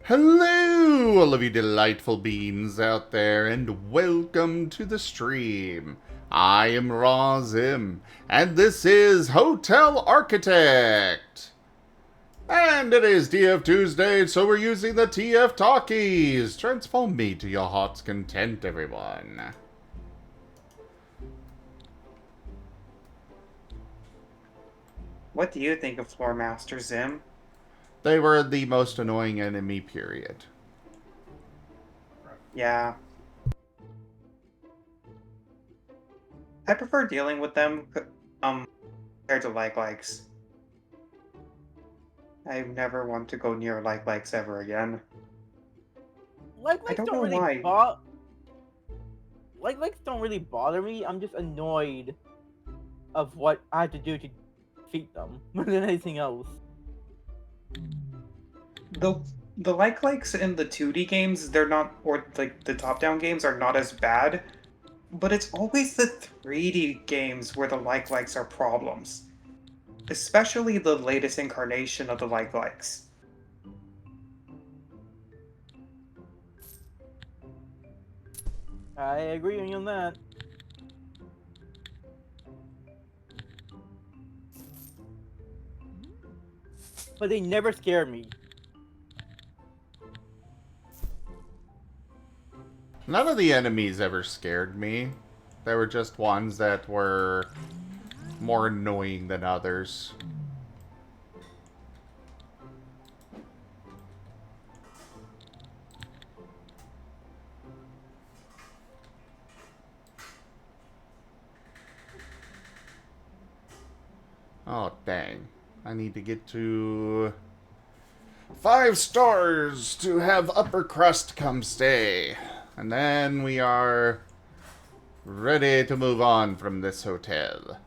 Hello, all of you delightful beings out there, and welcome to the stream. I am Razim, and this is Hotel Architect. And it is TF Tuesday, so we're using the TF Talkies. Transform me to your heart's content, everyone. What do you think of Floor Master Zim? They were the most annoying enemy, period. Yeah. I prefer dealing with them compared to likes. I never want to go near likes ever again. Like I likes don't don't know really why. likes don't really bother me. I'm just annoyed of what I have to do to defeat them more than anything else. The the likes in the 2D games, they're not, or like the top-down games are not as bad, but it's always the 3D games where the likes are problems. Especially the latest incarnation of the likes. I agree with you on that. But they never scare me. None of the enemies ever scared me. There were just ones that were more annoying than others. Oh, dang. I need to get to 5 stars to have upper crust come stay. And then we are ready to move on from this hotel.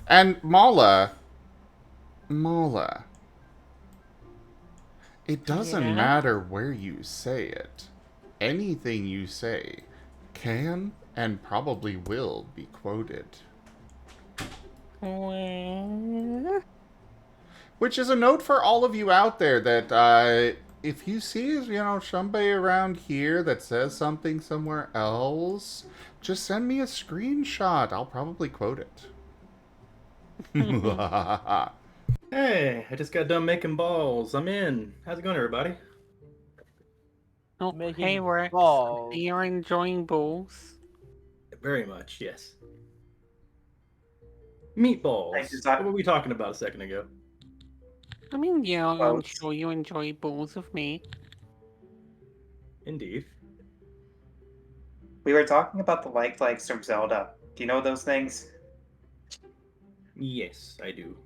And Mala, it doesn't matter where you say it. Anything you say can and probably will be quoted. Which is a note for all of you out there that if you see, somebody around here that says something somewhere else, just send me a screenshot. I'll probably quote it. Hey, I just got done making balls. I'm in. How's it going, everybody? Oh, Making hey, Rex. balls. You're enjoying balls? Very much, yes. Meatballs. What were we talking about a second ago? I mean, yeah, I'm Quotes. sure you enjoy balls with me. Indeed. We were talking about the likes from Zelda. Do you know those things? Yes, I do.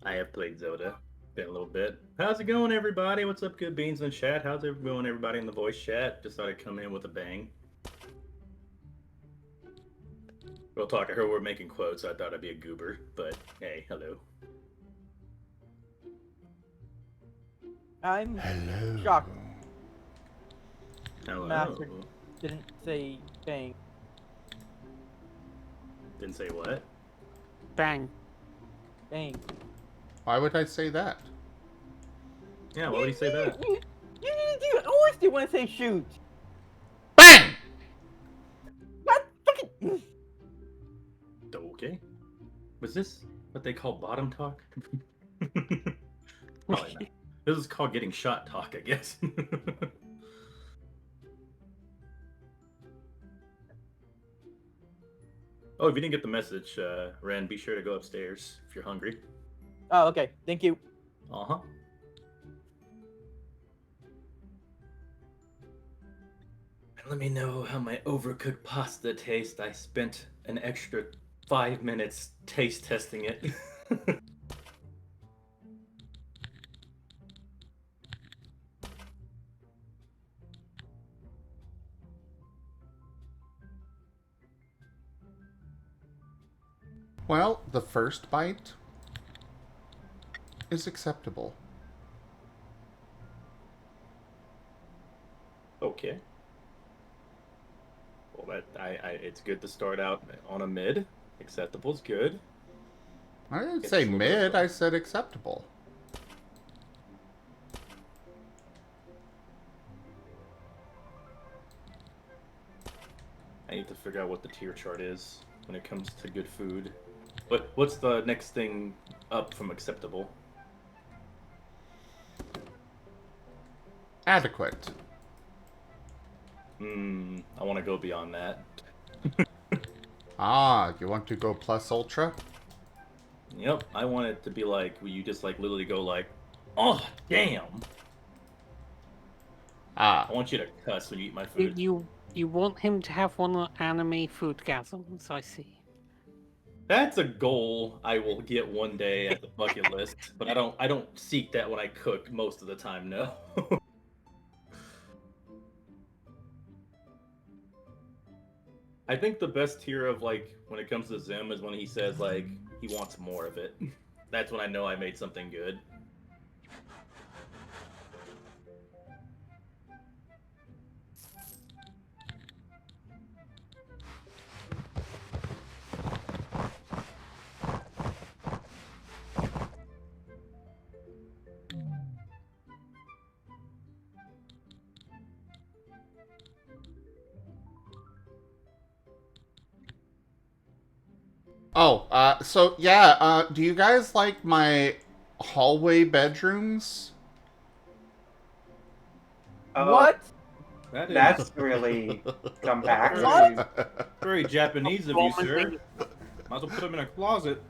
I have played Zelda. Been a little bit. How's it going, everybody? What's up, good beans in the chat? How's it going, everybody in the voice chat? Just thought I'd come in with a bang. Real talk, I heard we're making quotes, so I thought I'd be a goober. But hey, hello. I'm Hello. shocked Hello. Master didn't say bang. Didn't say what? Bang. Bang. Why would I say that? Yeah, why would he say that? You always do want to say shoot. BANG! What? Fucking. Okay. Was this what they call bottom talk? Probably not. This is called getting shot talk, I guess. Oh, if you didn't get the message, Ren, be sure to go upstairs if you're hungry. Oh, okay. Thank you. Uh-huh. And let me know how my overcooked pasta tastes. I spent an extra 5 minutes taste testing it. Well, the first bite is acceptable. Okay. Well, it's good to start out on a mid. Acceptable's good. I didn't It's say a little bit mid, of I said acceptable. I need to figure out what the tier chart is when it comes to good food. But what's the next thing up from acceptable? Adequate. I want to go beyond that. Ah, you want to go plus ultra? Yep, I want it to be like where you just like literally go like, oh damn! Ah, I want you to cuss when you eat my You, food. you want him to have one of the anime foodgasms, I see. That's a goal I will get one day at the bucket list, but I don't seek that when I cook most of the time. No. I think the best tier of like when it comes to Zim is when he says like he wants more of it. That's when I know I made something good. oh, so yeah, do you guys like my hallway bedrooms? Oh, What? That is that's really compact. very, very Japanese of you, sir. Roman Might as well put them in a closet.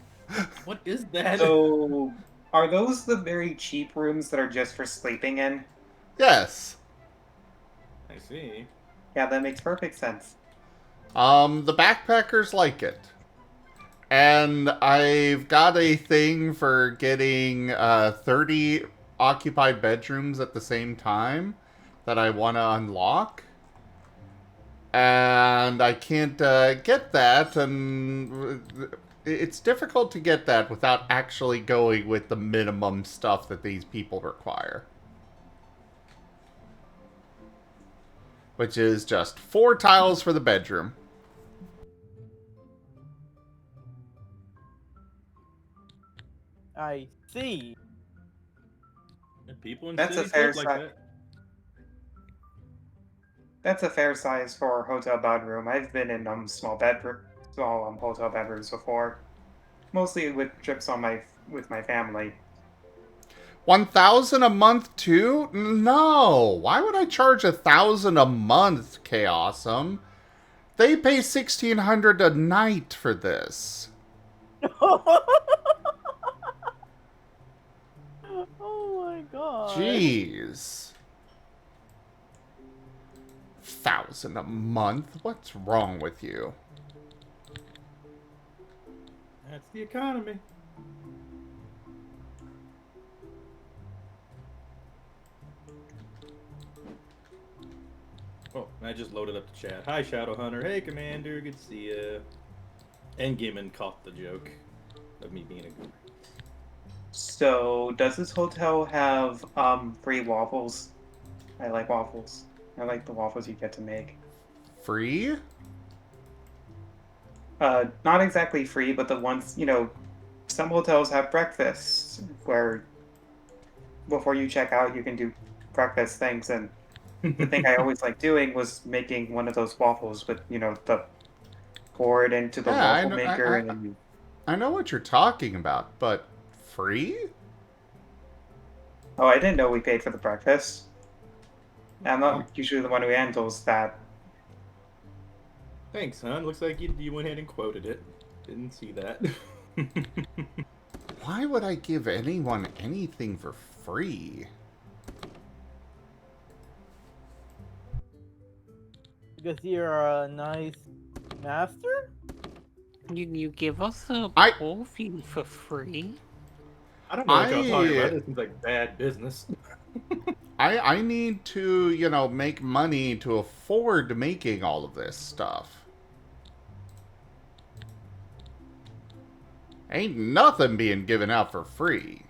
What is that? So, are those the very cheap rooms that are just for sleeping in? Yes. I see. Yeah, that makes perfect sense. The backpackers like it. And I've got a thing for getting 30 occupied bedrooms at the same time that I want to unlock. And I can't get that, and it's difficult to get that without actually going with the minimum stuff that these people require. Which is just 4 tiles for the bedroom. I see. And people in That's a cities fair live like si- that. That's a fair size for a hotel bedroom. I've been in small hotel bedrooms before, mostly with trips on my with my family. 1,000 a month too? No. Why would I charge 1,000 a month, Chaosum? They pay 1,600 a night for this. Oh my god. Jeez. 1,000 a month? What's wrong with you? That's the economy. Oh, I just loaded up the chat. Hi, Shadowhunter. Hey, Commander. Good to see ya. And Gimmin caught the joke of me being a goober. So, does this hotel have free waffles? I like waffles. I like the waffles you get to make. Free? Not exactly free, but the ones, some hotels have breakfast where before you check out, you can do breakfast things. And the thing I always like doing was making one of those waffles with, the pour it into the Yeah, waffle maker and then you. I know what you're talking about, but free? Oh, I didn't know we paid for the breakfast. I'm Oh. not usually the one who handles that. Thanks, hon. Looks like you went ahead and quoted it. Didn't see that. Why would I give anyone anything for free? Because you're a nice master? You give us a I- coffee for free? I don't know what y'all talking about. This seems like bad business. I need to, make money to afford making all of this stuff. Ain't nothing being given out for free.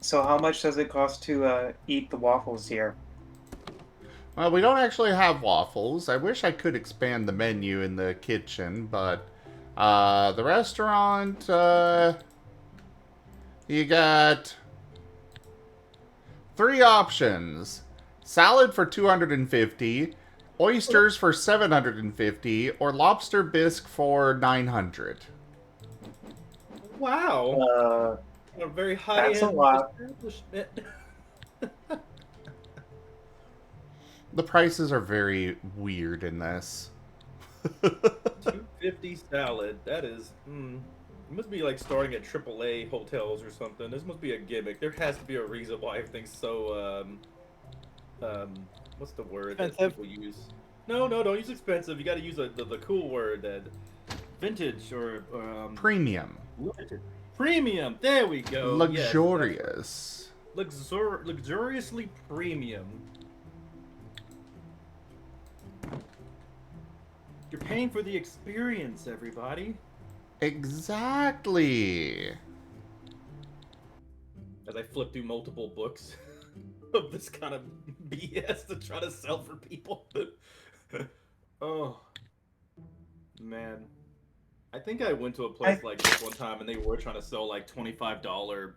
So how much does it cost to eat the waffles here? Well, we don't actually have waffles. I wish I could expand the menu in the kitchen, but The restaurant, you got 3 options. Salad for 250, oysters for 750, or lobster bisque for 900. Wow. A very That's a high-end lot. establishment. The prices are very weird in this. 250 salad. That is. It must be like starting at AAA hotels or something. This must be a gimmick. There has to be a reason why everything's so what's the word that Expensive. people use? No, don't use expensive. You got to use the cool word that vintage or Premium. limited. Premium. There we go. Luxurious. Yes, luxuriously premium. You're paying for the experience, everybody. Exactly. As I flip through multiple books of this kind of BS to try to sell for people. Oh, man. I think I went to a place like this one time and they were trying to sell like $25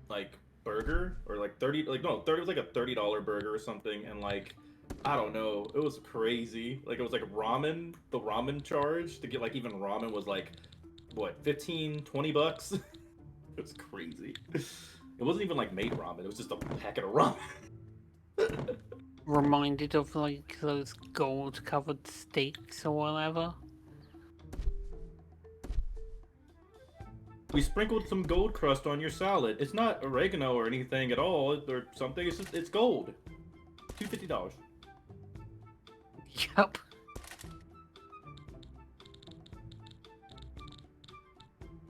like burger or like 30 like no 30 it was like a $30 burger or something and like I don't know it was crazy like it was like ramen the ramen charge to get like even ramen was like what 15-20 bucks. It was crazy. It wasn't even like made ramen, it was just a packet of ramen. Reminded of like those gold covered steaks or whatever. We sprinkled some gold crust on your salad. It's not oregano or anything at all or something. It's just it's gold. $250. Yup.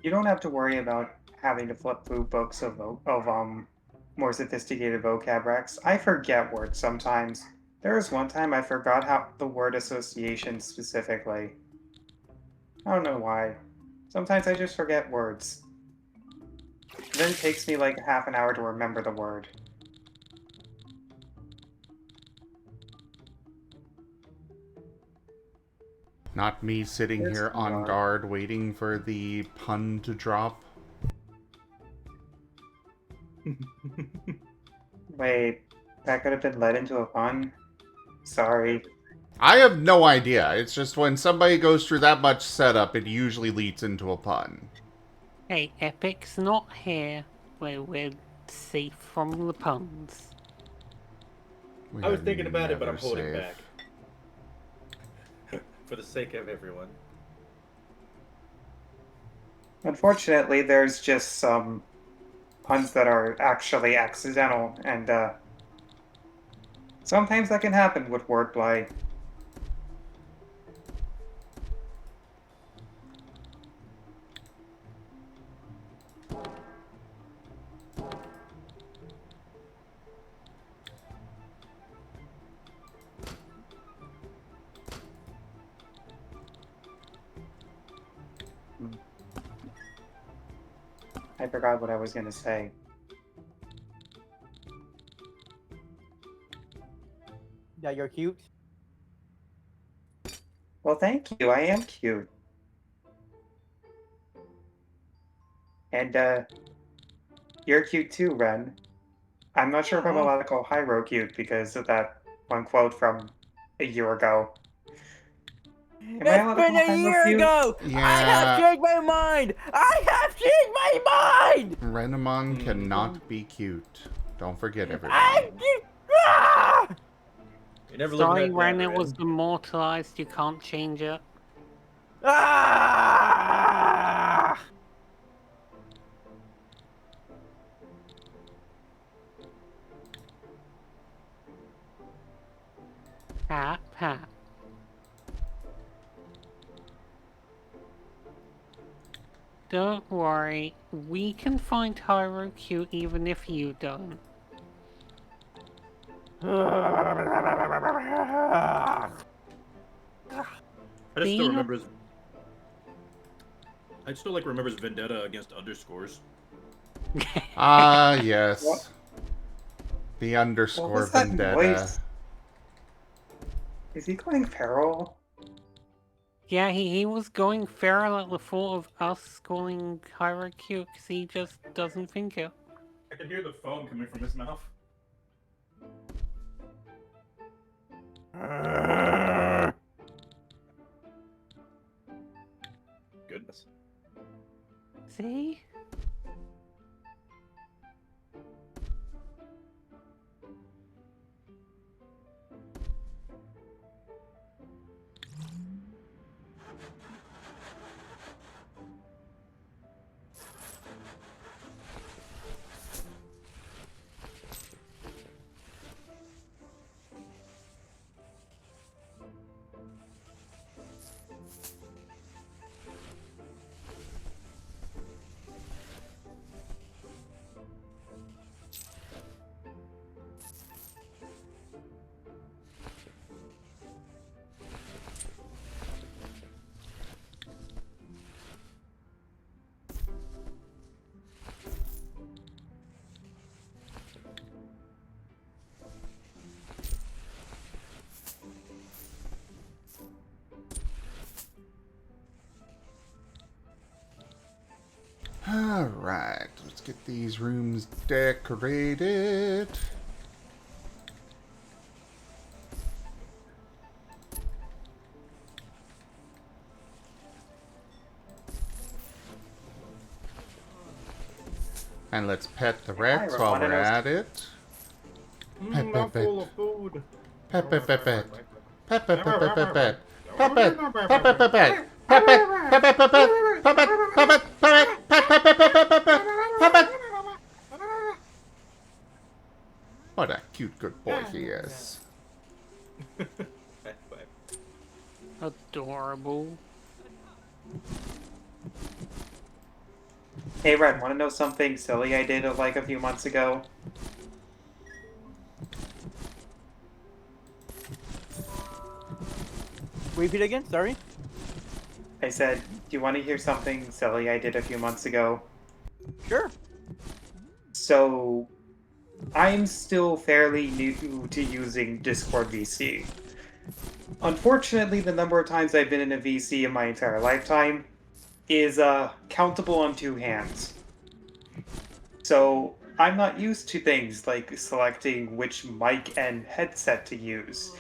You don't have to worry about having to flip through books of more sophisticated vocab recs. I forget words sometimes. There was one time I forgot how the word association specifically. I don't know why. Sometimes I just forget words. Then it takes me like half an hour to remember the word. Not me sitting Yes, here you on are. guard waiting for the pun to drop. Wait, that could have been led into a pun? Sorry. I have no idea. It's just when somebody goes through that much setup, it usually leads into a pun. Hey, Epic's not here where we're safe from the puns. We I was are thinking about it, but I'm never holding safe. back. For the sake of everyone. Unfortunately, there's just some puns that are actually accidental, and sometimes that can happen with wordplay. I forgot what I was gonna say. Yeah, you're cute. Well, thank you. I am cute. And you're cute too, Ren. I'm not sure if I'm Aw. allowed to call Hyro cute because of that one quote from a year ago. Am I allowed It's to been call a Hyro year cute? ago! I Yeah. have changed my mind! I have changed my mind! Renamon cannot be cute. Don't forget, everyone. Ah! You never Sorry, look at Ren, that, it was immortalized. You can't change it. Ah! Pat, pat. Don't worry, we can find Hyro cute even if you don't. I just still Being a- remember his. I still like remember his vendetta against underscores. Ah, yes. What? The What underscore was that vendetta. voice? Is he going feral? Yeah, he was going feral at the thought of us schooling Tyro cute because he just doesn't think it. I can hear the foam coming from his mouth. Goodness. See? Alright, let's get these rooms decorated. And let's pet the Rex Hi, while everyone. we're at it. Pet, pet, pet. Mouthful of food. Pet, pet, pet, pet. Pet, pet, pet, pet, pet, pet. Pet, pet, pet, pet, pet, pet. Pet, pet, pet, pet, pet, pet. Pet, pet, pet, pet, pet, pet, pet, pet, pet, pet, pet, pet, pet. What a cute good boy he is. Adorable. Hey, Red, want to know something silly I did like a few months ago? Repeat again, sorry. I said, do you want to hear something silly I did a few months ago? Sure. So, I'm still fairly new to using Discord VC. Unfortunately, the number of times I've been in a VC in my entire lifetime is countable on two hands. So, I'm not used to things like selecting which mic and headset to use.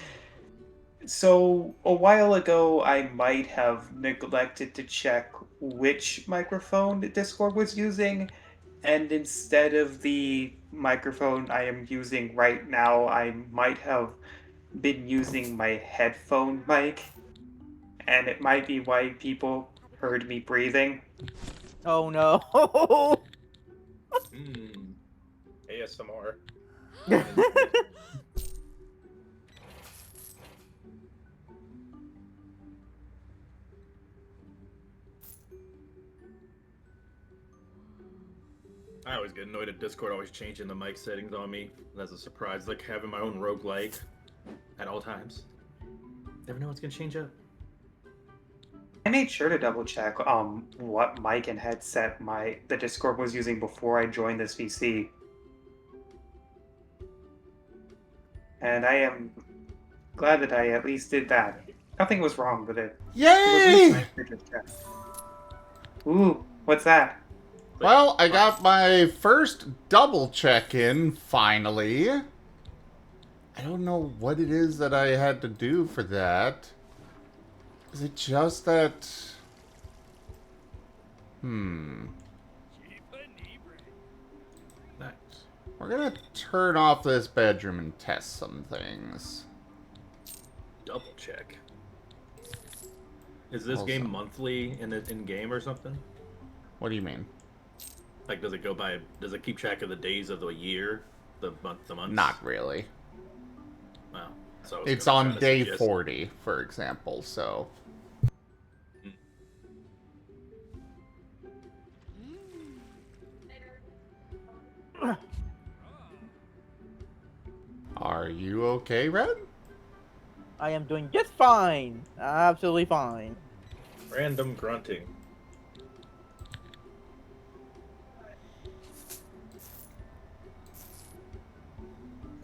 So, a while ago, I might have neglected to check which microphone Discord was using, and instead of the microphone I am using right now, I might have been using my headphone mic, and it might be why people heard me breathing. Oh no. ASMR. I always get annoyed at Discord always changing the mic settings on me. That's a surprise, like having my own roguelike at all times. Never know what's gonna change up. I made sure to double check what mic and headset the Discord was using before I joined this VC. And I am glad that I at least did that. Nothing was wrong with it. It was at least Yay! nice to just check. Ooh, what's that? Well, I got my first double check in, finally. I don't know what it is that I had to do for that. Is it just that... Nice. We're gonna turn off this bedroom and test some things. Double check. Is this Also- game monthly in game or something? What do you mean? Like, does it go by? Does it keep track of the days of the year, the months? Not really. Wow. So It's gonna on try to day suggest- 40, for example, so... Are you okay, Red? I am doing just fine. Absolutely fine. Random grunting.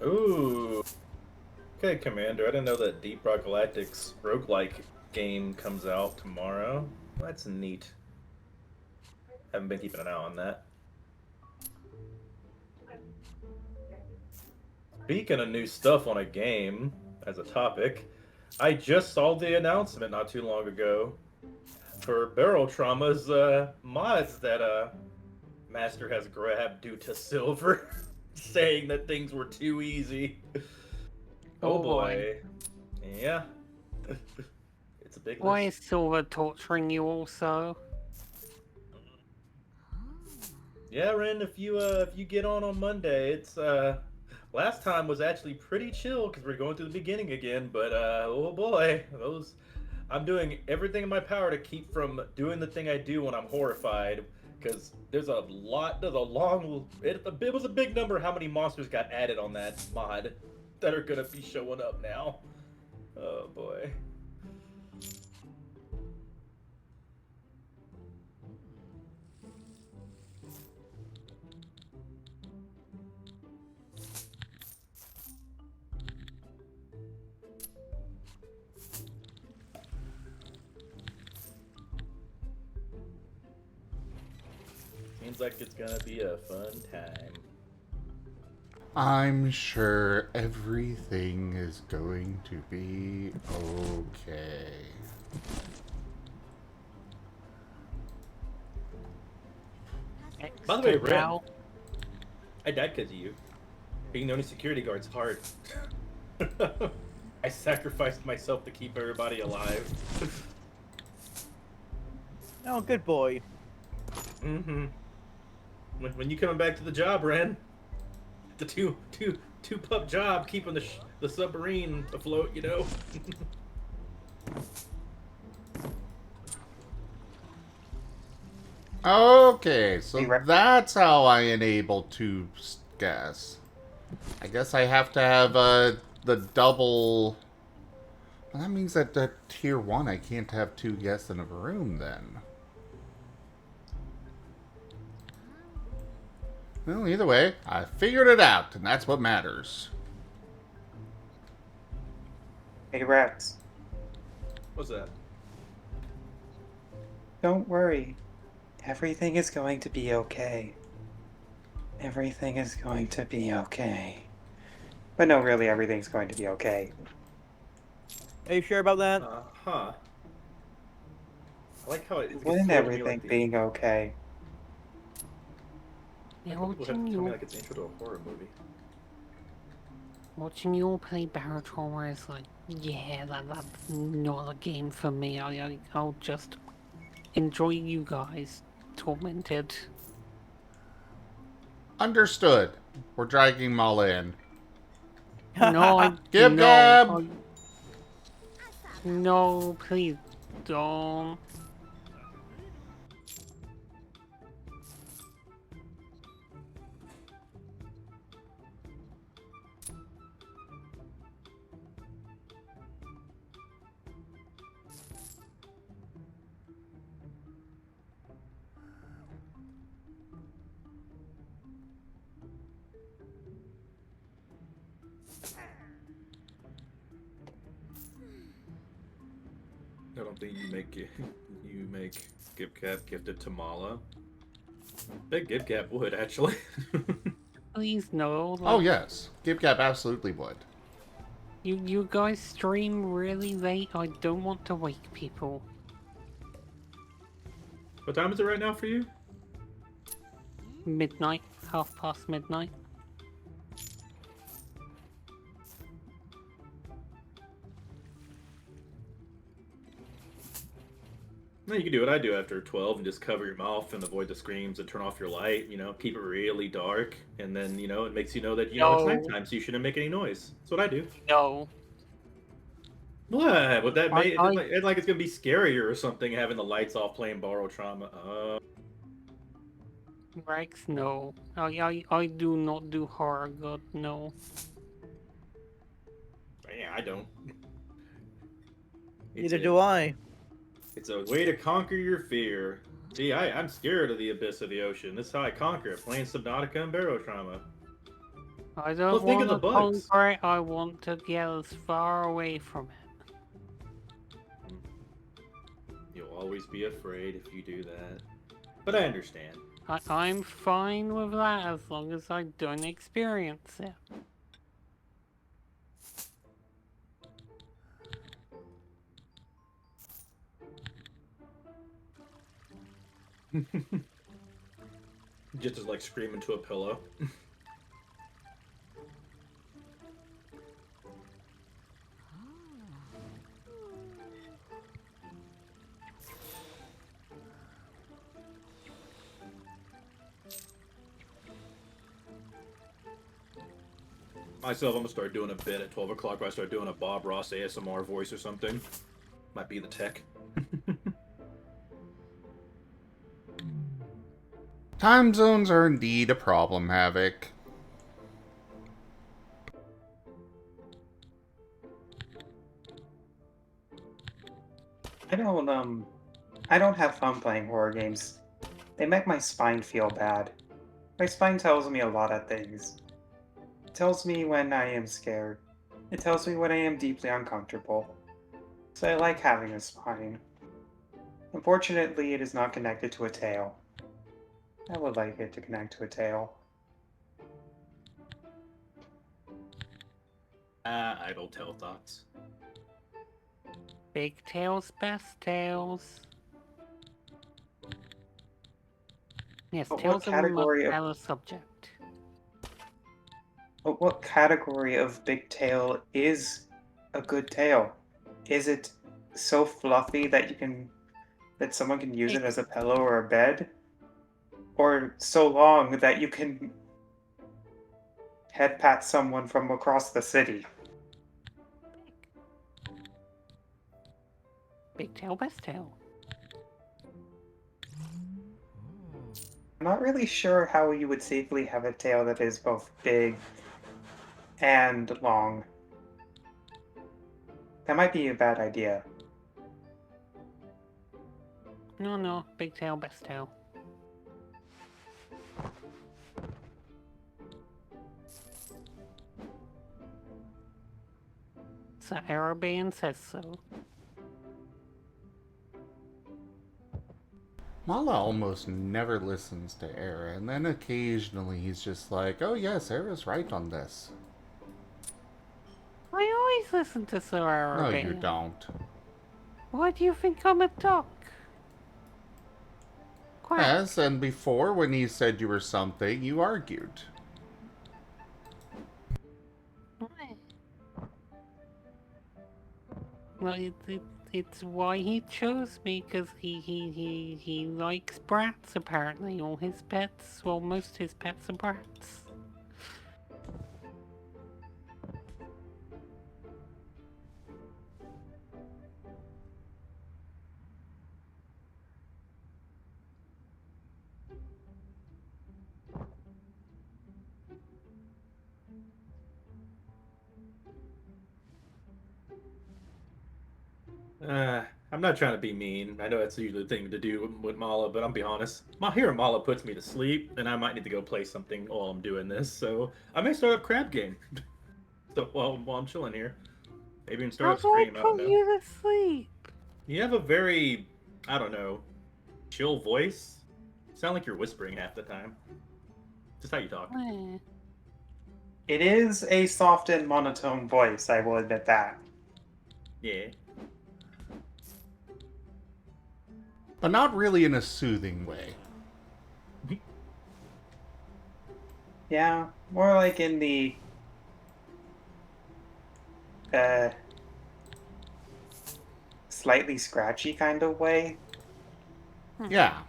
Ooh. Okay, Commander. I didn't know that Deep Rock Galactic's roguelike game comes out tomorrow. That's neat. Haven't been keeping an eye on that. Speaking of new stuff on a game, as a topic, I just saw the announcement not too long ago for Barrel Trauma's mods that Master has grabbed due to Silver, saying that things were too easy. Oh boy. Yeah. It's a big Why list. is Silver torturing you also? Yeah, Ren, if you get on Monday, it's last time was actually pretty chill because we're going through the beginning again, but oh boy, those I'm doing everything in my power to keep from doing the thing I do when I'm horrified because there's a long it was a big number how many monsters got added on that mod that are gonna be showing up now. Oh boy. Seems like it's gonna be a fun time. I'm sure everything is going to be okay. By the way, Extra Ren, now. I died because of you. Being the only security guard's hard. I sacrificed myself to keep everybody alive. Oh, good boy. Mm-hmm. When you coming back to the job, Ren? The two pup job, keeping the submarine afloat, you know. Okay, so Hey, Re- that's how I enable two guests. I guess I have to have the double. Well, that means that tier 1 I can't have two guests in a room then. Well, either way, I figured it out, and that's what matters. Hey, Rex, What's that? don't worry. Everything is going to be okay. Everything is going to be okay. But no, really, everything's going to be okay. Are you sure about that? Huh. I like how it Wouldn't floated me everything like being okay? Yeah, people have to tell me like it's intro to a horror movie. watching you all play Barrel Trauma is like, yeah, that's not a game for me. I'll just enjoy you guys tormented. Understood. We're dragging them all in. No, Gib no, Gab! no, please don't. I don't think you make Gibcap gifted to Mala. I think Gibcap would actually. Please no. Oh, Like, yes. GibGab absolutely would. you guys stream really late. I don't want to wake people. What time is it right now for you? Midnight, midnight. No, you can do what I do after 12 and just cover your mouth and avoid the screams and turn off your light, you know, keep it really dark, and then, you know, it makes you know that, you know, it's No. nighttime, so you shouldn't make any noise. That's what I do. No. What? Would that make I- it like it's gonna be scarier or something having the lights off playing Borrow Trauma? Rex, no. I do not do horror, God, no. Yeah, I don't. Neither do I. It's a way to conquer your fear. See, I'm scared of the abyss of the ocean. This is how I conquer it, playing Subnautica and Barrow Trauma. I don't Well, think of want the to bugs. conquer it, I want to get as far away from it. always be afraid if you do that. But I understand. I'm fine with that as long as I don't experience it. Just as like scream into a pillow. Myself, I'm gonna start doing a bit at 12 o'clock where I start doing a Bob Ross ASMR voice or something. Might be the tech. Time zones are indeed a problem, Havoc. I don't have fun playing horror games. They make my spine feel bad. My spine tells me a lot of things. It tells me when I am scared. It tells me when I am deeply uncomfortable. So I like having a spine. Unfortunately, it is not connected to a tail. I would like it to connect to a tail. Idle tail thoughts. Big tails, best tails. Yes, But tails are a much better subject. But what category of big tail is a good tail? Is it so fluffy that someone can use it as a pillow or a bed? Or so long that you can head pat someone from across the city? Big tail, best tail. I'm not really sure how you would safely have a tail that is both big and long. That might be a bad idea. No, big tail, best tail. So Arabian says so. Mala almost never listens to Era, and then occasionally he's just like, oh yes, Era's right on this. I always listen to Sir No, Arabian. you don't. Why do you think I'm a duck? Quack. Yes, and before, when he said you were something, you argued. Well, it's why he chose me, because he likes brats, apparently. All his pets, well, most his pets are brats. I'm not trying to be mean. I know that's usually the thing to do with Mala, but I'll be honest. Hearing Mala puts me to sleep, and I might need to go play something while I'm doing this. So I may start up Crab Game. So while I'm chilling here, maybe even start How up do I Scream. I don't put know. you to sleep? You have a very, I don't know, chill voice. You sound like you're whispering half the time. Just how you talk. Eh. It is a soft and monotone voice, I will admit that. Yeah. But not really in a soothing way. Yeah, more like in the slightly scratchy kind of way. Yeah.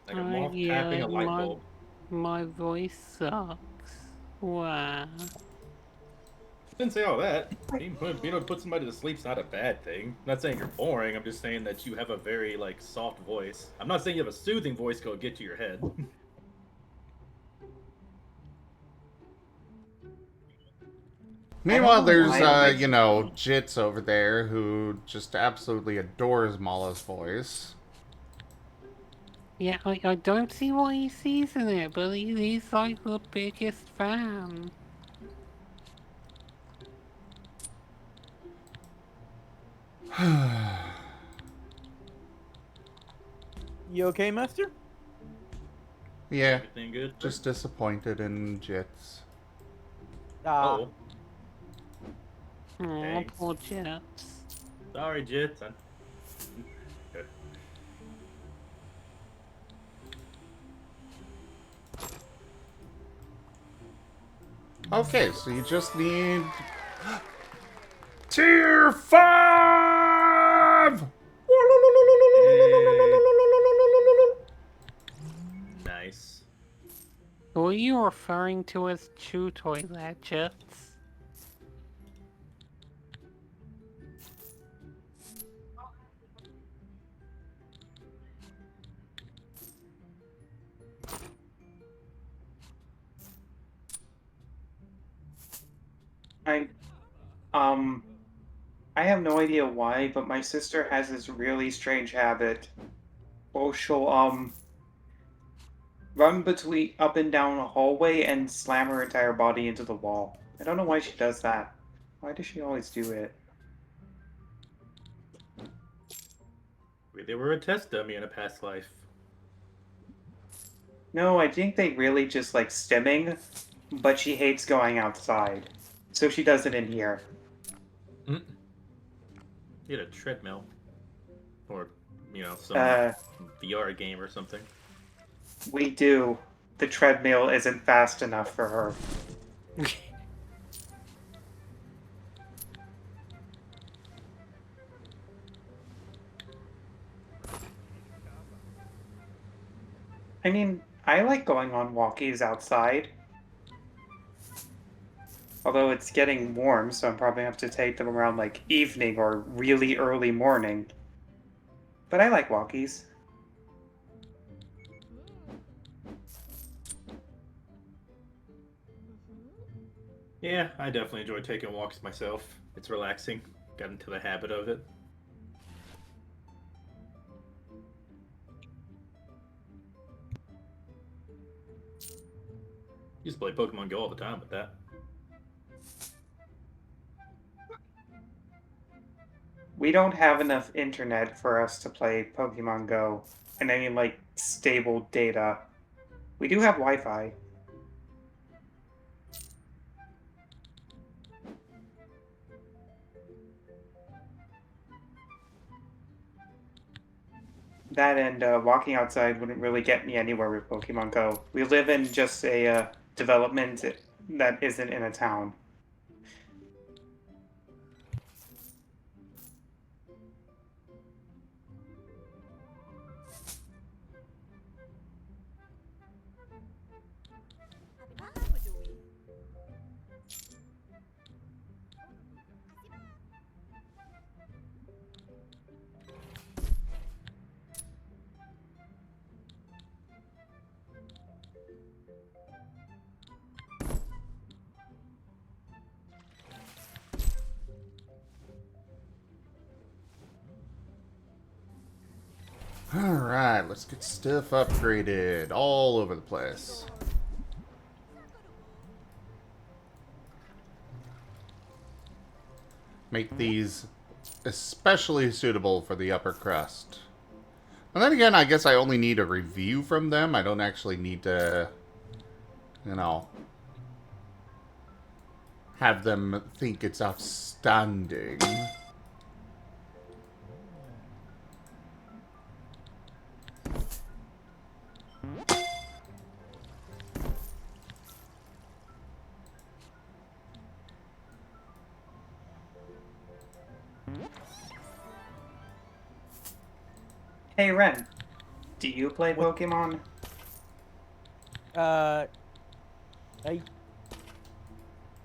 Like a moth tapping a light bulb. My voice sucks. Wow. Didn't say all that. Being able to put somebody to sleep's not a bad thing. I'm not saying you're boring. I'm just saying that you have a very like soft voice. I'm not saying you have a soothing voice go get to your head. Meanwhile, there's, why- Jits over there who just absolutely adores Mala's voice. Yeah, I don't see what he sees in it, but he's like the biggest fan. You okay, Master? Yeah, Everything good? just disappointed in Jits. Ah, Oh, Aw, thanks. poor Jets. Sorry, Jits. Okay. Okay, so you just need Tier 5! Nice. Who are you referring to as Chew Toilet Jets? I um I have no idea why, but my sister has this really strange habit. Well, she'll run between up and down a hallway and slam her entire body into the wall. I don't know why she does that. Why does she always do it? They were a test dummy in a past life. No, I think they really just like stimming, but she hates going outside. So she does it in here. Mm. Get a treadmill. Or, some Uh, VR game or something. we do. The treadmill isn't fast enough for her. I mean, I like going on walkies outside. Although it's getting warm, so I'm probably have to take them around like evening or really early morning. But I like walkies. Yeah, I definitely enjoy taking walks myself. It's relaxing. Got into the habit of it. Used to play Pokemon Go all the time with that. We don't have enough internet for us to play Pokemon Go. And I mean like stable data. We do have Wi-Fi. That and walking outside wouldn't really get me anywhere with Pokemon Go. We live in just a development that isn't in a town. Alright, let's get stuff upgraded all over the place. Make these especially suitable for the upper crust. And then again, I guess I only need a review from them. I don't actually need to, have them think it's outstanding. Hey Ren, do you play What? Pokemon? I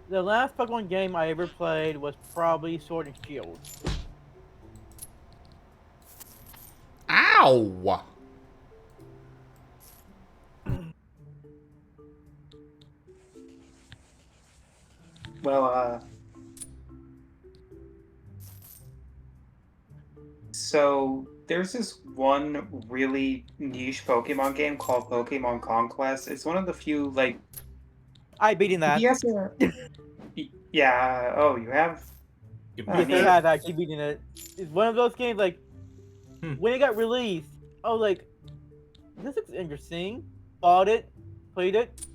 the last Pokemon game I ever played was probably Sword and Shield. Ow! Well, so there's this one really niche Pokemon game called Pokemon Conquest. It's one of the few like I beating that. yes, yeah. Oh, you have. Yes, I have actually beaten it. It's one of those games like when it got released, I was like, "This looks interesting." Bought it, played it,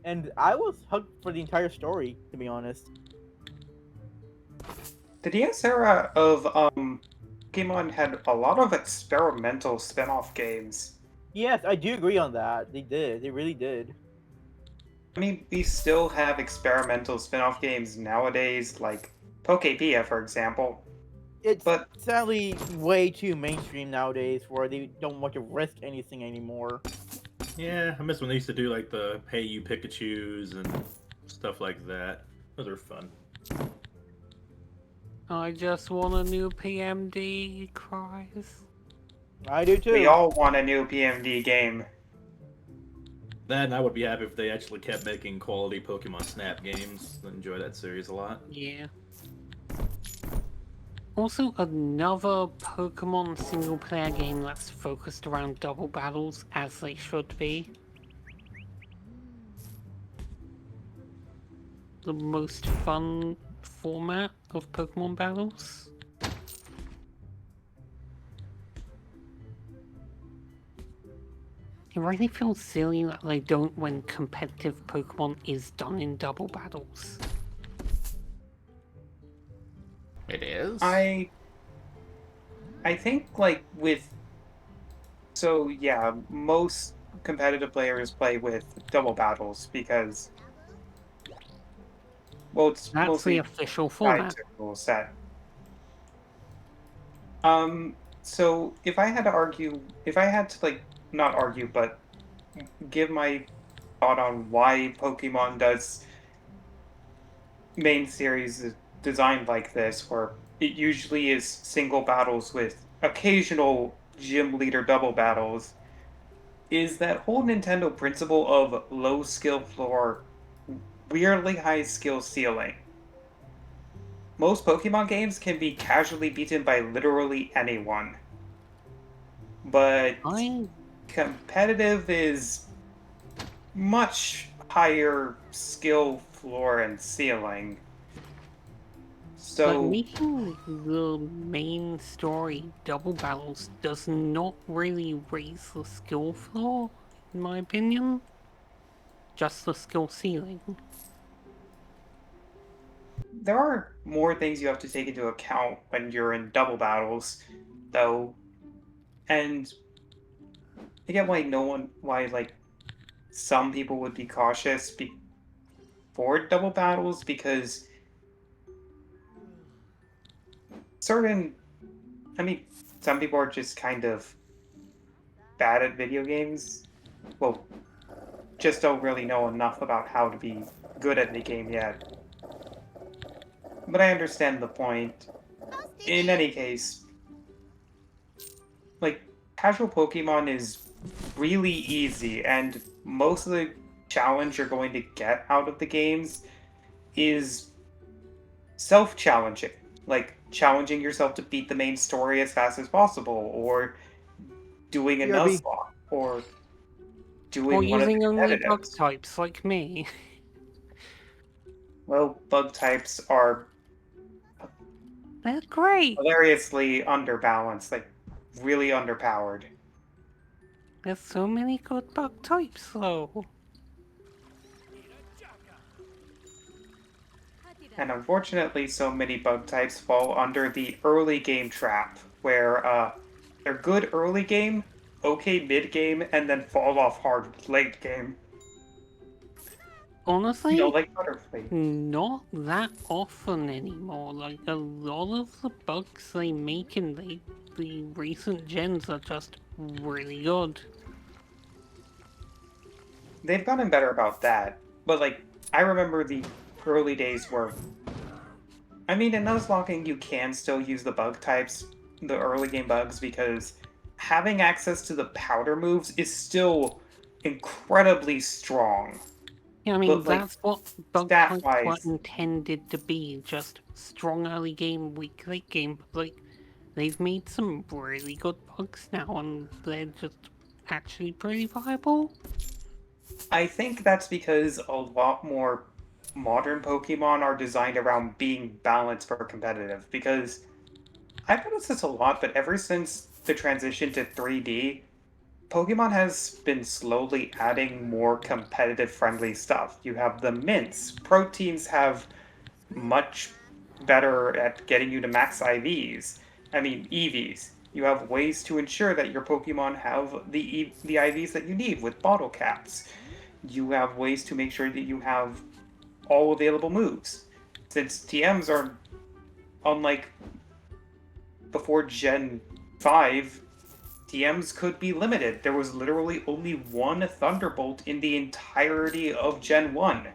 and I was hooked for the entire story. To be honest, The DS era of Pokemon had a lot of experimental spin-off games. yes, I do agree on that. They did. They really did. I mean, we still have experimental spin-off games nowadays, like Pokepia, for example. It's But sadly way too mainstream nowadays, where they don't want to risk anything anymore. Yeah, I miss when they used to do like the Hey You Pikachu's and stuff like that. Those are fun. I just want a new PMD, cries. I do too. we all want a new PMD game. That and I would be happy if they actually kept making quality Pokemon Snap games. I enjoy that series a lot. Yeah. Also, another Pokemon single-player game that's focused around double battles, as they should be. The most fun format of Pokemon battles. It really feels silly that they don't when competitive Pokemon is done in double battles. It is? I think like most competitive players play with double battles because it's That's mostly the official tied format. to rule set. So if I had to like not argue, but give my thought on why Pokemon does main series is designed like this, where it usually is single battles with occasional gym leader double battles, is that whole Nintendo principle of low skill floor, weirdly high skill ceiling. Most Pokemon games can be casually beaten by literally anyone, but I competitive is much higher skill floor and ceiling. But So making the main story double battles does not really raise the skill floor, in my opinion. Just the skill ceiling. there are more things you have to take into account when you're in double battles, though, and I get why like some people would be cautious before double battles because certain, I mean, some people are just kind of bad at video games. Well, just don't really know enough about how to be good at the game yet. But I understand the point. In any case, like casual Pokemon is really easy, and most of the challenge you're going to get out of the games is self-challenging, like challenging yourself to beat the main story as fast as possible, or doing a BRB. Nuzlocke, or Or doing one of the using only bug competitives. types like me. Well, bug types are They're great! hilariously underbalanced, like really underpowered. There's so many good bug types though. And unfortunately, so many bug types fall under the early game trap, where they're good early game, okay mid game, and then fall off hard late game. Honestly, Like Butterfree. not that often anymore. Like, a lot of the bugs they make in the recent gens are just really good. They've gotten better about that, but like I remember the early days where, I mean, in Nuzlocking you can still use the bug types, the early game bugs, because having access to the powder moves is still incredibly strong. Yeah, I mean, But like that's what bug stat types were wise, intended to be, just strong early game, weak late game, but like, they've made some really good bugs now, and they're just actually pretty viable. I think that's because a lot more modern Pokemon are designed around being balanced for competitive. Because I've noticed this a lot, but ever since the transition to 3D, Pokemon has been slowly adding more competitive friendly stuff. You have the mints. Proteins have much better at getting you to max IVs. I mean EVs. You have ways to ensure that your Pokemon have the IVs that you need with bottle caps. You have ways to make sure that you have all available moves. Since TMs are unlike before Gen 5, TMs could be limited. There was literally only one Thunderbolt in the entirety of Gen 1.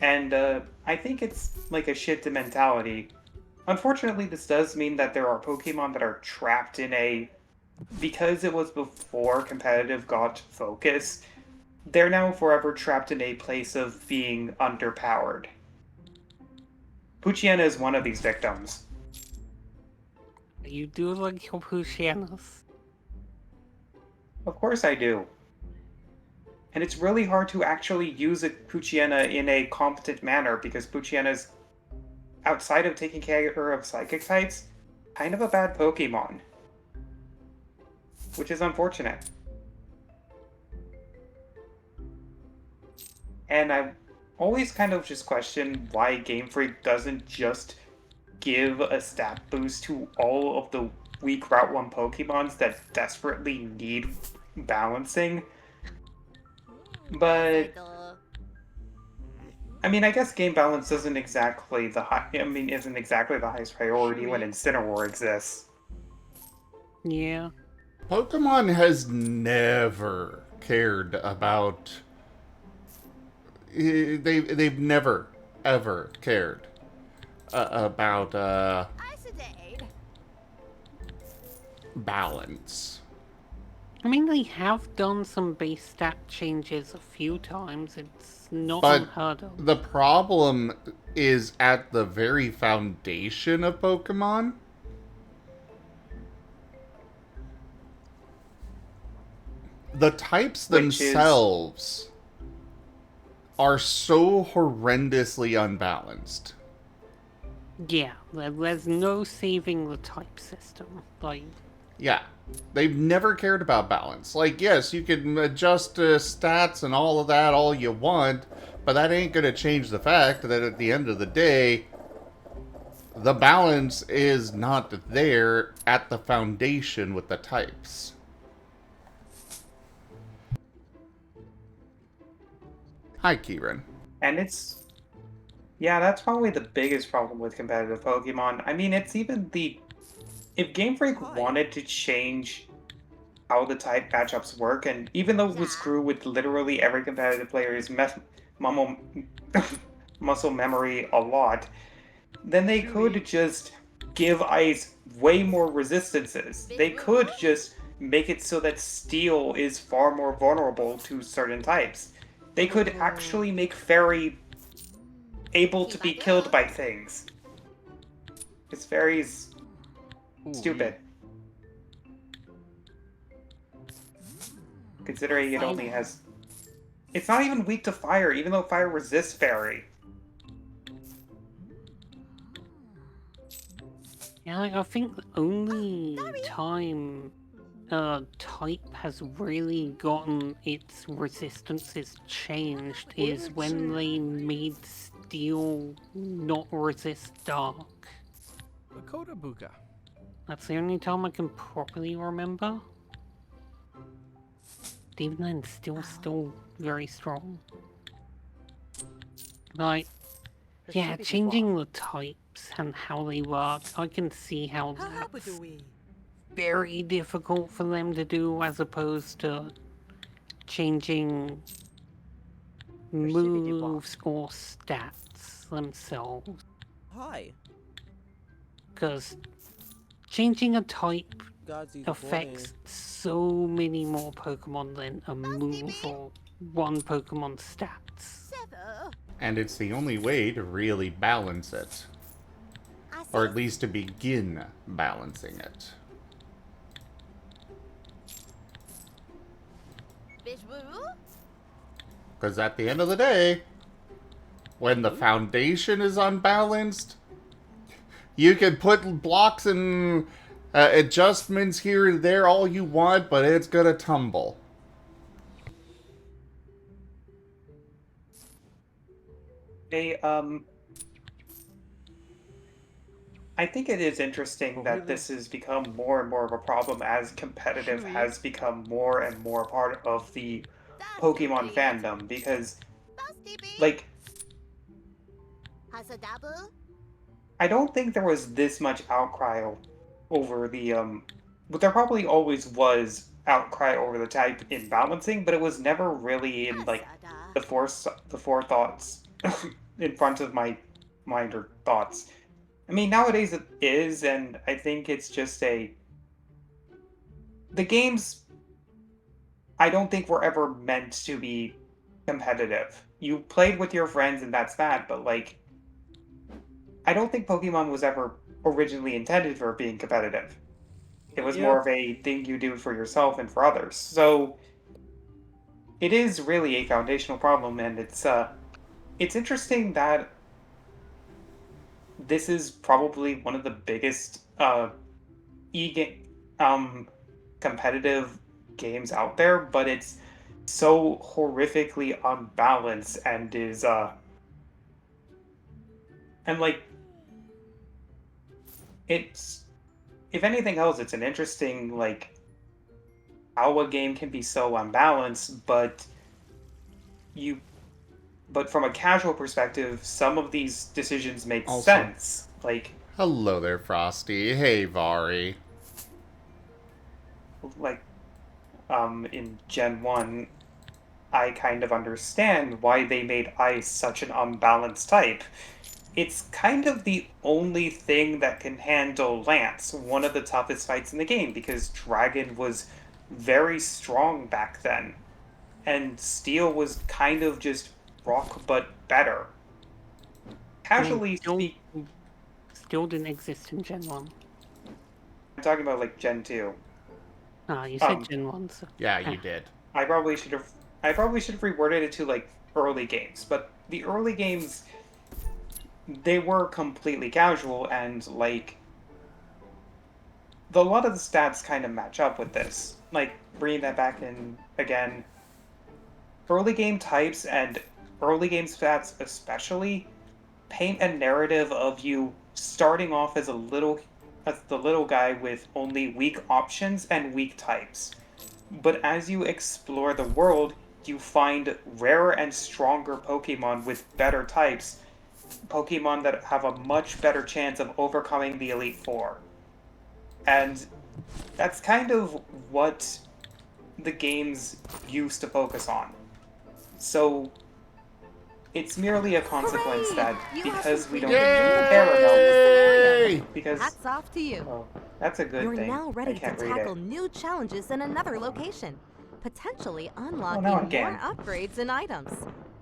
And I think it's like a shift in mentality. Unfortunately, this does mean that there are Pokemon that are trapped in a. Because it was before competitive got focus, they're now forever trapped in a place of being underpowered. Poochyena is one of these victims. You do like your Pushianas. Of course I do. And it's really hard to actually use a Poochyena in a competent manner because Poochyena's, outside of taking care of psychic types, kind of a bad Pokemon. Which is unfortunate. And I've always kind of just questioned why Game Freak doesn't just give a stat boost to all of the weak Route 1 Pokemons that desperately need balancing. But I mean, I guess game balance isn't exactly the highest priority when Incineroar exists. Yeah. Pokemon has never cared about. They've never ever cared about balance. I mean, they have done some base stat changes a few times. It's not But unheard of. the problem is at the very foundation of Pokemon. The types themselves are so horrendously unbalanced. Yeah, there's no saving the type system. Like, Yeah. They've never cared about balance. Like, yes, you can adjust stats and all of that all you want, but that ain't going to change the fact that at the end of the day, the balance is not there at the foundation with the types. Hi, Kieran. And yeah, that's probably the biggest problem with competitive Pokemon. I mean, it's even the. If Game Freak wanted to change how the type matchups work, and even though it would screw with literally every competitive player's muscle memory a lot, then they could just give Ice way more resistances. They could just make it so that Steel is far more vulnerable to certain types. They could actually make Fairy able to be killed by things. Because Fairy's stupid. Considering it only has... It's not even weak to fire, even though fire resists Fairy. yeah, like, I think the only time a type has really gotten its resistances changed is when they made Steel not resist Dark. Buka. That's the only time I can properly remember. Even then, still very strong. Like, yeah, changing the types and how they work, I can see how that's very difficult for them to do as opposed to changing moves or stats themselves. Hi. Because changing a type affects so many more Pokemon than a move or one Pokemon stats. And it's the only way to really balance it. Or at least to begin balancing it. Because at the end of the day, when the foundation is unbalanced, you can put blocks and adjustments here and there all you want, but it's gonna tumble. They, I think it is interesting that this has become more and more of a problem as competitive has become more and more part of the Pokemon fandom because, like, I don't think there was this much outcry over the but there probably always was outcry over the type imbalancing, but it was never really in like the forethoughts in front of my mind or thoughts. I mean, nowadays it is, and I think it's just the games I don't think were ever meant to be competitive. You played with your friends and that's that, but like I don't think Pokemon was ever originally intended for being competitive. It was more of a thing you do for yourself and for others. So it is really a foundational problem, and it's interesting that this is probably one of the biggest e competitive games out there, but it's so horrifically unbalanced and is and like it's if anything else, it's an interesting like how a game can be so unbalanced, you but from a casual perspective, some of these decisions make Also- sense. Like Hello there, Frosty. Hey, Vari. like in Gen 1, I kind of understand why they made ice such an unbalanced type. It's kind of the only thing that can handle Lance, one of the toughest fights in the game, because Dragon was very strong back then, and Steel was kind of just rock but better. Casually speak, Still didn't exist in Gen 1. I'm talking about like Gen 2. Ah, you said Gen 1, so... Yeah, you did. I probably should have reworded it to like early games, but the early games they were completely casual and like a lot of the stats kind of match up with this. Like bringing that back in again, early game types and early game stats especially paint a narrative of you starting off as the little guy with only weak options and weak types. But as you explore the world, you find rarer and stronger Pokemon with better types, Pokemon that have a much better chance of overcoming the Elite Four. And that's kind of what the games used to focus on. So it's merely a consequence that because we don't care about because Hats off to you. oh, that's a good You're thing. now I ready to can't read tackle it. new challenges in another location, potentially unlocking now I more can. upgrades and items.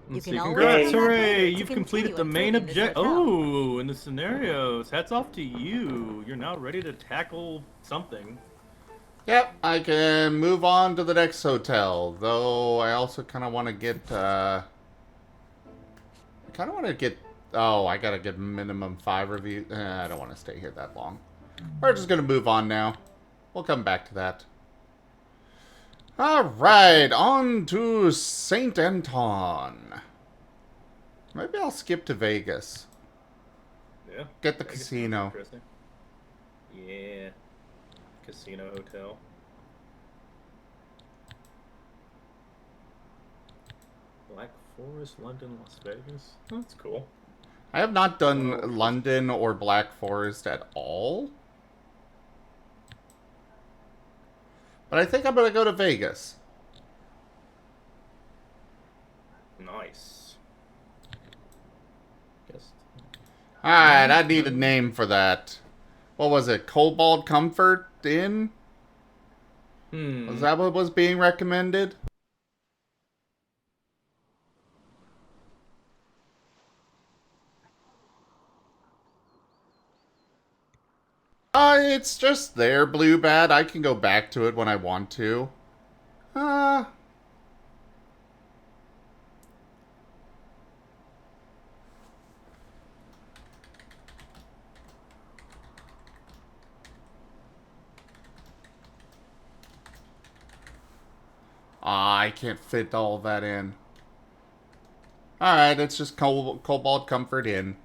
You Let's can see. always Congrats, come back hooray! later to You've completed continue the main improving this object. hotel. Oh, in the scenarios. Hats off to you. You're now ready to tackle something. Yep, I can move on to the next hotel. Though I also kind of want to get. Oh, I gotta get minimum 5 reviews. I don't want to stay here that long. We're just gonna move on now. We'll come back to that. Alright, on to St. Anton. Maybe I'll skip to Vegas. Yeah. Get the Vegas sounds casino. interesting. Yeah. Casino hotel. Black Forest, London, Las Vegas. Oh, that's cool. I have not done London or Black Forest at all. But I think I'm gonna go to Vegas. Nice. Guess. Alright, I need a name for that. What was it? Cobalt Comfort Inn? Was that what was being recommended? It's just there, Blue Bat. I can go back to it when I want to. Ah, I can't fit all that in. Alright, it's just Cobalt Comfort Inn.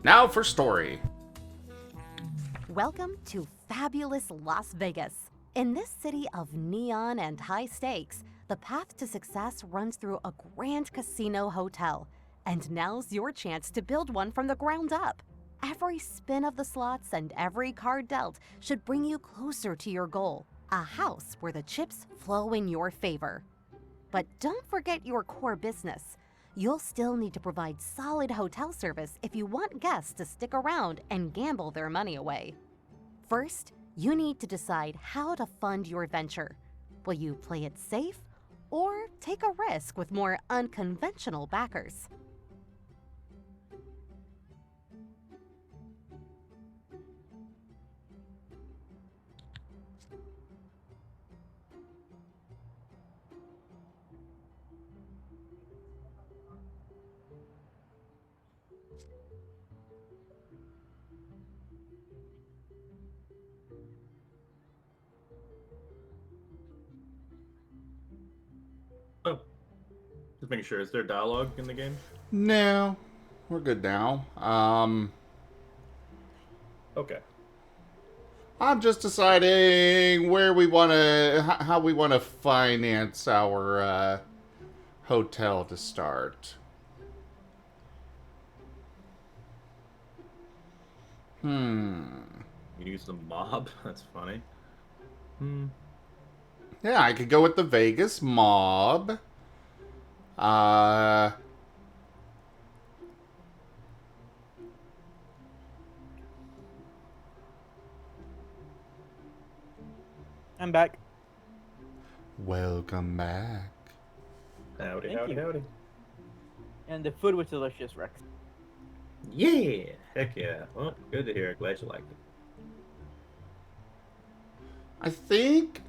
Now for story. Welcome to fabulous Las Vegas. In this city of neon and high stakes, the path to success runs through a grand casino hotel. And now's your chance to build one from the ground up. Every spin of the slots and every card dealt should bring you closer to your goal, a house where the chips flow in your favor. But don't forget your core business. You'll still need to provide solid hotel service if you want guests to stick around and gamble their money away. First, you need to decide how to fund your venture. Will you play it safe or take a risk with more unconventional backers? Oh, just making sure. Is there dialogue in the game? No, we're good now. Okay. I'm just deciding where we want to, how we want to finance our hotel to start. Use the mob. That's funny. Yeah, I could go with the Vegas mob. Uh, I'm back. welcome back. Howdy, Thank howdy, you. howdy. And the food was delicious, Rex. Yeah! Heck yeah. Well, good to hear. Glad you liked it. I think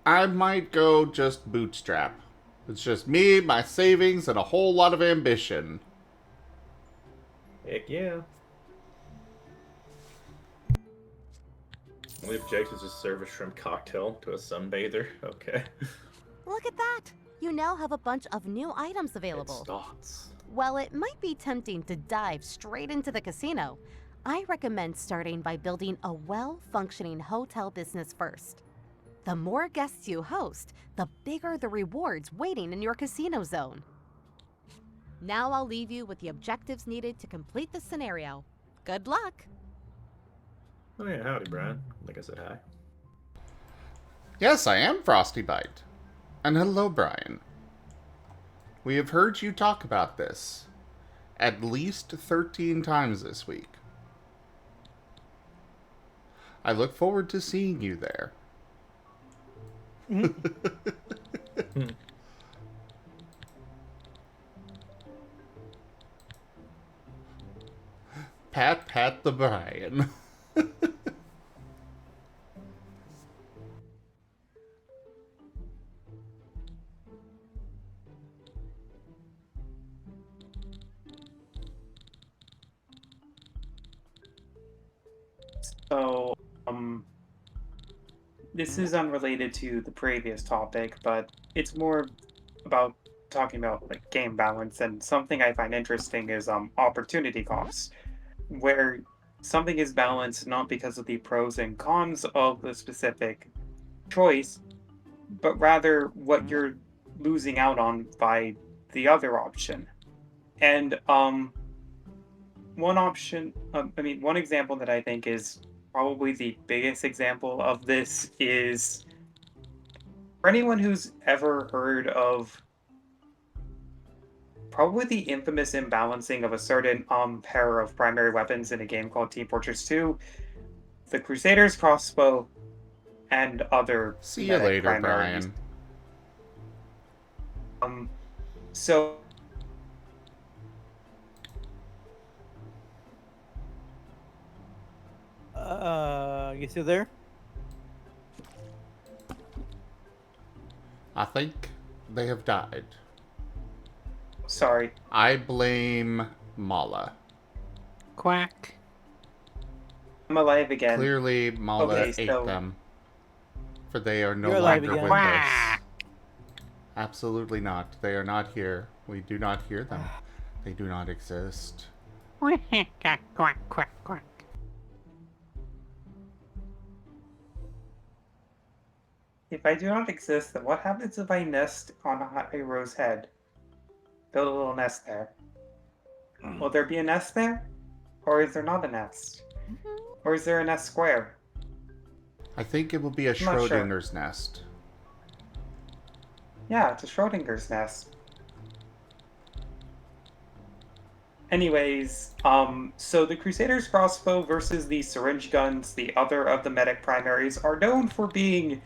I might go just bootstrap. It's just me, my savings, and a whole lot of ambition. Heck yeah. Only objective is to serve a shrimp cocktail to a sunbather. Okay. Look at that! You now have a bunch of new items It's available. thoughts. While it might be tempting to dive straight into the casino, I recommend starting by building a well-functioning hotel business first. The more guests you host, the bigger the rewards waiting in your casino zone. Now I'll leave you with the objectives needed to complete the scenario. Good luck! Oh yeah, howdy, Brian. I think I said hi. Yes, I am Frosty Bite. And hello, Brian. We have heard you talk about this at least 13 times this week. I look forward to seeing you there. Pat the Brian. So, this is unrelated to the previous topic, but it's more about talking about like game balance, and something I find interesting is opportunity costs, where something is balanced not because of the pros and cons of the specific choice, but rather what you're losing out on by the other option. And one example that I think is probably the biggest example of this is for anyone who's ever heard of probably the infamous imbalancing of a certain pair of primary weapons in a game called Team Fortress 2, the Crusader's crossbow and other See you medic later, primaries. Brian. So You still there? I think they have died. sorry. I blame Mala. Quack. I'm alive again. Clearly, Mala Okay, ate so- them. For they are no You're alive longer again. with us. Absolutely not. They are not here. We do not hear them. They do not exist. Quack, quack, quack, quack. If I do not exist, then what happens if I nest on a rose head? Build a little nest there. Will there be a nest there? Or is there not a nest? Or is there a nest square? I think it will be a I'm not sure. Schrodinger's nest. Yeah, it's a Schrodinger's nest. Anyways, so the Crusader's crossbow versus the syringe guns, the other of the medic primaries, are known for being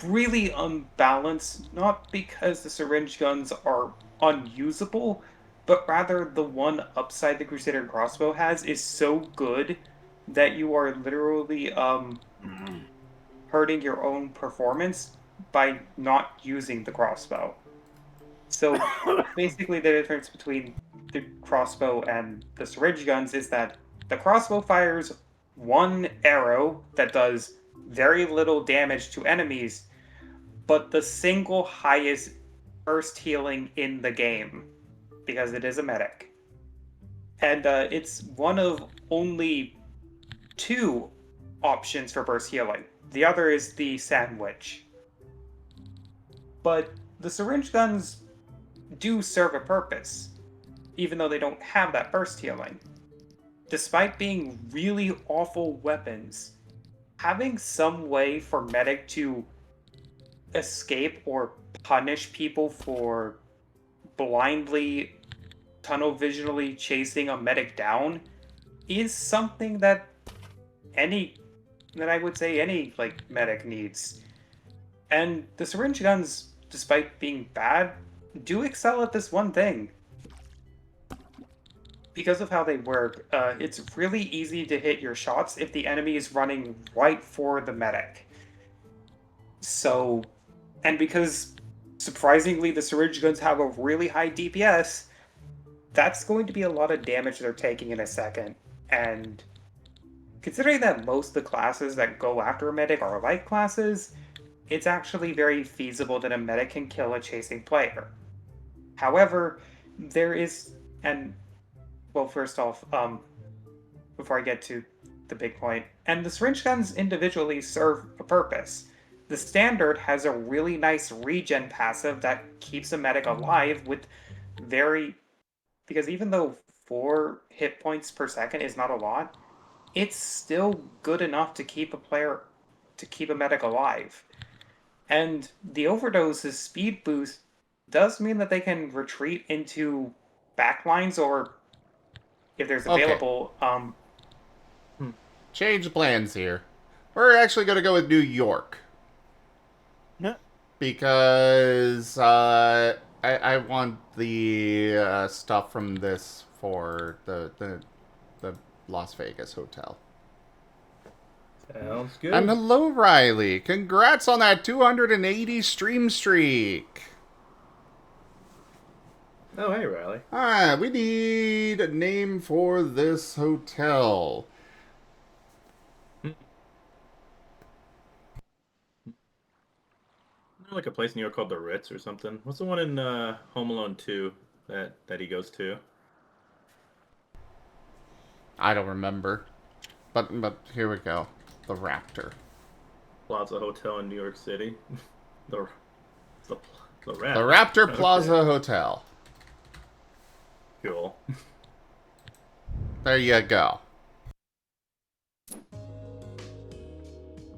really unbalanced, not because the syringe guns are unusable, but rather the one upside the Crusader crossbow has is so good that you are literally hurting your own performance by not using the crossbow. So basically the difference between the crossbow and the syringe guns is that the crossbow fires one arrow that does very little damage to enemies, but the single highest burst healing in the game, because it is a medic. And it's one of only 2 options for burst healing. The other is the sandwich. But the syringe guns do serve a purpose, even though they don't have that burst healing. Despite being really awful weapons, having some way for medic to escape or punish people for blindly tunnel visually chasing a medic down is something that I would say any like medic needs. And the syringe guns, despite being bad, do excel at this one thing. Because of how they work, it's really easy to hit your shots if the enemy is running right for the medic. So, and because surprisingly the syringe guns have a really high DPS, that's going to be a lot of damage they're taking in a second. And considering that most of the classes that go after a medic are light classes, it's actually very feasible that a medic can kill a chasing player. However, there is, and well, first off, before I get to the big point, and the syringe guns individually serve a purpose. The standard has a really nice regen passive that keeps a medic alive with because even though 4 hit points per second is not a lot, it's still good enough to keep a medic alive. And the overdose's speed boost does mean that they can retreat into backlines, or if there's available, Change plans here. We're actually going to go with New York. Yeah. Because I want the stuff from this for the Las Vegas hotel. Sounds good. And hello, Riley. Congrats on that 280 stream streak. Oh, hey, Riley. Alright, we need a name for this hotel. Like a place in New York called the Ritz or something. What's the one in Home Alone 2 that he goes to? I don't remember. But here we go. The Raptor. Plaza Hotel in New York City. the Raptor. The Raptor Plaza Okay. Hotel. Cool. There you go.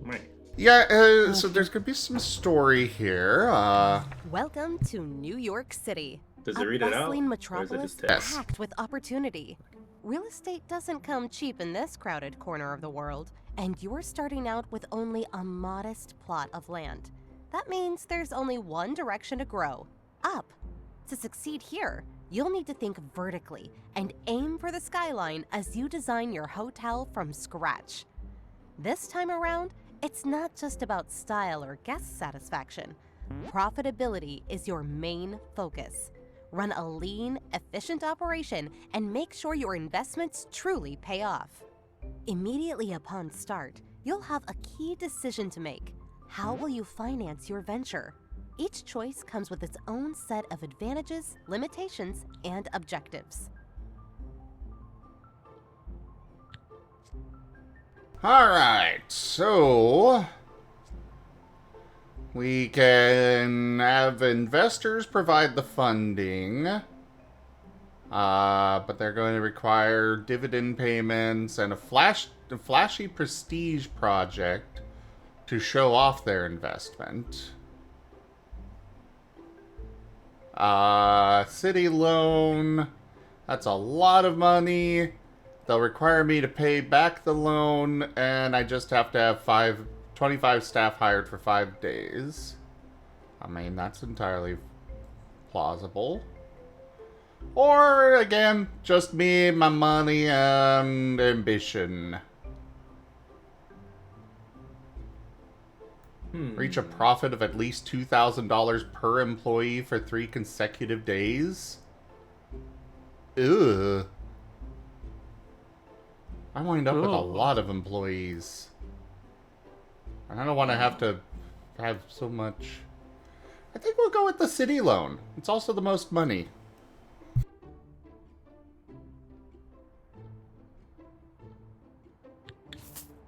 Right. Yeah, so there's gonna be some story here. Welcome to New York City. Does he A read it out? bustling Or is it metropolis just text? packed with opportunity. Real estate doesn't come cheap in this crowded corner of the world, and you're starting out with only a modest plot of land. That means there's only one direction to grow: up. To succeed here, you'll need to think vertically and aim for the skyline as you design your hotel from scratch. This time around, it's not just about style or guest satisfaction. Profitability is your main focus. Run a lean, efficient operation and make sure your investments truly pay off. Immediately upon start, you'll have a key decision to make. How will you finance your venture? Each choice comes with its own set of advantages, limitations, and objectives. Alright, so we can have investors provide the funding, but they're going to require dividend payments and a flashy prestige project to show off their investment. City loan, that's a lot of money. They'll require me to pay back the loan, and I just have to have 25 staff hired for 5 days. I mean, that's entirely plausible. Or, again, just me, my money, and ambition. Reach a profit of at least $2,000 per employee for 3 consecutive days? Ugh. I wind up with a lot of employees. And I don't want to have so much. I think we'll go with the city loan. It's also the most money.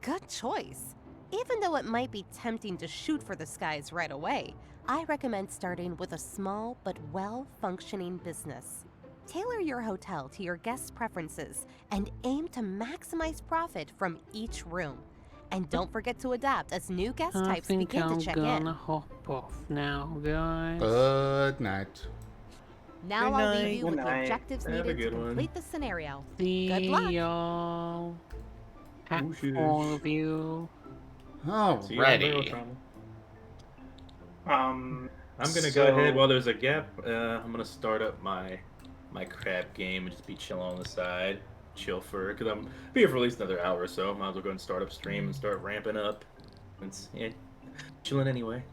Good choice. Even though it might be tempting to shoot for the skies right away, I recommend starting with a small but well-functioning business. Tailor your hotel to your guests' preferences and aim to maximize profit from each room. And don't forget to adapt as new guest types begin to check in. I'm gonna hop off now, guys. Good night. Now Good I'll leave night. you with Good the night. objectives Have a needed to good one. complete the scenario. See Good luck. y'all. Have Whooshes. all of you. See you later, Alrighty. Trauma. Um, I'm gonna go ahead while there's a gap. I'm gonna start up my crab game and just be chilling on the side, chill for because I'm be here for at least another hour or so. Might as well go and start up stream and start ramping up. It's chilling anyway.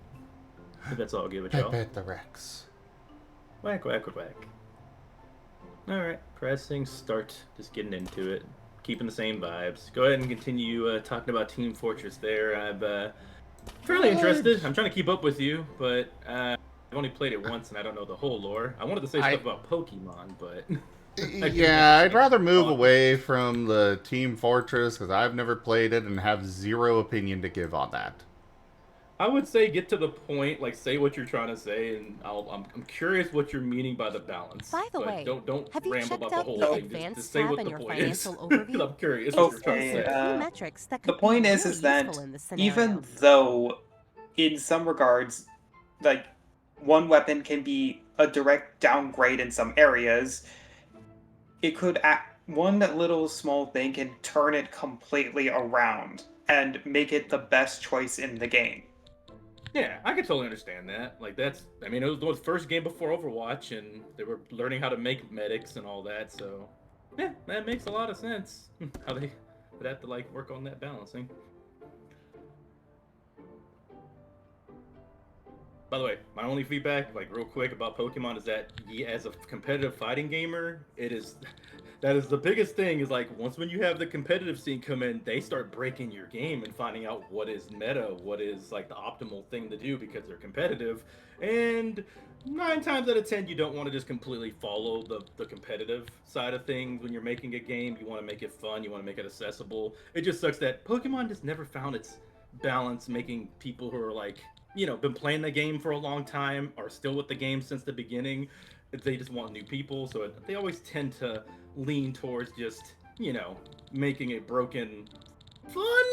I think that's all I'll give it, y'all. Bet the Rex. Whack, whack, whack, whack. Alright, pressing start. Just getting into it. Keeping the same vibes. Go ahead and continue talking about Team Fortress there. I'm fairly interested. I'm trying to keep up with you, but I've only played it once and I don't know the whole lore. I wanted to say stuff about Pokemon, but... Yeah, I'd rather move away from the Team Fortress because I've never played it and have zero opinion to give on that. I would say get to the point, like say what you're trying to say, and I'm curious what you're meaning by the balance. By the but way, don't have you ramble checked about the out whole the thing. advanced Just say tab what in the your point is. financial overview? I'm curious what you're trying to Okay, say. Key metrics that the could point be is really that useful in this scenario. even though, in some regards, like one weapon can be a direct downgrade in some areas, it could one little small thing can turn it completely around and make it the best choice in the game. Yeah, I can totally understand that. Like I mean, it was the first game before Overwatch, and they were learning how to make medics and all that. So, yeah, that makes a lot of sense. How they would have to like work on that balancing. By the way, my only feedback, like real quick about Pokemon, is that as a competitive fighting gamer, that is the biggest thing. Is like when you have the competitive scene come in, they start breaking your game and finding out what is meta, what is like the optimal thing to do because they're competitive. And 9 times out of 10, you don't want to just completely follow the competitive side of things when you're making a game. You want to make it fun. You want to make it accessible. It just sucks that Pokemon just never found its balance, making people who are like, been playing the game for a long time, are still with the game since the beginning. They just want new people, so they always tend to lean towards just, making it broken fun,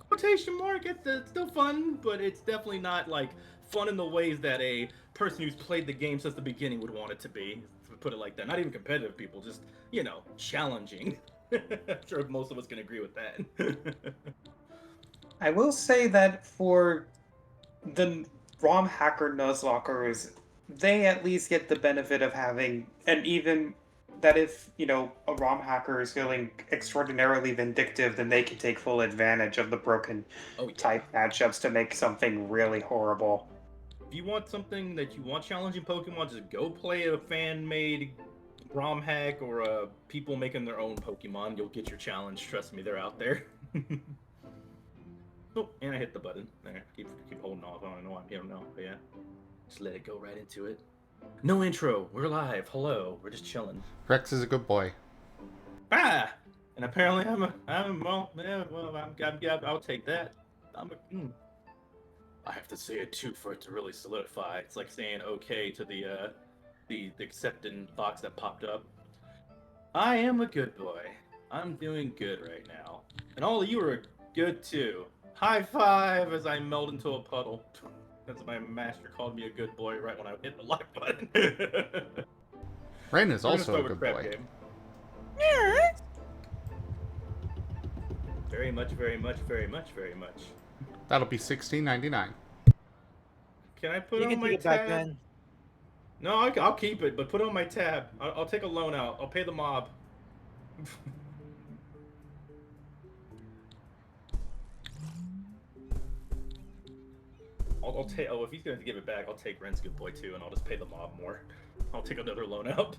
quotation mark. It's still fun, but it's definitely not like fun in the ways that a person who's played the game since the beginning would want it to be. Put it like that. Not even competitive people, just, challenging. I'm sure most of us can agree with that. I will say that for the ROM hacker nuzlockers, they at least get the benefit of having, and even that if, a ROM hacker is feeling extraordinarily vindictive, then they can take full advantage of the broken type matchups to make something really horrible. If you want something that you want challenging Pokemon, just go play a fan-made ROM hack or people making their own Pokemon. You'll get your challenge. Trust me, they're out there. Oh, and I hit the button. There, keep holding off. I don't know why I'm here now, but yeah. Just let it go right into it. No intro. We're live. Hello. We're just chilling. Rex is a good boy. Ah! And apparently I'll take that. I have to say it too for it to really solidify. It's like saying okay to the accepting box that popped up. I am a good boy. I'm doing good right now. And all of you are good too. High five as I melt into a puddle. That's my master called me a good boy right when I hit the like button. Ren is We're gonna also start a with good crap boy. game. Very much, very much, very much, very much. That'll be $16.99. Can I put You on can my take it back tab? then. No, I'll keep it, but put on my tab. I'll take a loan out. I'll pay the mob. I'll take. Oh, if he's gonna give it back, I'll take Ren's good boy too, and I'll just pay the mob more. I'll take another loan out.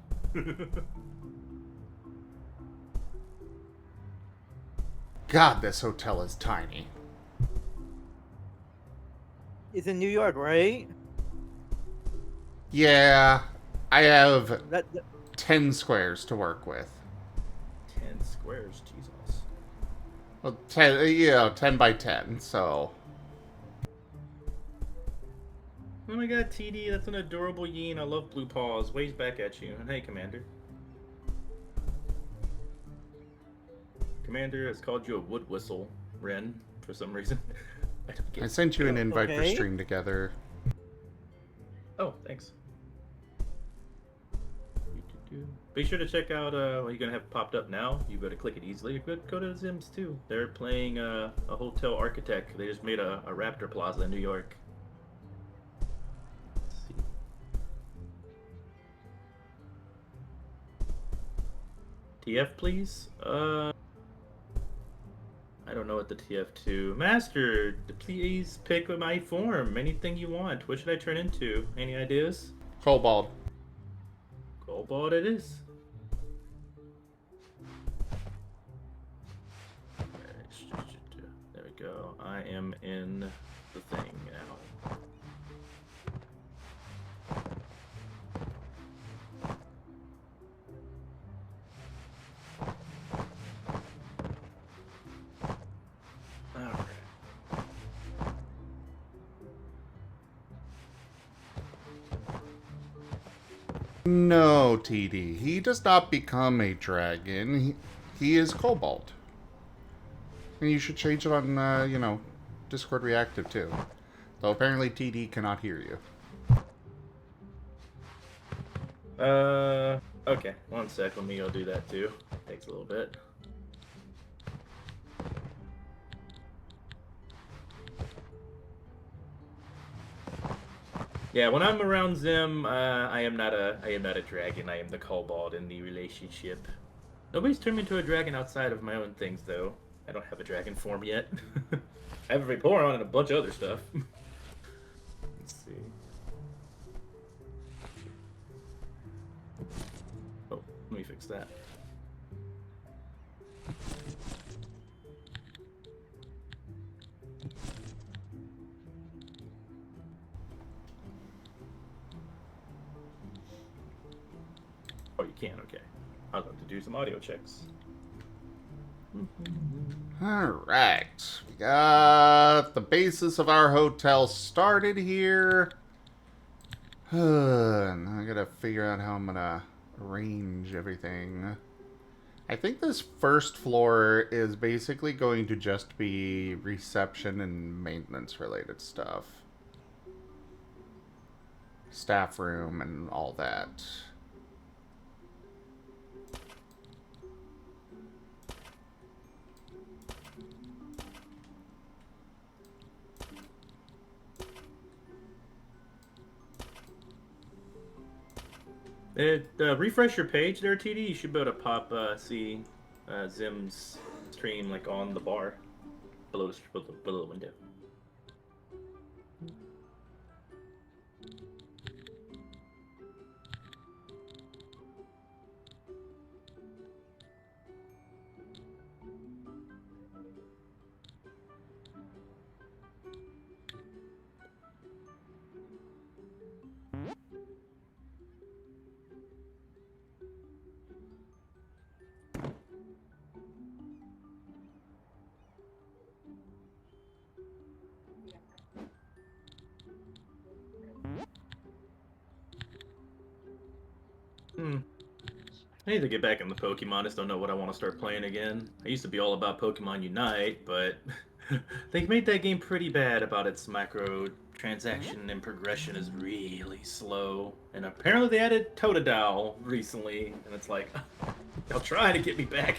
God, this hotel is tiny. It's in New York, right? Yeah, I have That 10 squares to work with. 10 squares, Jesus. Well, 10, 10 by 10, so... Oh my god, TD, that's an adorable yin. I love blue paws. Waves back at you. And hey, Commander. Commander has called you a wood whistle, Ren, for some reason. I don't get I sent you an invite for Okay. Stream Together. Oh, thanks. Be sure to check out what you're gonna have popped up now. You better click it easily. Go to Zims too. They're playing a hotel architect. They just made a Raptor Plaza in New York. Let's see. TF, please. I don't know what the TF2. Master, please pick my form. Anything you want. What should I turn into? Any ideas? Cobalt. Cobalt it is. There we go. I am in the thing now. Alright. No, TD. He does not become a dragon. He is Cobalt. And you should change it on, Discord Reactive too. Though apparently TD cannot hear you. Okay. 1 sec. Let me go do that too. Takes a little bit. Yeah, when I'm around Zim, I am not a dragon. I am the kobold in the relationship. Nobody's turned me into a dragon outside of my own things, though. I don't have a dragon form yet. I have a Vaporeon and a bunch of other stuff. Let's see. Oh, let me fix that. Oh, you can? Okay. I'd like to do some audio checks. Alright. We got the basis of our hotel started here. Now I gotta figure out how I'm gonna arrange everything. I think this first floor is basically going to just be reception and maintenance related stuff. Staff room and all that. Refresh your page there, TD. You should be able to see Zim's stream like on the bar below the window. I need to get back into Pokemon. I just don't know what I want to start playing again. I used to be all about Pokemon Unite, but they made that game pretty bad about its micro transaction and progression is really slow. And apparently they added Totodile recently, and it's like, they'll try to get me back.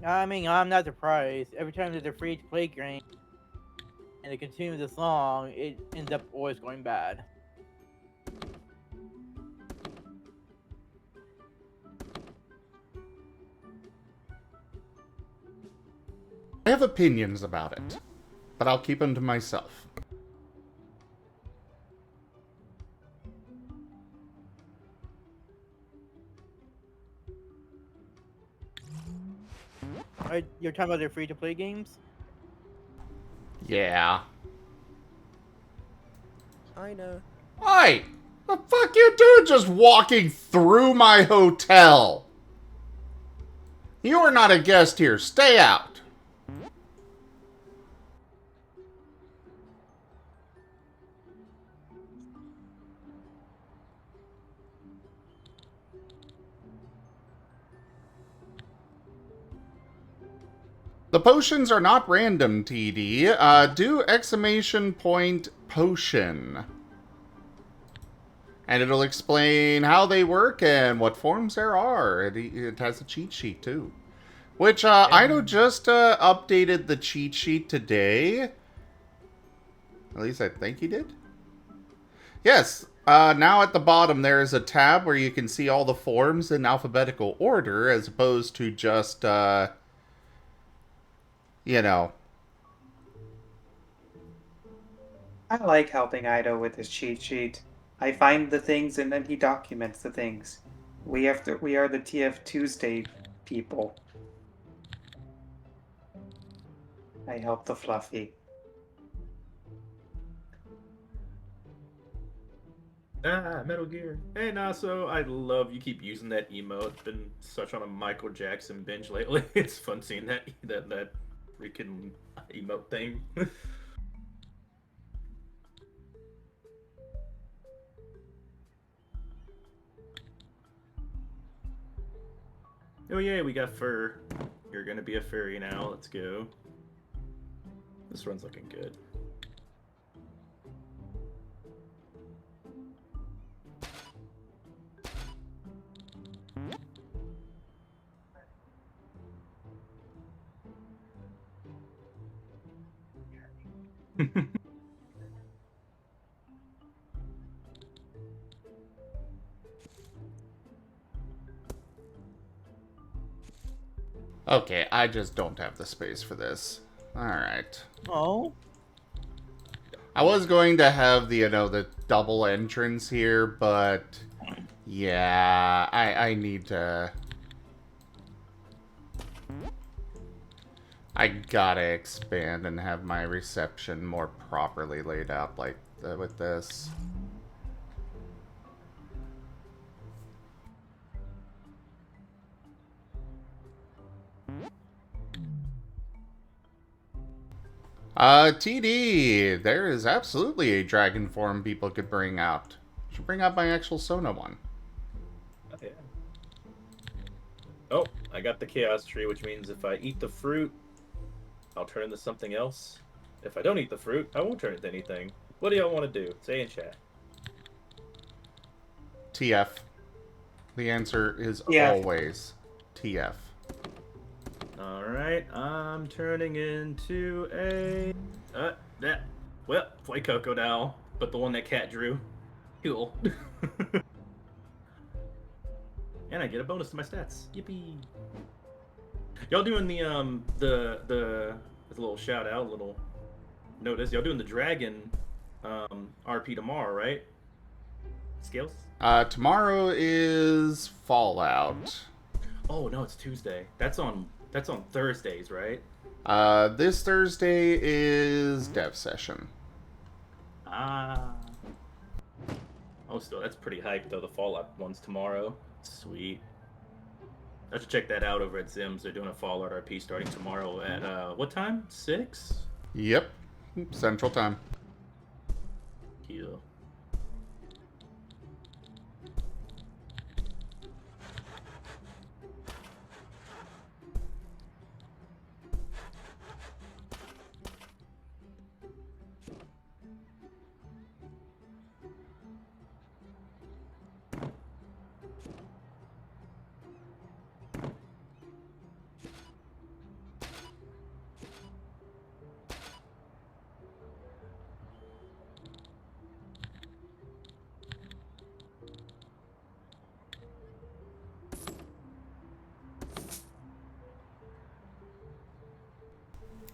I mean, I'm not surprised. Every time there's a free-to-play game and it continues this long, it ends up always going bad. I have opinions about it, but I'll keep them to myself. You're talking about their free-to-play games? Yeah. I know. Hey! The fuck you doing just walking through my hotel? You are not a guest here. Stay out. The potions are not random, TD. Do exclamation point potion. And it'll explain how they work and what forms there are. It has a cheat sheet, too. Which, I know just updated the cheat sheet today. At least I think he did. Yes, now at the bottom there is a tab where you can see all the forms in alphabetical order as opposed to just, you know. I like helping Ido with his cheat sheet. I find the things and then he documents the things. We are the TF Tuesday people. I help the Fluffy. Metal Gear. Hey, Naso, I love you keep using that emote. It's been such on a Michael Jackson binge lately. It's fun seeing that freaking emote thing. Oh yeah, we got fur. You're gonna be a furry now. Let's go. This run's looking good. Okay, I just don't have the space for this. Alright. Oh? I was going to have the, you know, the double entrance here, but yeah, I need to. I gotta expand and have my reception more properly laid out like with this. TD, there is absolutely a dragon form people could bring out. Should bring out my actual Sona one. Oh, yeah. Oh, I got the chaos tree, which means if I eat the fruit, I'll turn into something else. If I don't eat the fruit, I won't turn into anything. What do y'all want to do? Say in chat. TF. The answer is TF. always TF. Alright, I'm turning into a... Play Crocodile, but the one that Cat drew. Cool. And I get a bonus to my stats. Yippee! Y'all doing the little shout out, little notice. Y'all doing the dragon RP tomorrow, right? Scales? Tomorrow is Fallout. Oh no, it's Tuesday. That's on Thursdays, right? This Thursday is dev session. Ah. Oh, still, that's pretty hype though. The Fallout one's tomorrow. Sweet. I should check that out over at Zim's. They're doing a Fallout RP starting tomorrow at what time? 6? Yep. Central time. Yeah.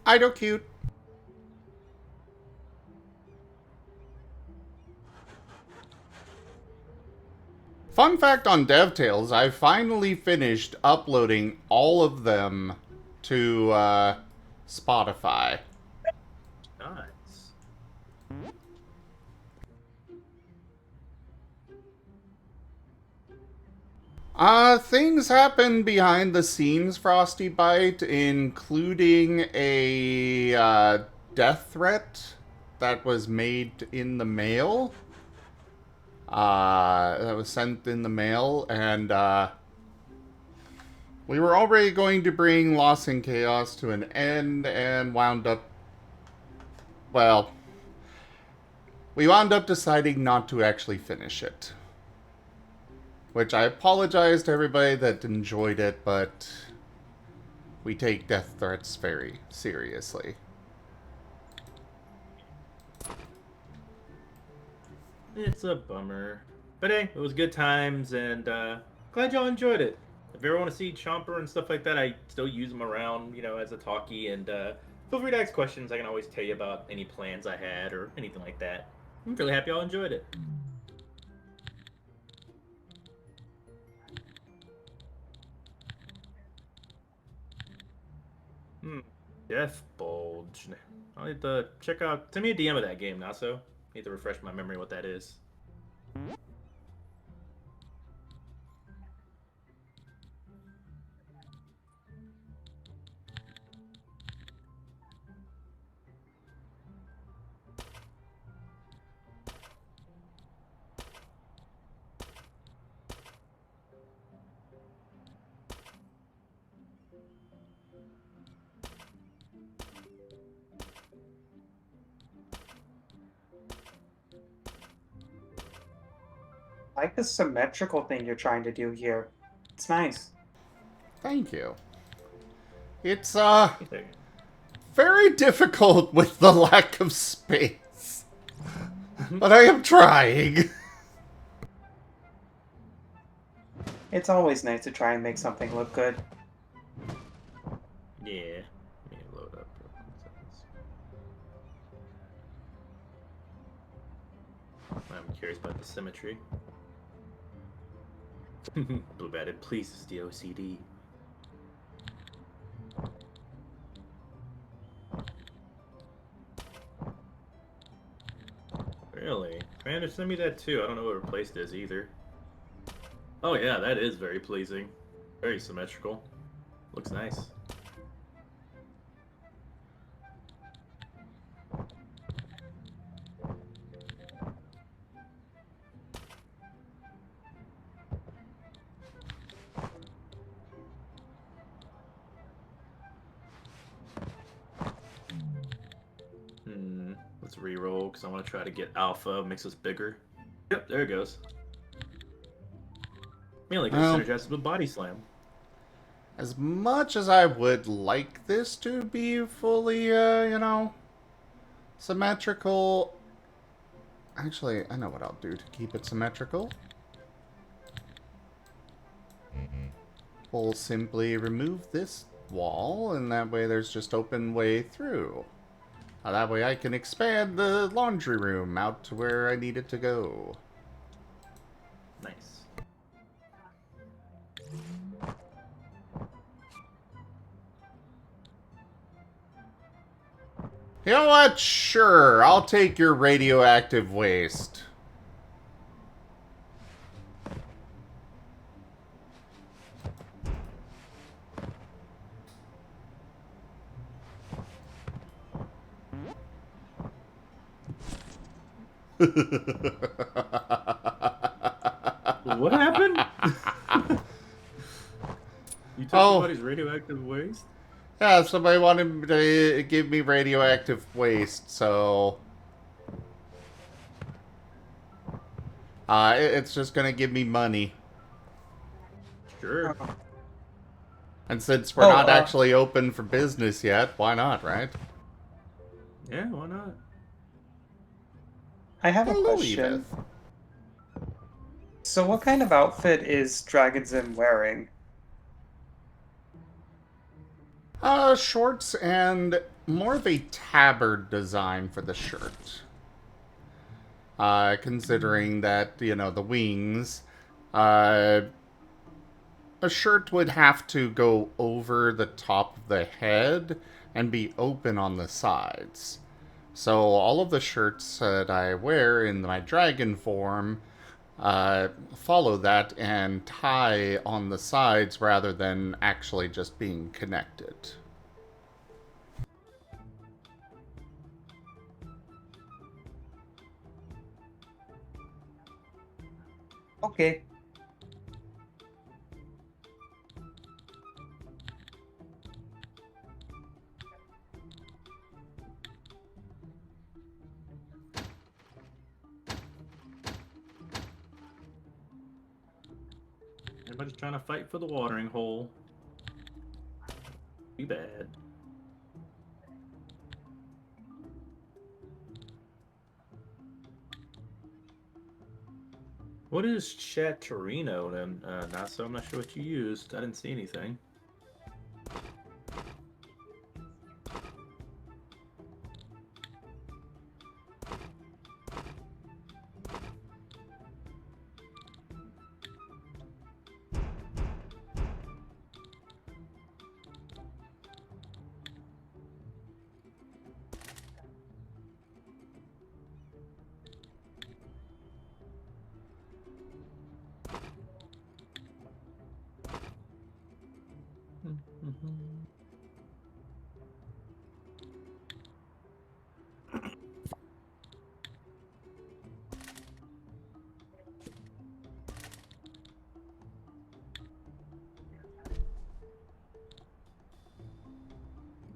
Idle cute. Fun fact on DevTales, I finally finished uploading all of them to Spotify. Nice. Things happen behind the scenes, Frosty Bite, including a death threat that was made in the mail. That was sent in the mail, and we were already going to bring Lost in Chaos to an end, and wound up, well, we wound up deciding not to actually finish it. Which I apologize to everybody that enjoyed it, but we take death threats very seriously. It's a bummer. But hey, it was good times, and glad y'all enjoyed it. If you ever want to see Chomper and stuff like that, I still use them around, as a talkie, and feel free to ask questions. I can always tell you about any plans I had or anything like that. I'm really happy y'all enjoyed it. Death Bulge. I'll need to check out. Send me a DM of that game, Naso. Need to refresh my memory what that is. I like the symmetrical thing you're trying to do here. It's nice. Thank you. It's, very difficult with the lack of space. But I am trying. It's always nice to try and make something look good. Yeah. Let me load up. I'm curious about the symmetry. Blue Batted pleases the OCD. Really? Commander, send me that too. I don't know what replaced is either. Oh yeah, that is very pleasing. Very symmetrical. Looks nice. Let's re-roll because I want to try to get alpha, makes us bigger. Yep, there it goes. Mainly because it synergizes with body slam. As much as I would like this to be fully, symmetrical. Actually, I know what I'll do to keep it symmetrical. We'll simply remove this wall, and that way there's just open way through. That way I can expand the laundry room out to where I need it to go. Nice. You know what? Sure, I'll take your radioactive waste. What happened? You took somebody's radioactive waste? Yeah, somebody wanted to give me radioactive waste, so... it's just gonna give me money. Sure. And since we're not actually open for business yet, why not, right? Yeah, why not? I have a question. Edith. So what kind of outfit is Dragon Zim wearing? Shorts and more of a tabard design for the shirt. Considering that, you know, the wings, a shirt would have to go over the top of the head and be open on the sides. So all of the shirts that I wear in my dragon form follow that and tie on the sides rather than actually just being connected. Okay. Everybody's trying to fight for the watering hole. Too bad. What is Chatterino then? Not so. I'm not sure what you used. I didn't see anything.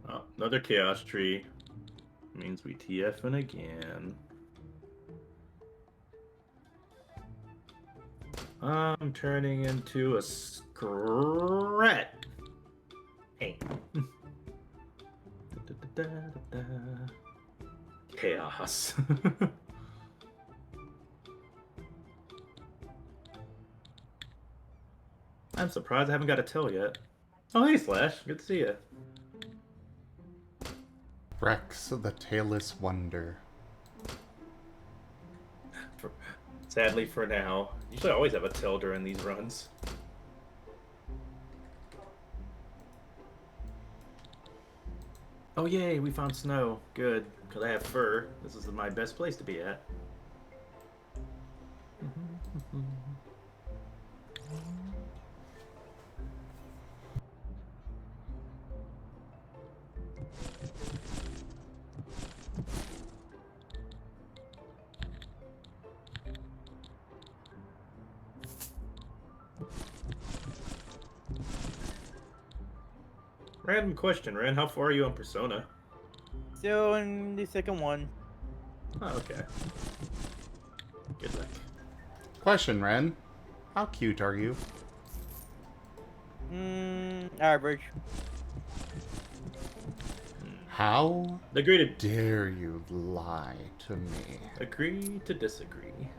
Oh, another chaos tree. Means we TFing again. I'm turning into a scrat. Hey. Chaos. I'm surprised I haven't got a tail yet. Oh, hey, Slash. Good to see you. Rex the Tailless Wonder. Sadly for now. Usually I always have a tail during these runs. Oh yay, we found snow. Good, because I have fur. This is my best place to be at. Random question, Ren. How far are you on Persona? Still in the second one. Oh, okay. Good luck. Question, Ren. How cute are you? Average. How Agree to dare you lie to me? agree to disagree.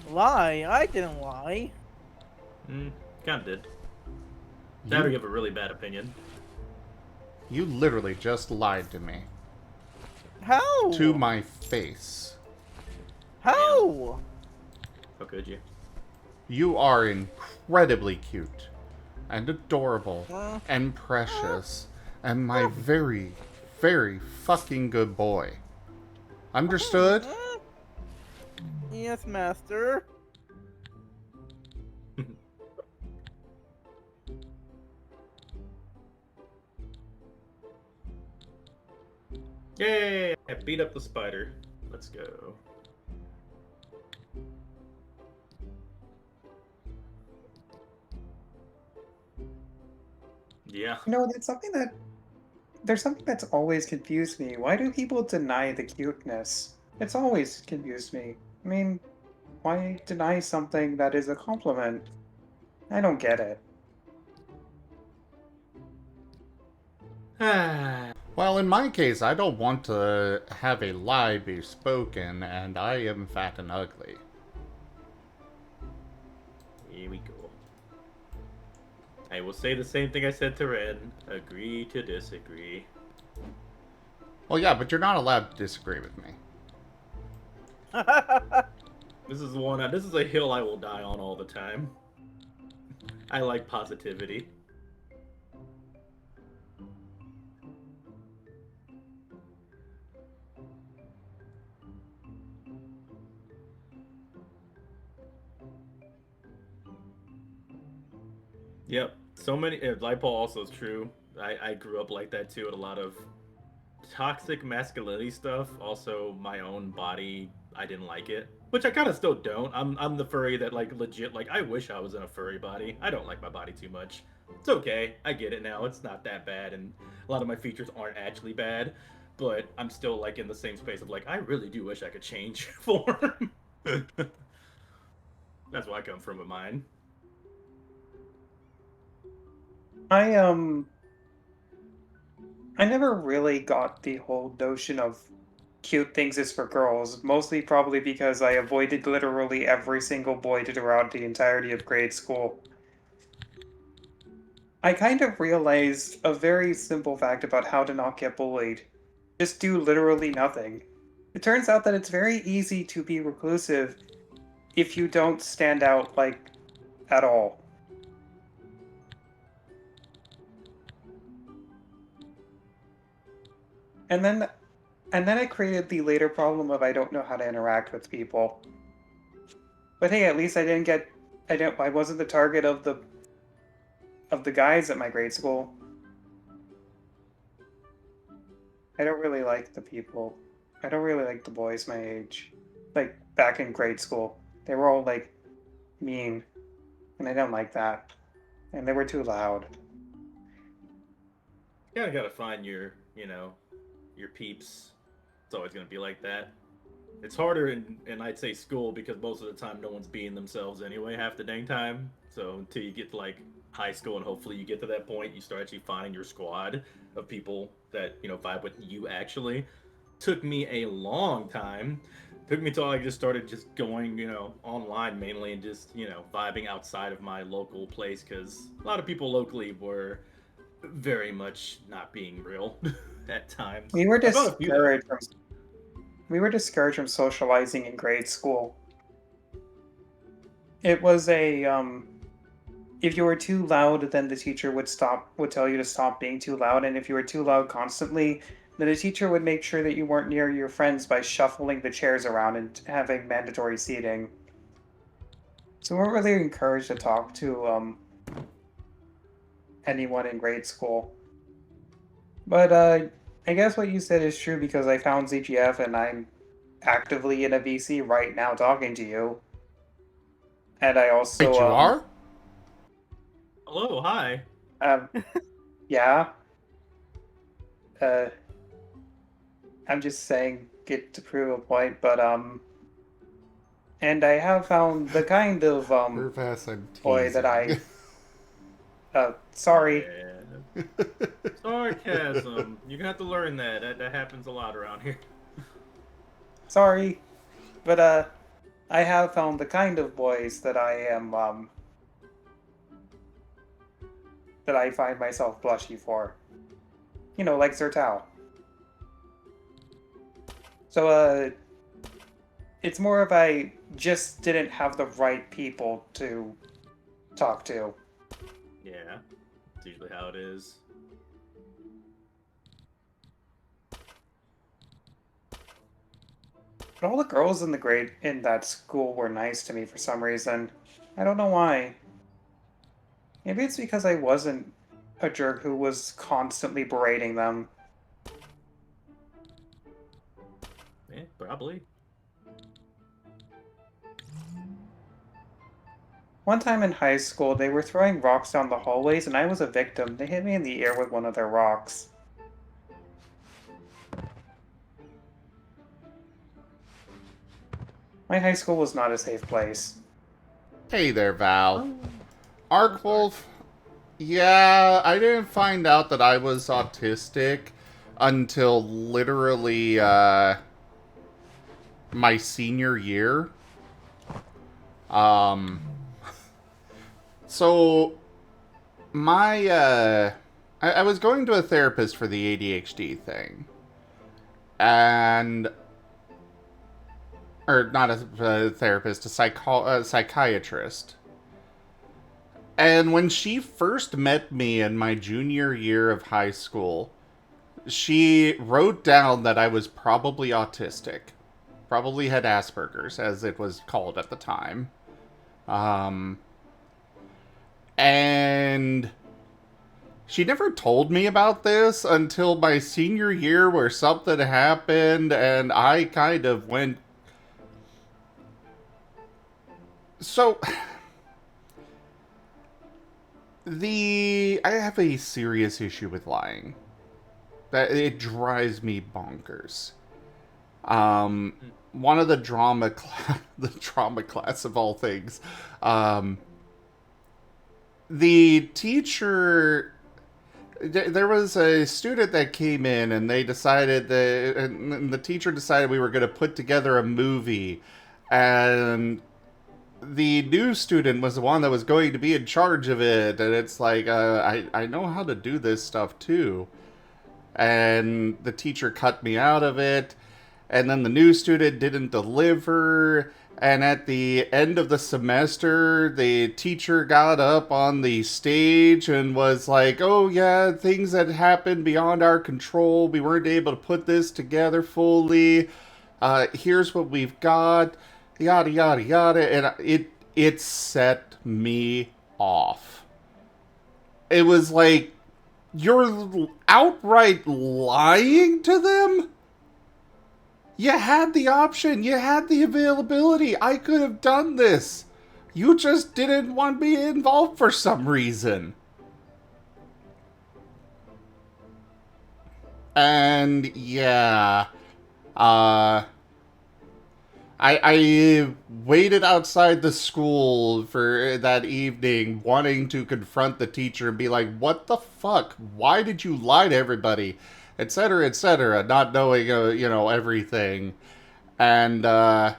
Lie? I didn't lie. Kinda did. That or you have a really bad opinion. You literally just lied to me. How? To my face. How? How could you? You are incredibly cute. And adorable. And precious. And my very, very fucking good boy. Understood? Yes, master. Yay! I beat up the spider. Let's go. Yeah. No, there's something that's always confused me. Why do people deny the cuteness? It's always confused me. I mean, why deny something that is a compliment? I don't get it. Well, in my case, I don't want to have a lie be spoken, and I am fat and ugly. Here we go. I will say the same thing I said to Ren. Agree to disagree. Well, yeah, but you're not allowed to disagree with me. This is one. This is a hill I will die on all the time. I like positivity. Yep. So many. Lipo also is true. I grew up like that too. With a lot of toxic masculinity stuff. Also, my own body. I didn't like it, which I kind of still don't. I'm the furry that like legit like I wish I was in a furry body. I don't like my body too much. It's okay. I get it now. It's not that bad, and a lot of my features aren't actually bad. But I'm still like in the same space of like I really do wish I could change form. That's where I come from with mine. I never really got the whole notion of cute things is for girls, mostly probably because I avoided literally every single boy throughout the entirety of grade school. I kind of realized a very simple fact about how to not get bullied. Just do literally nothing. It turns out that it's very easy to be reclusive if you don't stand out, like, at all. And then it created the later problem of I don't know how to interact with people. But hey, at least I wasn't the target of the guys at my grade school. I don't really like the people. I don't really like the boys my age. Like back in grade school. They were all like mean. And I didn't like that. And they were too loud. You kind of gotta find your, your peeps. It's always gonna be like that. It's harder in I'd say school because most of the time no one's being themselves anyway half the dang time. So until you get to like high school and hopefully you get to that point, you start actually finding your squad of people that vibe with you actually. Took me a long time. Took me till I just started just going online mainly and just vibing outside of my local place because a lot of people locally were very much not being real at times. We were I found a few, though. discouraged from socializing in grade school. It was if you were too loud, then the teacher would tell you to stop being too loud, and if you were too loud constantly, then the teacher would make sure that you weren't near your friends by shuffling the chairs around and having mandatory seating. So we weren't really encouraged to talk to anyone in grade school. But I guess what you said is true because I found ZGF and I'm actively in a VC right now talking to you. And I also Wait, you are? Hello, hi. um yeah. Uh I'm just saying it to prove a point, but and I have found the kind of Rufus, I'm boy that I teasing. sorry. Yeah. Sarcasm. You're gonna have to learn that. That happens a lot around here. Sorry. But I have found the kind of boys that I am that I find myself blushy for. Like Zertao. So it's more of I just didn't have the right people to talk to. Yeah, it's usually how it is. But all the girls in that school were nice to me for some reason. I don't know why. Maybe it's because I wasn't a jerk who was constantly berating them. Yeah, probably. One time in high school, they were throwing rocks down the hallways and I was a victim. They hit me in the ear with one of their rocks. My high school was not a safe place. Hey there, Val. Arkwolf, yeah, I didn't find out that I was autistic until literally my senior year. Um, so I was going to a therapist for the ADHD thing. And or not a therapist, a psychiatrist. And when she first met me in my junior year of high school, she wrote down that I was probably autistic. Probably had Asperger's, as it was called at the time. And she never told me about this until my senior year where something happened and I kind of went... So... I have a serious issue with lying. That it drives me bonkers. One of the drama class of all things. The teacher, there was a student that came in and they decided that, and the teacher decided we were going to put together a movie, and the new student was the one that was going to be in charge of it, and it's like, I know how to do this stuff too. And the teacher cut me out of it, and then the new student didn't deliver, and at the end of the semester, the teacher got up on the stage and was like, oh yeah, things that happened beyond our control, we weren't able to put this together fully, here's what we've got, yada yada yada, and it set me off. It was like, you're outright lying to them? You had the option, you had the availability, I could have done this. You just didn't want me involved for some reason. And yeah, I waited outside the school for that evening, wanting to confront the teacher and be like, what the fuck? Why did you lie to everybody? Etc., not knowing, everything. And, it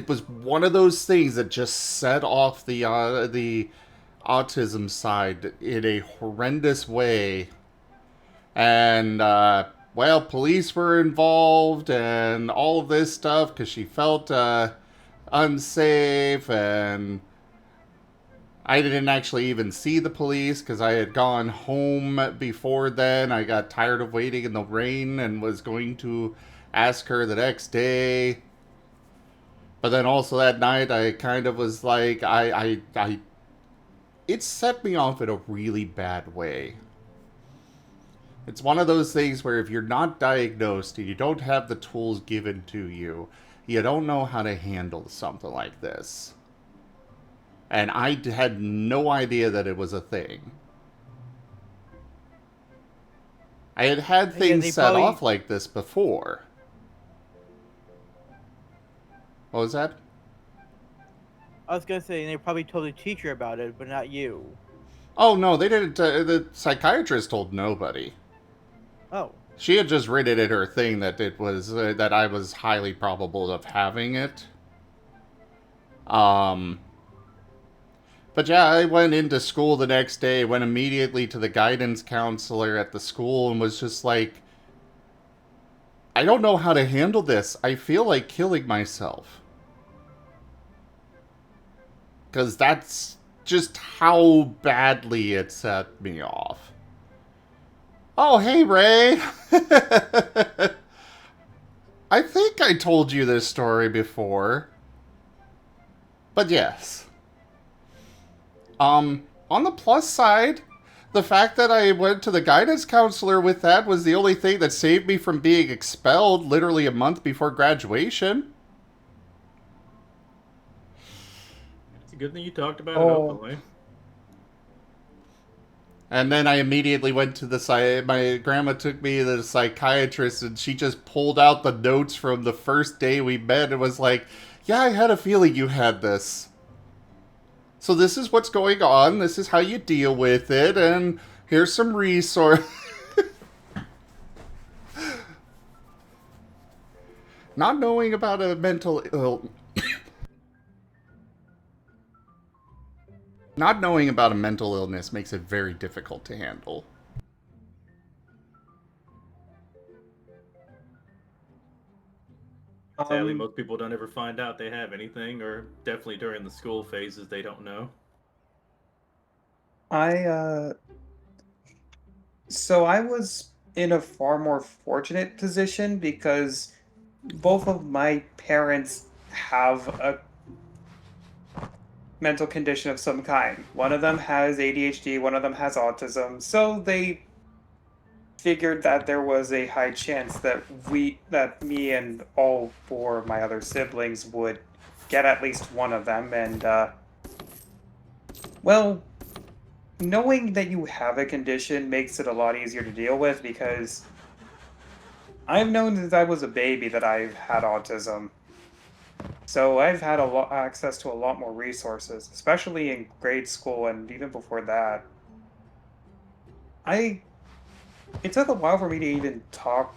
was one of those things that just set off the autism side in a horrendous way. And, police were involved and all of this stuff because she felt unsafe, and I didn't actually even see the police because I had gone home before then. I got tired of waiting in the rain and was going to ask her the next day. But then also that night I kind of was like, it set me off in a really bad way. It's one of those things where if you're not diagnosed and you don't have the tools given to you, you don't know how to handle something like this. And I had no idea that it was a thing. I had things set off like this before. What was that? I was gonna say, they probably told the teacher about it, but not you. Oh, no, they didn't. The psychiatrist told nobody. Oh. She had just written it in her thing that it was that I was highly probable of having it. But yeah, I went into school the next day, went immediately to the guidance counselor at the school and was just like, I don't know how to handle this. I feel like killing myself. Because that's just how badly it set me off. Oh, hey, Ray. I think I told you this story before. But yes. On the plus side, the fact that I went to the guidance counselor with that was the only thing that saved me from being expelled literally a month before graduation. It's a good thing you talked about it openly. And then I immediately went to my grandma took me to the psychiatrist, and she just pulled out the notes from the first day we met and was like, yeah, I had a feeling you had this. So this is what's going on, this is how you deal with it, and here's some resources. Not knowing about a mental Not knowing about a mental illness makes it very difficult to handle. Sadly, most people don't ever find out they have anything, or definitely during the school phases they don't know. So I was in a far more fortunate position because both of my parents have a mental condition of some kind. One of them has ADHD, one of them has autism. So they figured that there was a high chance that me and all four of my other siblings would get at least one of them. And well, knowing that you have a condition makes it a lot easier to deal with because I've known since I was a baby that I've had autism. So I've had a lot access to a lot more resources, especially in grade school and even before that. I It took a while for me to even talk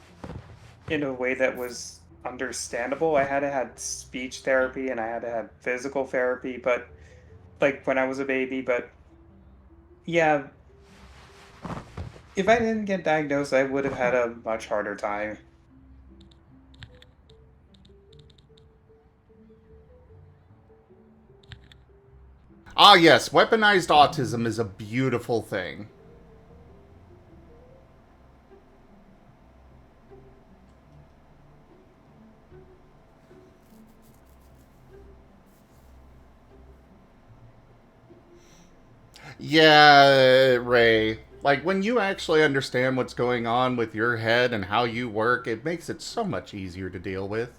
in a way that was understandable. I had to have speech therapy and I had to have physical therapy, but like when I was a baby, but yeah, if I didn't get diagnosed, I would have had a much harder time. Ah, yes, weaponized autism is a beautiful thing. Yeah, Ray. Like, when you actually understand what's going on with your head and how you work, it makes it so much easier to deal with.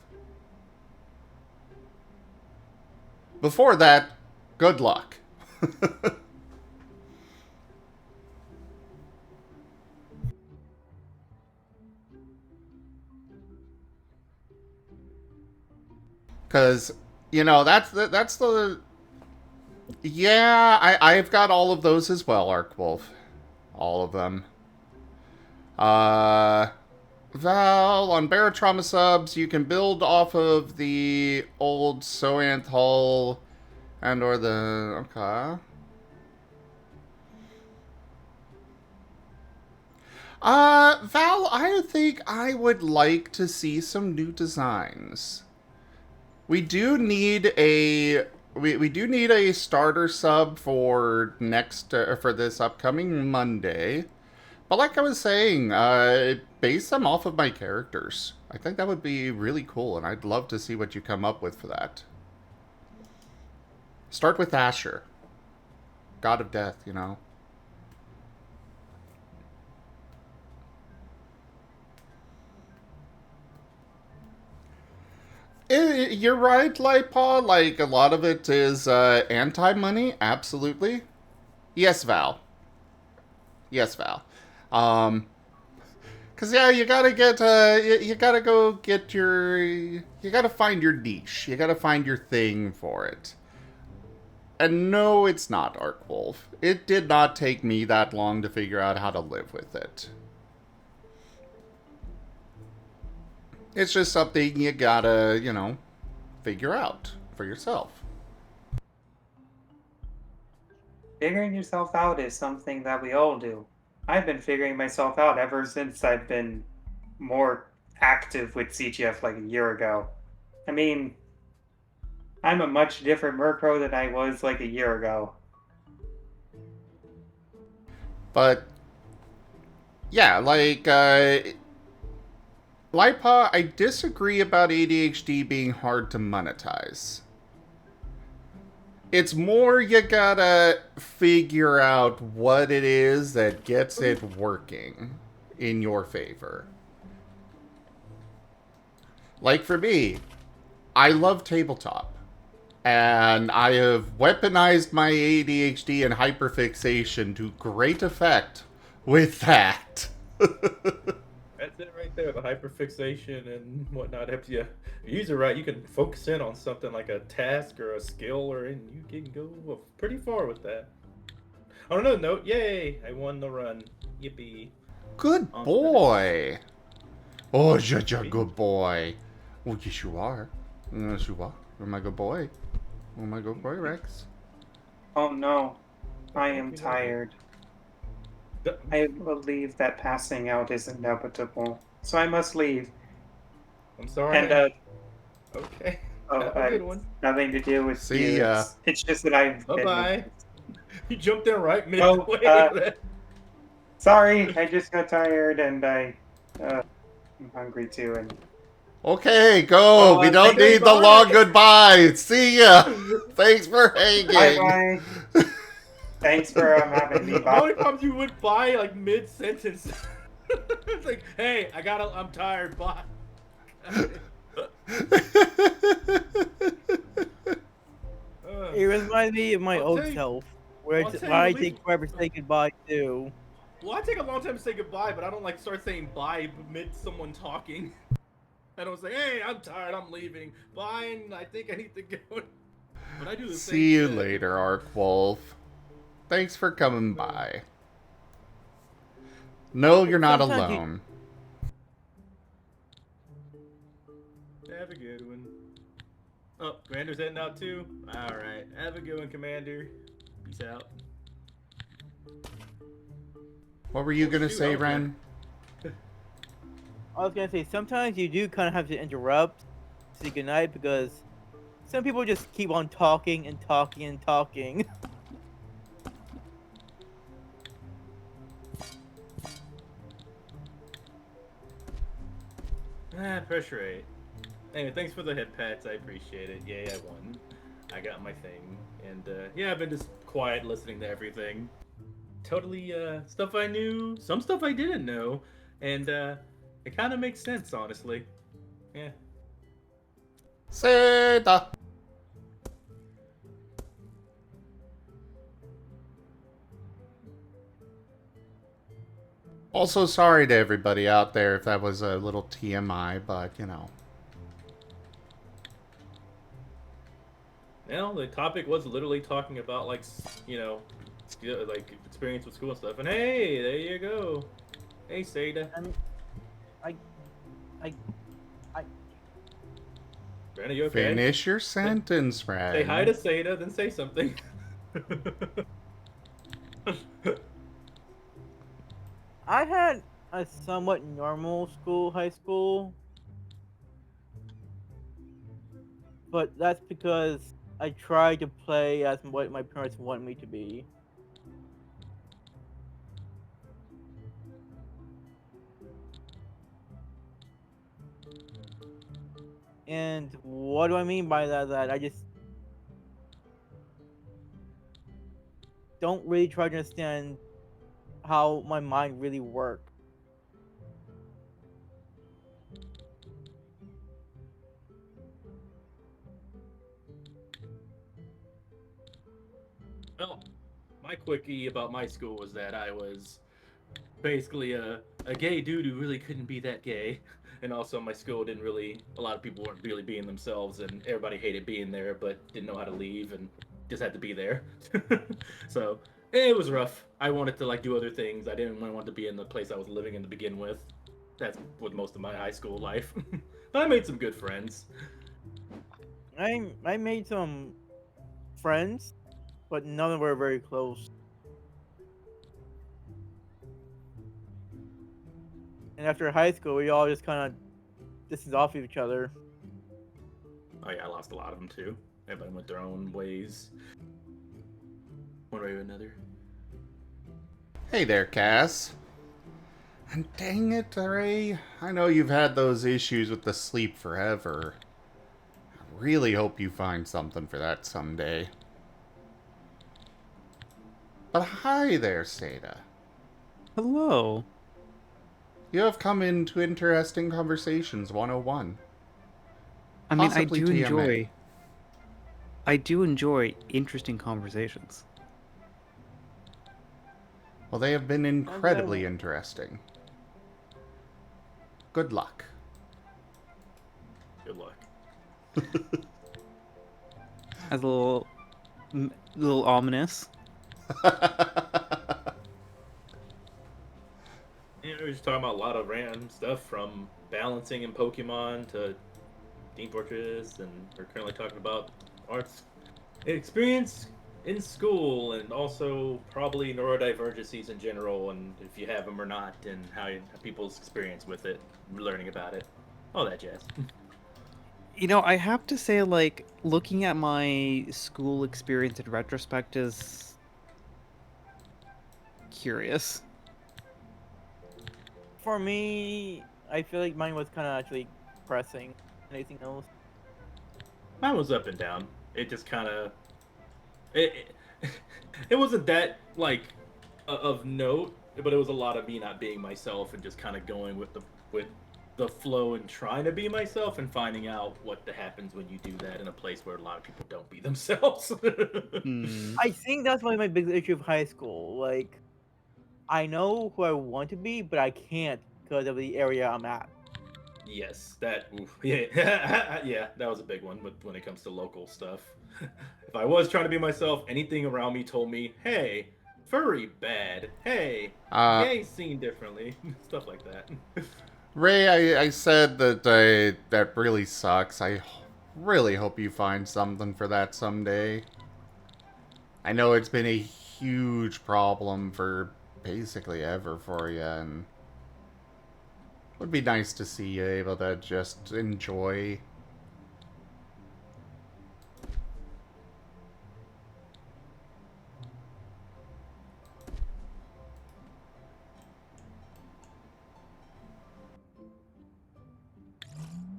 Before that, good luck. Because, that's the... Yeah, I've got all of those as well, Arkwolf. All of them. Val, on Barotrauma subs, you can build off of the old Soanth hull and or the... Okay. Val, I think I would like to see some new designs. We do need a... We do need a starter sub for for this upcoming Monday. But like I was saying, base them off of my characters. I think that would be really cool, and I'd love to see what you come up with for that. Start with Asher. God of Death, you know. You're right, Lightpaw. Like, a lot of it is anti-money, absolutely. Yes, Val. Yes, Val. Cause yeah, you gotta get, you gotta go get you gotta find your niche. You gotta find your thing for it. And no, it's not Arkwolf. It did not take me that long to figure out how to live with it. It's just something you gotta, figure out for yourself. Figuring yourself out is something that we all do. I've been figuring myself out ever since I've been more active with CGF like a year ago. I mean, I'm a much different Murkrow than I was like a year ago. But, yeah, like, Lipa, I disagree about ADHD being hard to monetize. It's more you gotta figure out what it is that gets it working in your favor. Like for me, I love tabletop. And I have weaponized my ADHD and hyperfixation to great effect with that. That's it right there, the hyperfixation and whatnot. If you use it right, you can focus in on something like a task or a skill, and you can go pretty far with that. On another note, yay! I won the run. Yippee. Good boy. Oh, you're a good boy. Oh, yes, you are. Yes, you are. You're my good boy. Oh, my good boy, Rex. Oh no. I am tired. I believe that passing out is inevitable, so I must leave. I'm sorry. And Okay. oh, Have a good one. nothing to do with See you. ya. It's just that I've Bye been. bye. You jumped in right Oh, midway. sorry, I just got tired and I'm hungry too. And Okay, go. We don't Okay, need the bye. long goodbye. See ya. Thanks for bye hanging. bye. Thanks for having me. How Bye. many times you went by like mid sentence? It's like, hey, I'm tired. Bye. It reminds me of my I'll old tell you- self, where I'll tell you, I at take least- forever to say goodbye too. Well, I take a long time to say goodbye, but I don't like start saying bye mid someone talking. I don't say, hey, I'm tired, I'm leaving. Bye, and I think I need to go. But I do the same See you shit. later, Arkwolf. Thanks for coming by. No, you're not Sometimes you- alone. Have a good one. Oh, Commander's heading out too? Alright. Have a good one, Commander. Peace out. What were you gonna shoot, say, okay. Ren? I was gonna say sometimes you do kind of have to interrupt, say goodnight, because some people just keep on talking and talking and talking. Pressure 8. Anyway, thanks for the hit pats. I appreciate it. Yay, I won. I got my thing. And, yeah, I've been just quiet listening to everything. Totally, stuff I knew, some stuff I didn't know. And, it kind of makes sense, honestly. Yeah. Seda. Also, sorry to everybody out there if that was a little TMI, but, you know. Well, the topic was literally talking about, like, you know, like, experience with school and stuff. And hey, there you go. Hey, Seda. Brandon, you okay? Finish your sentence, Ren. Say hi to Seda, then say something. I had a somewhat normal high school, but that's because I tried to play as what my parents want me to be. And what do I mean by that? That I just don't really try to understand how my mind really works. Well, my quickie about my school was that I was basically a gay dude who really couldn't be that gay. And also my school didn't really, a lot of people weren't really being themselves and everybody hated being there but didn't know how to leave and just had to be there. So it was rough. I wanted to like do other things. I didn't want to be in the place I was living in to begin with. That's what most of my high school life. But I made some good friends. I made some friends, but none of them were very close. And after high school, we all just kind of distanced off of each other. Oh yeah, I lost a lot of them too. Everybody went their own ways. One way or another. Hey there, Cass. And dang it, Ray. I know you've had those issues with the sleep forever. I really hope you find something for that someday. But hi there, Seda. Hello. You have come into Interesting Conversations 101. I mean, Possibly TMA. I do enjoy interesting conversations. Well, they have been incredibly interesting. Good luck. Good luck. As a little ominous. Yeah, we were just talking about a lot of random stuff from balancing in Pokemon to Team Fortress, and we're currently talking about arts experience in school, and also probably neurodivergencies in general, and if you have them or not, and how people's experience with it, learning about it, all that jazz. You know, I have to say, like, looking at my school experience in retrospect is curious. For me, I feel like mine was kind of actually pressing. Anything else? Mine was up and down. It just kind of it, it wasn't that like of note, but it was a lot of me not being myself and just kind of going with the flow and trying to be myself and finding out what happens when you do that in a place where a lot of people don't be themselves. I think that's my biggest issue of high school. Like, I know who I want to be, but I can't because of the area I'm at. Yes, that oof, yeah, yeah, that was a big one. But when it comes to local stuff, if I was trying to be myself, anything around me told me, "Hey, furry bad. Hey, gay seen differently." Stuff like that. Ray, I said that that really sucks. I really hope you find something for that someday. I know it's been a huge problem for basically ever for you, and it would be nice to see you able to just enjoy.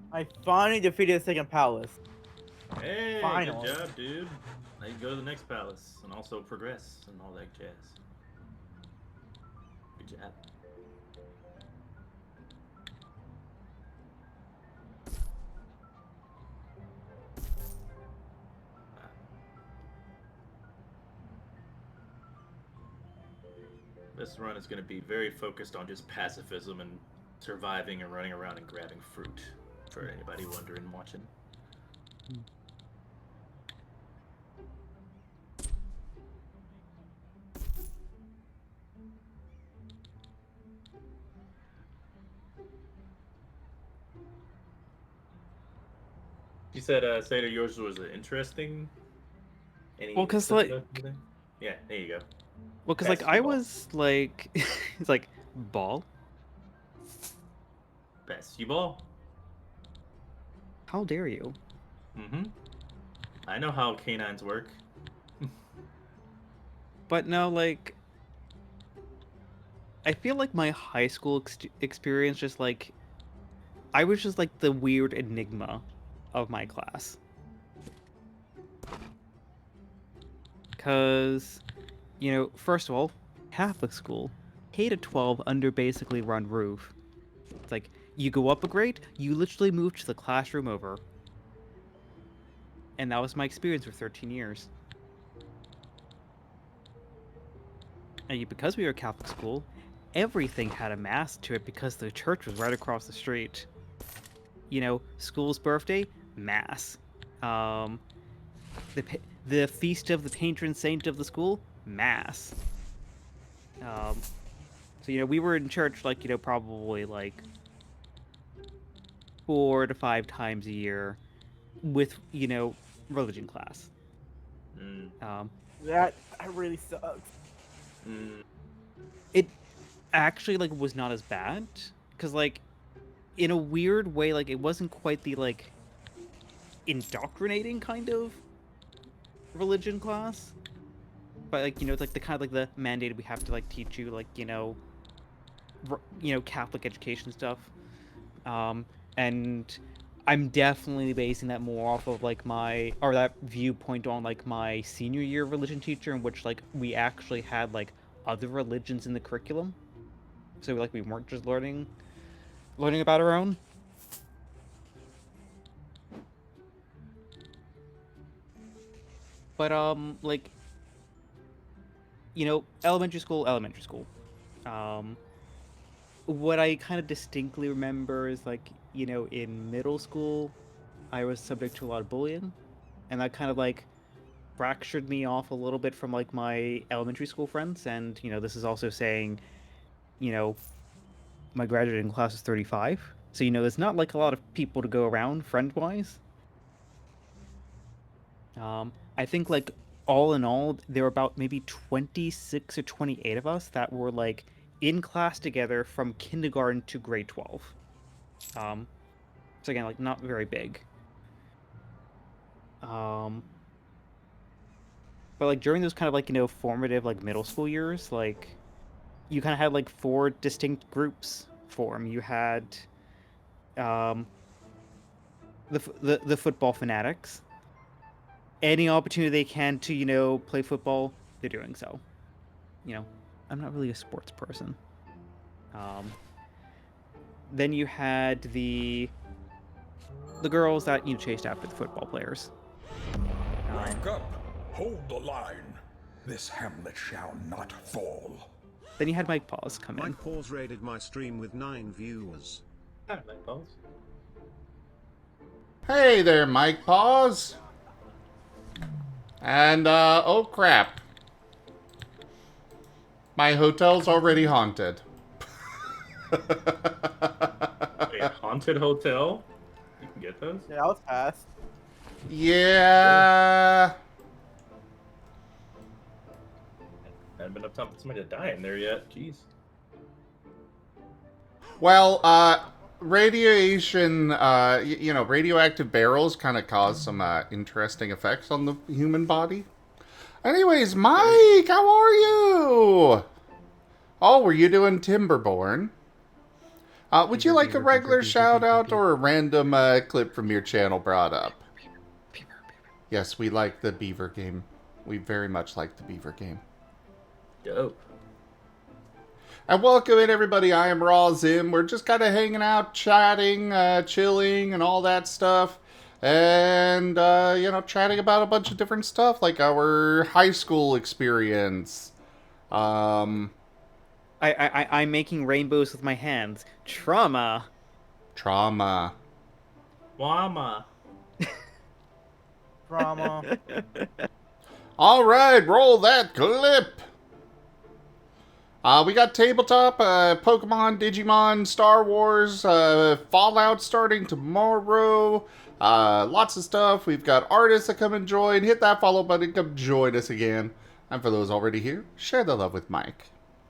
I finally defeated the second palace. Hey, Finally. good job, dude. Now you can go to the next palace and also progress and all that jazz. Good job. This run is going to be very focused on just pacifism and surviving and running around and grabbing fruit. For anybody wondering, watching. You said, Seder, yours was interesting. Any Well, 'cause, like- specific- yeah, there you go. Well, because, like, I Basketball. was, like, it's like, ball? Basketball. How dare you? Mm-hmm. I know how canines work. But no, like, I feel like my high school experience just, like, I was just, like, the weird enigma of my class. Because, you know, first of all, Catholic school, K to 12 under basically one roof. It's like, you go up a grade, you literally move to the classroom over. And that was my experience for 13 years. And because we were a Catholic school, everything had a mass to it because the church was right across the street. You know, school's birthday, mass. The feast of the patron saint of the school, mass. So, you know, we were in church, like, you know, probably, like, 4 to 5 times a year with, you know, religion class. That really sucks. It actually, like, was not as bad, because, like, in a weird way, like, it wasn't quite the, like, indoctrinating kind of religion class. But, like, you know, it's, like, the kind of, like, the mandated we have to, like, teach you, like, you know, Catholic education stuff. And I'm definitely basing that more off of, like, that viewpoint on, like, my senior year religion teacher, in which, like, we actually had, like, other religions in the curriculum. So, like, we weren't just learning about our own. But, like, you know, elementary school. What I kind of distinctly remember is, like, you know, in middle school, I was subject to a lot of bullying, and that kind of, like, fractured me off a little bit from, like, my elementary school friends. And, you know, this is also saying, you know, my graduating class is 35, so, you know, there's not, like, a lot of people to go around friend-wise. I think, like, all in all, there were about maybe 26 or 28 of us that were like in class together from kindergarten to grade 12. So again, like not very big. But like during those kind of like, formative like middle school years, like you kind of had like 4 distinct groups form. You had the football fanatics. Any opportunity they can to, play football, they're doing so. I'm not really a sports person. Then you had the girls that chased after the football players. Wake up! Hold the line! This hamlet shall not fall. Then you had Mike Paws come in. Mike Paws raided my stream with 9 viewers. Hi, Mike Paws. Hey there, Mike Paws. And, oh crap. My hotel's already haunted. Wait, a haunted hotel? You can get those? Yeah, that was fast. Yeah. Haven't been enough time for somebody to die in there yet. Jeez. Well, radiation, radioactive barrels kind of cause some interesting effects on the human body. Anyways, Mike, how are you? Oh, were you doing Timberborn? Would you like a regular shout out or a random clip from your channel brought up? Yes, we like the Beaver game. We very much like the Beaver game. Dope. And welcome in, everybody. I am Raw Zim. We're just kind of hanging out, chatting, chilling, and all that stuff. And, chatting about a bunch of different stuff, like our high school experience. I'm making rainbows with my hands. Trauma. Trauma. Wama. Drama. All right, roll that clip. We got tabletop, Pokemon, Digimon, Star Wars, Fallout starting tomorrow. Lots of stuff. We've got artists that come and join. Hit that follow button. Come join us again. And for those already here, share the love with Mike.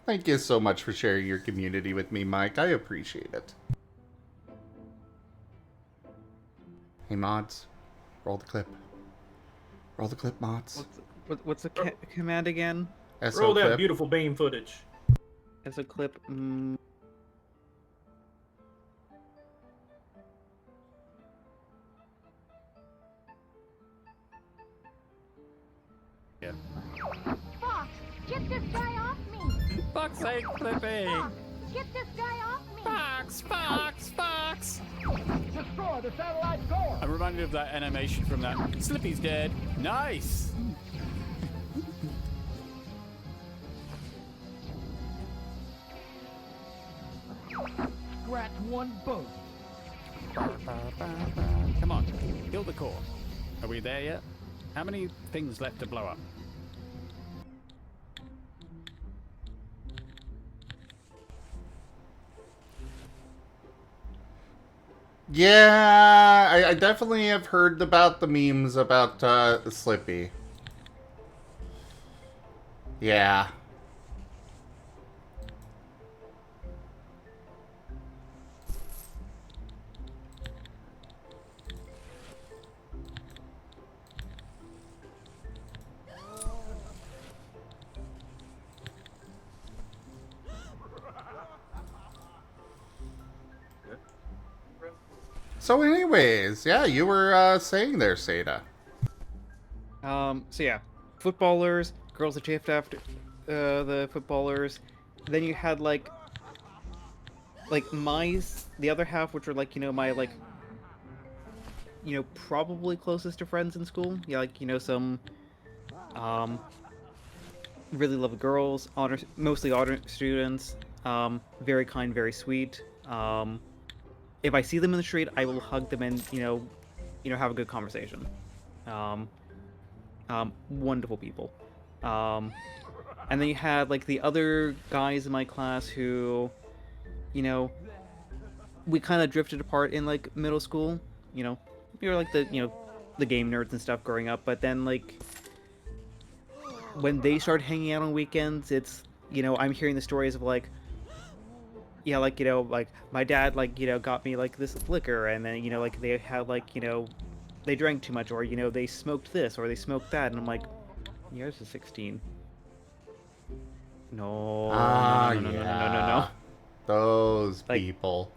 Thank you so much for sharing your community with me, Mike. I appreciate it. Hey, mods. Roll the clip. Roll the clip, mods. What's the command again? SO Roll that clip. beautiful beam footage. As a clip. Yeah. Fox, get this guy off me! Fuck's sake, Flippy! Fox, get this guy off me! Fox! Destroy the satellite core! I'm reminded of that animation from that. Slippy's dead. Nice! Scratch one boat. Come on, kill the core. Are we there yet? How many things left to blow up? Yeah, I definitely have heard about the memes about Slippy. Yeah. So anyways, yeah, you were saying there, Seda. So yeah, footballers, girls that chased after the footballers. Then you had like the other half, which were like my probably closest to friends in school. Yeah, some really lovely girls, mostly honor students. Very kind, very sweet. If I see them in the street, I will hug them and have a good conversation. Wonderful people. And then you had like the other guys in my class who, we kind of drifted apart in like middle school. We were like the game nerds and stuff growing up, but then like when they start hanging out on weekends, it's, I'm hearing the stories of like, yeah, like, like my dad, like, got me like this liquor, and then, like they had like, they drank too much, or, they smoked this or they smoked that, and I'm like, yours is 16. No, Ah, no, no, no, no, no, no, no, no. yeah. Those Like, people.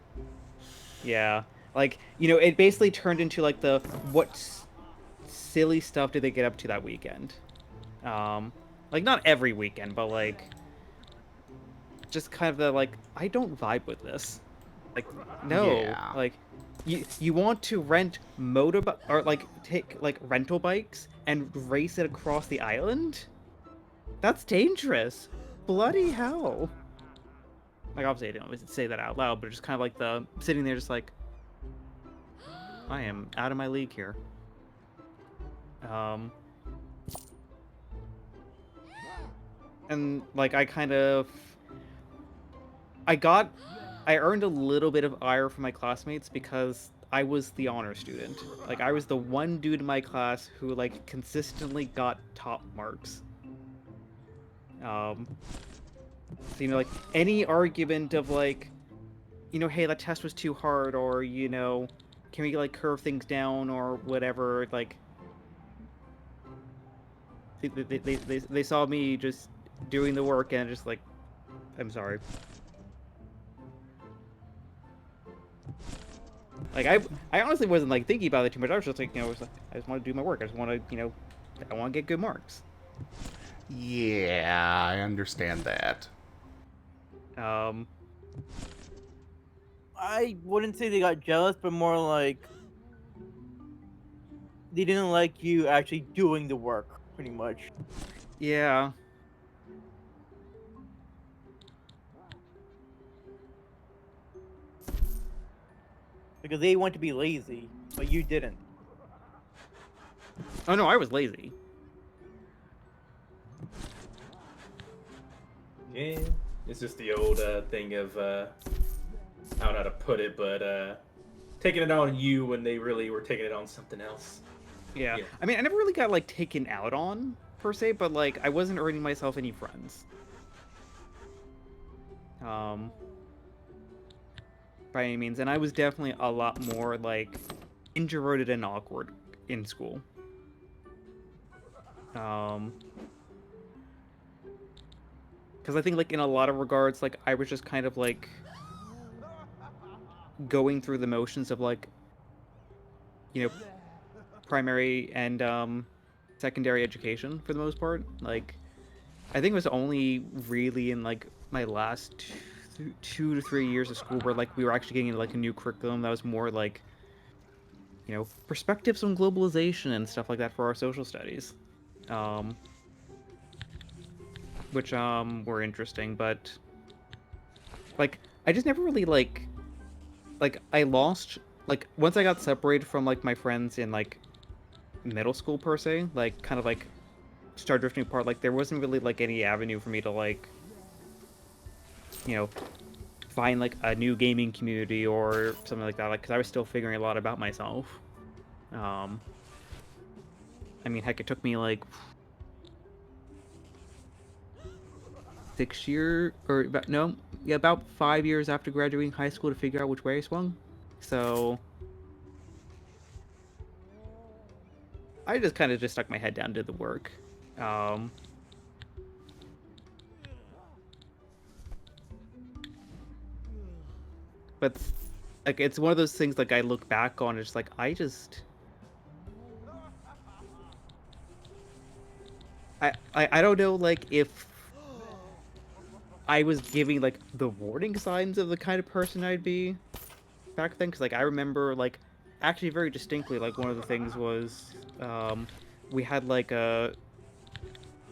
yeah. Like, it basically turned into like the silly stuff did they get up to that weekend? Like not every weekend, but like just kind of the like I don't vibe with this. Like no, Yeah. like you want to rent or like take like rental bikes and race it across the island? That's dangerous. Bloody hell. Like obviously I didn't say that out loud, but just kind of like the sitting there just like I am out of my league here. And like I earned a little bit of ire from my classmates because I was the honor student. Like I was the one dude in my class who like consistently got top marks. So, like any argument of like, hey, that test was too hard, or can we like curve things down or whatever, like they saw me just doing the work and just like, I'm sorry. Like I honestly wasn't like thinking about it too much. I was just like, I just want to do my work. I just want to, I want to get good marks. Yeah, I understand that. I wouldn't say they got jealous, but more like they didn't like you actually doing the work, pretty much. Yeah. Because they want to be lazy, but you didn't. Oh no, I was lazy. Yeah, it's just the old thing of I don't know how to put it, but taking it on you when they really were taking it on something else. Yeah. I mean, I never really got like taken out on per se, but like I wasn't earning myself any friends. By any means, and I was definitely a lot more like introverted and awkward in school. Because I think like in a lot of regards, like I was just kind of like going through the motions of like, primary and secondary education for the most part. Like, I think it was only really in like my last 2 to 3 years of school where like we were actually getting like a new curriculum that was more like, perspectives on globalization and stuff like that for our social studies, which were interesting. But like I just never really like I lost like once I got separated from like my friends in like middle school per se, like kind of like start drifting apart. Like there wasn't really like any avenue for me to like find like a new gaming community or something like that, like because I was still figuring a lot about myself. I mean, heck, it took me like 6 years or about 5 years after graduating high school to figure out which way I swung. So I just kind of just stuck my head down, did the work. But like it's one of those things like I look back on, it's like I don't know like if I was giving like the warning signs of the kind of person I'd be back then, because like I remember like actually very distinctly like one of the things was we had like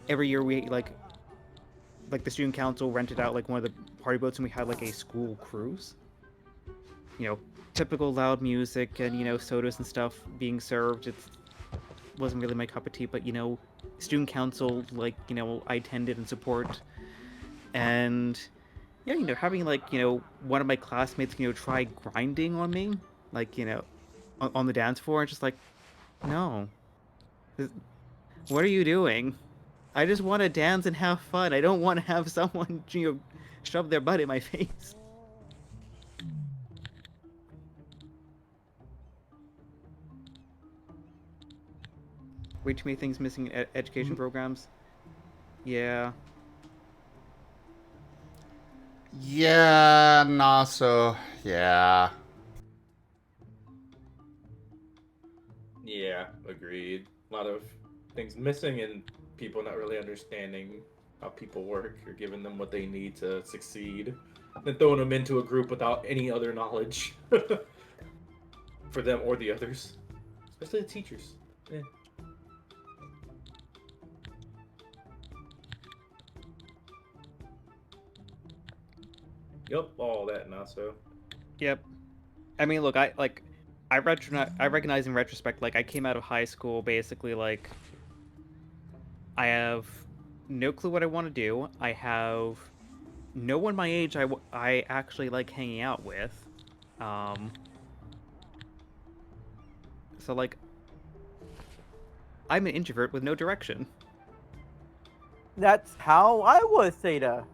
every year we like the student council rented out like one of the party boats and we had like a school cruise. Typical loud music and sodas and stuff being served. It wasn't really my cup of tea, but student council, like I attended and support, and yeah, having like one of my classmates try grinding on me, like on the dance floor, and just like, no, what are you doing? I just want to dance and have fun. I don't want to have someone, shove their butt in my face. Way too many things missing in education programs. Yeah. Yeah, nah, so, yeah. Yeah, agreed. A lot of things missing and people not really understanding how people work or giving them what they need to succeed. Then throwing them into a group without any other knowledge for them or the others. Especially the teachers. Yeah. Yep, all that not so. Yep. I mean, look, I recognize in retrospect, like, I came out of high school basically like, I have no clue what I want to do. I have no one my age I actually like hanging out with. So like, I'm an introvert with no direction. That's how I was, Seda.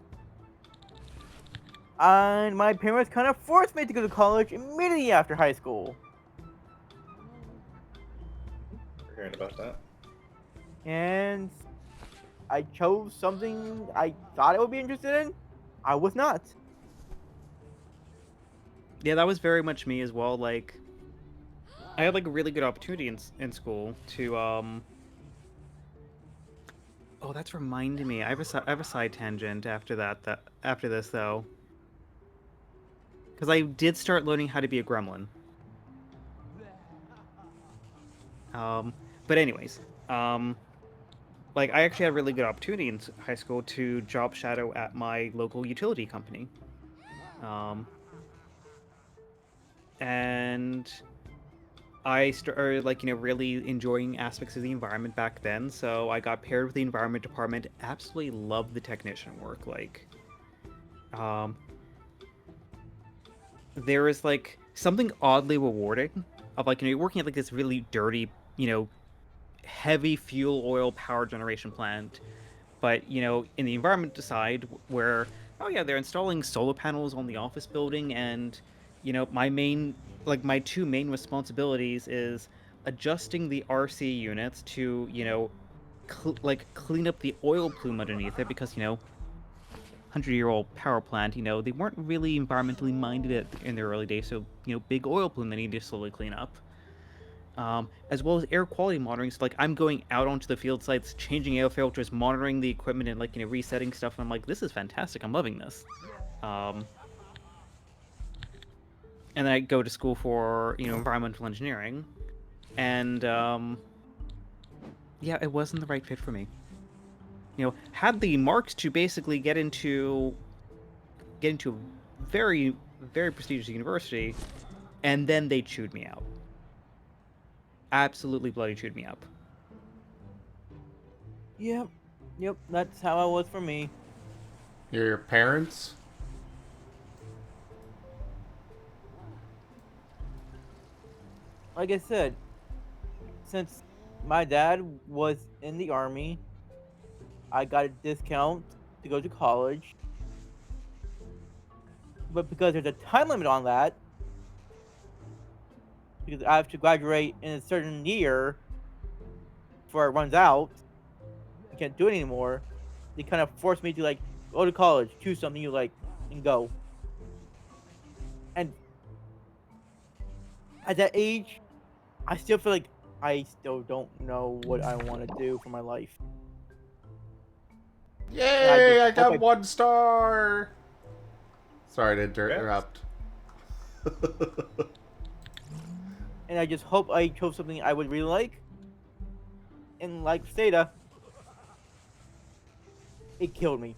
And my parents kind of forced me to go to college immediately after high school. We're hearing about that. And I chose something I thought I would be interested in. I was not. Yeah, that was very much me as well. Like, I had like a really good opportunity in school to Oh, that's reminding me. I have a side tangent after after this though. Because I did start learning how to be a gremlin. But anyways, like, I actually had a really good opportunity in high school to job shadow at my local utility company. And I started, like, really enjoying aspects of the environment back then, so I got paired with the environment department. Absolutely loved the technician work. Like, there is, like, something oddly rewarding of, like, you're working at, like, this really dirty, heavy fuel oil power generation plant, but, in the environment side, where, oh yeah, they're installing solar panels on the office building, and, my two main responsibilities is adjusting the RC units to, clean up the oil plume underneath it, because, 100-year-old power plant, they weren't really environmentally minded in their early days, so, big oil plume they need to slowly clean up. As well as air quality monitoring. So, like, I'm going out onto the field sites, changing air filters, monitoring the equipment, and, like, resetting stuff. And I'm like, this is fantastic. I'm loving this. And then I go to school for, environmental engineering. And, yeah, it wasn't the right fit for me. Had the marks to basically get into a very, very prestigious university, and then they chewed me out. Absolutely bloody chewed me up. Yep, that's how it was for me. Your parents? Like I said, since my dad was in the army, I got a discount to go to college. But because there's a time limit on that, because I have to graduate in a certain year before it runs out, I can't do it anymore. They kind of forced me to, like, go to college, choose something you like, and go. And at that age, I still feel like I still don't know what I want to do for my life. Yay! I got 1 star! Sorry to interrupt. And I just hope I chose something I would really like. And like Seda, it killed me.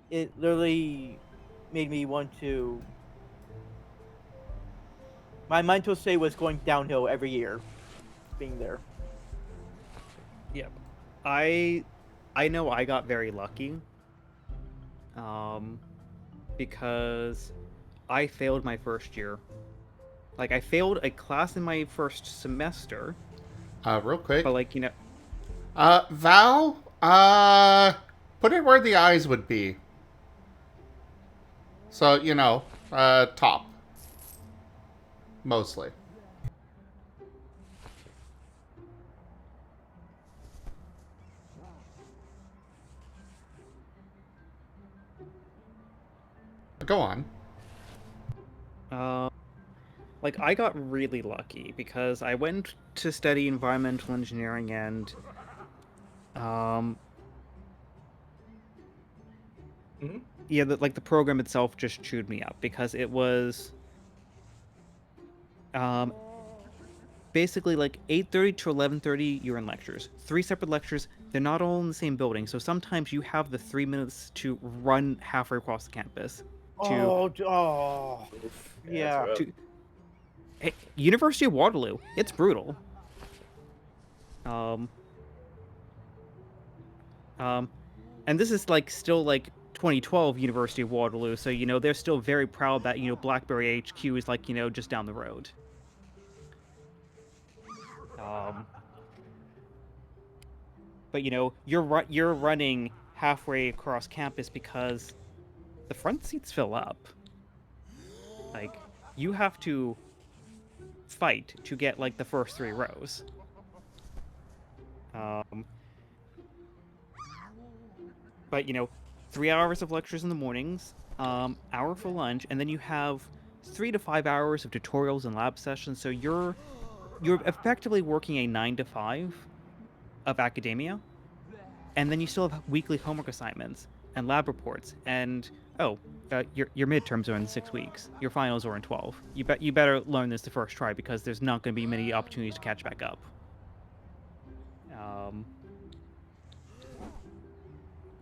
It literally made me want to... My mental state was going downhill every year, being there. Yep. I know I got very lucky. Because I failed my first year. Like, I failed a class in my first semester, Real quick. But like, you know, Val, put it where the eyes would be. So, you know, top. Mostly. Go on. like I got really lucky because I went to study environmental engineering and yeah, like the program itself just chewed me up because it was basically like 8:30 to 11:30 you're in lectures. 3 separate lectures. They're not all in the same building. So sometimes you have the 3 minutes to run halfway across the campus Yeah. University of Waterloo. It's brutal. And this is like still like 2012 University of Waterloo, so you know they're still very proud that, you know, BlackBerry HQ is like, you know, just down the road. But you know, you're running halfway across campus because the front seats fill up. Like, you have to fight to get like the first 3 rows. But you know, 3 hours of lectures in the mornings, hour for lunch, and then you have 3 to 5 hours of tutorials and lab sessions. So you're effectively working a 9 to 5 of academia, and then you still have weekly homework assignments and lab reports. And your midterms are in 6 weeks. Your finals are in 12. You better learn this the first try because there's not going to be many opportunities to catch back up.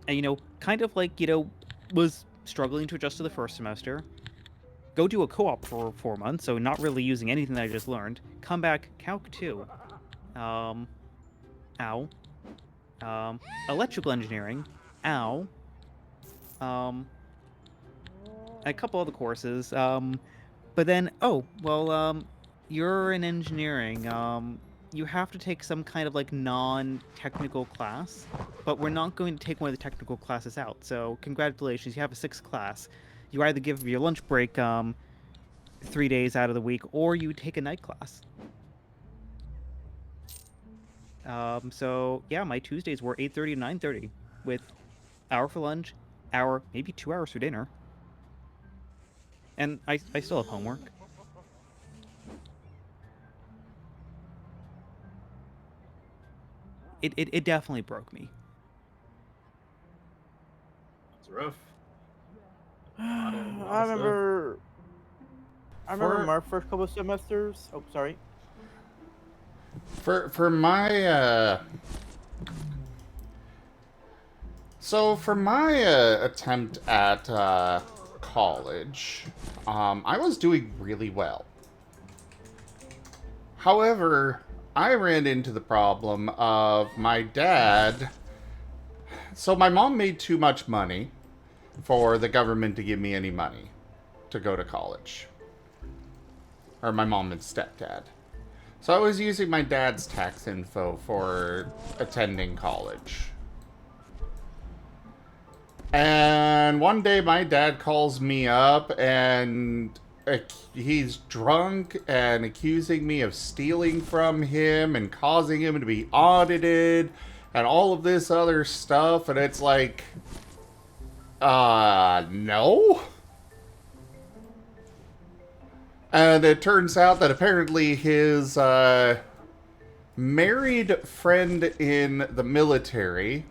And, you know, kind of like, you know, was struggling to adjust to the first semester. Go do a co-op for 4 months, so not really using anything that I just learned. Come back, Calc 2. Electrical engineering. A couple other courses. But then, you're in engineering. You have to take some kind of like non-technical class, but we're not going to take one of the technical classes out. So congratulations, you have a 6th class. You either give your lunch break 3 days out of the week, or you take a night class. So yeah, my Tuesdays were 8:30 to 9:30 with hour for lunch, hour, maybe 2 hours for dinner. And I still have homework. It definitely broke me. It's rough. I remember my first couple of semesters. Oh, sorry. For my for my attempt at college, I was doing really well. However, I ran into the problem of my dad. So my mom made too much money for the government to give me any money to go to college. Or my mom and stepdad. So I was using my dad's tax info for attending college. And one day my dad calls me up and he's drunk and accusing me of stealing from him and causing him to be audited and all of this other stuff. And it's like, no. And it turns out that apparently his married friend in the military,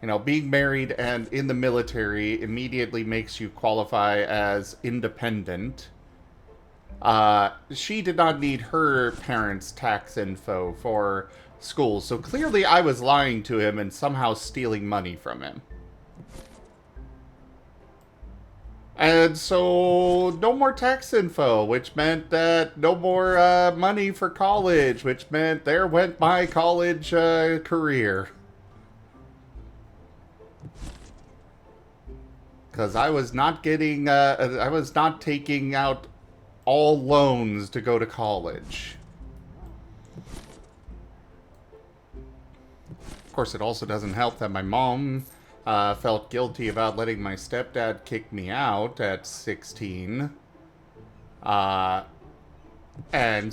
you know, being married and in the military immediately makes you qualify as independent. She did not need her parents' tax info for school, so clearly I was lying to him and somehow stealing money from him. And so, no more tax info, which meant that no more money for college, which meant there went my college career. Because I was not getting, I was not taking out all loans to go to college. course, it also doesn't help that my mom felt guilty about letting my stepdad kick me out at 16. And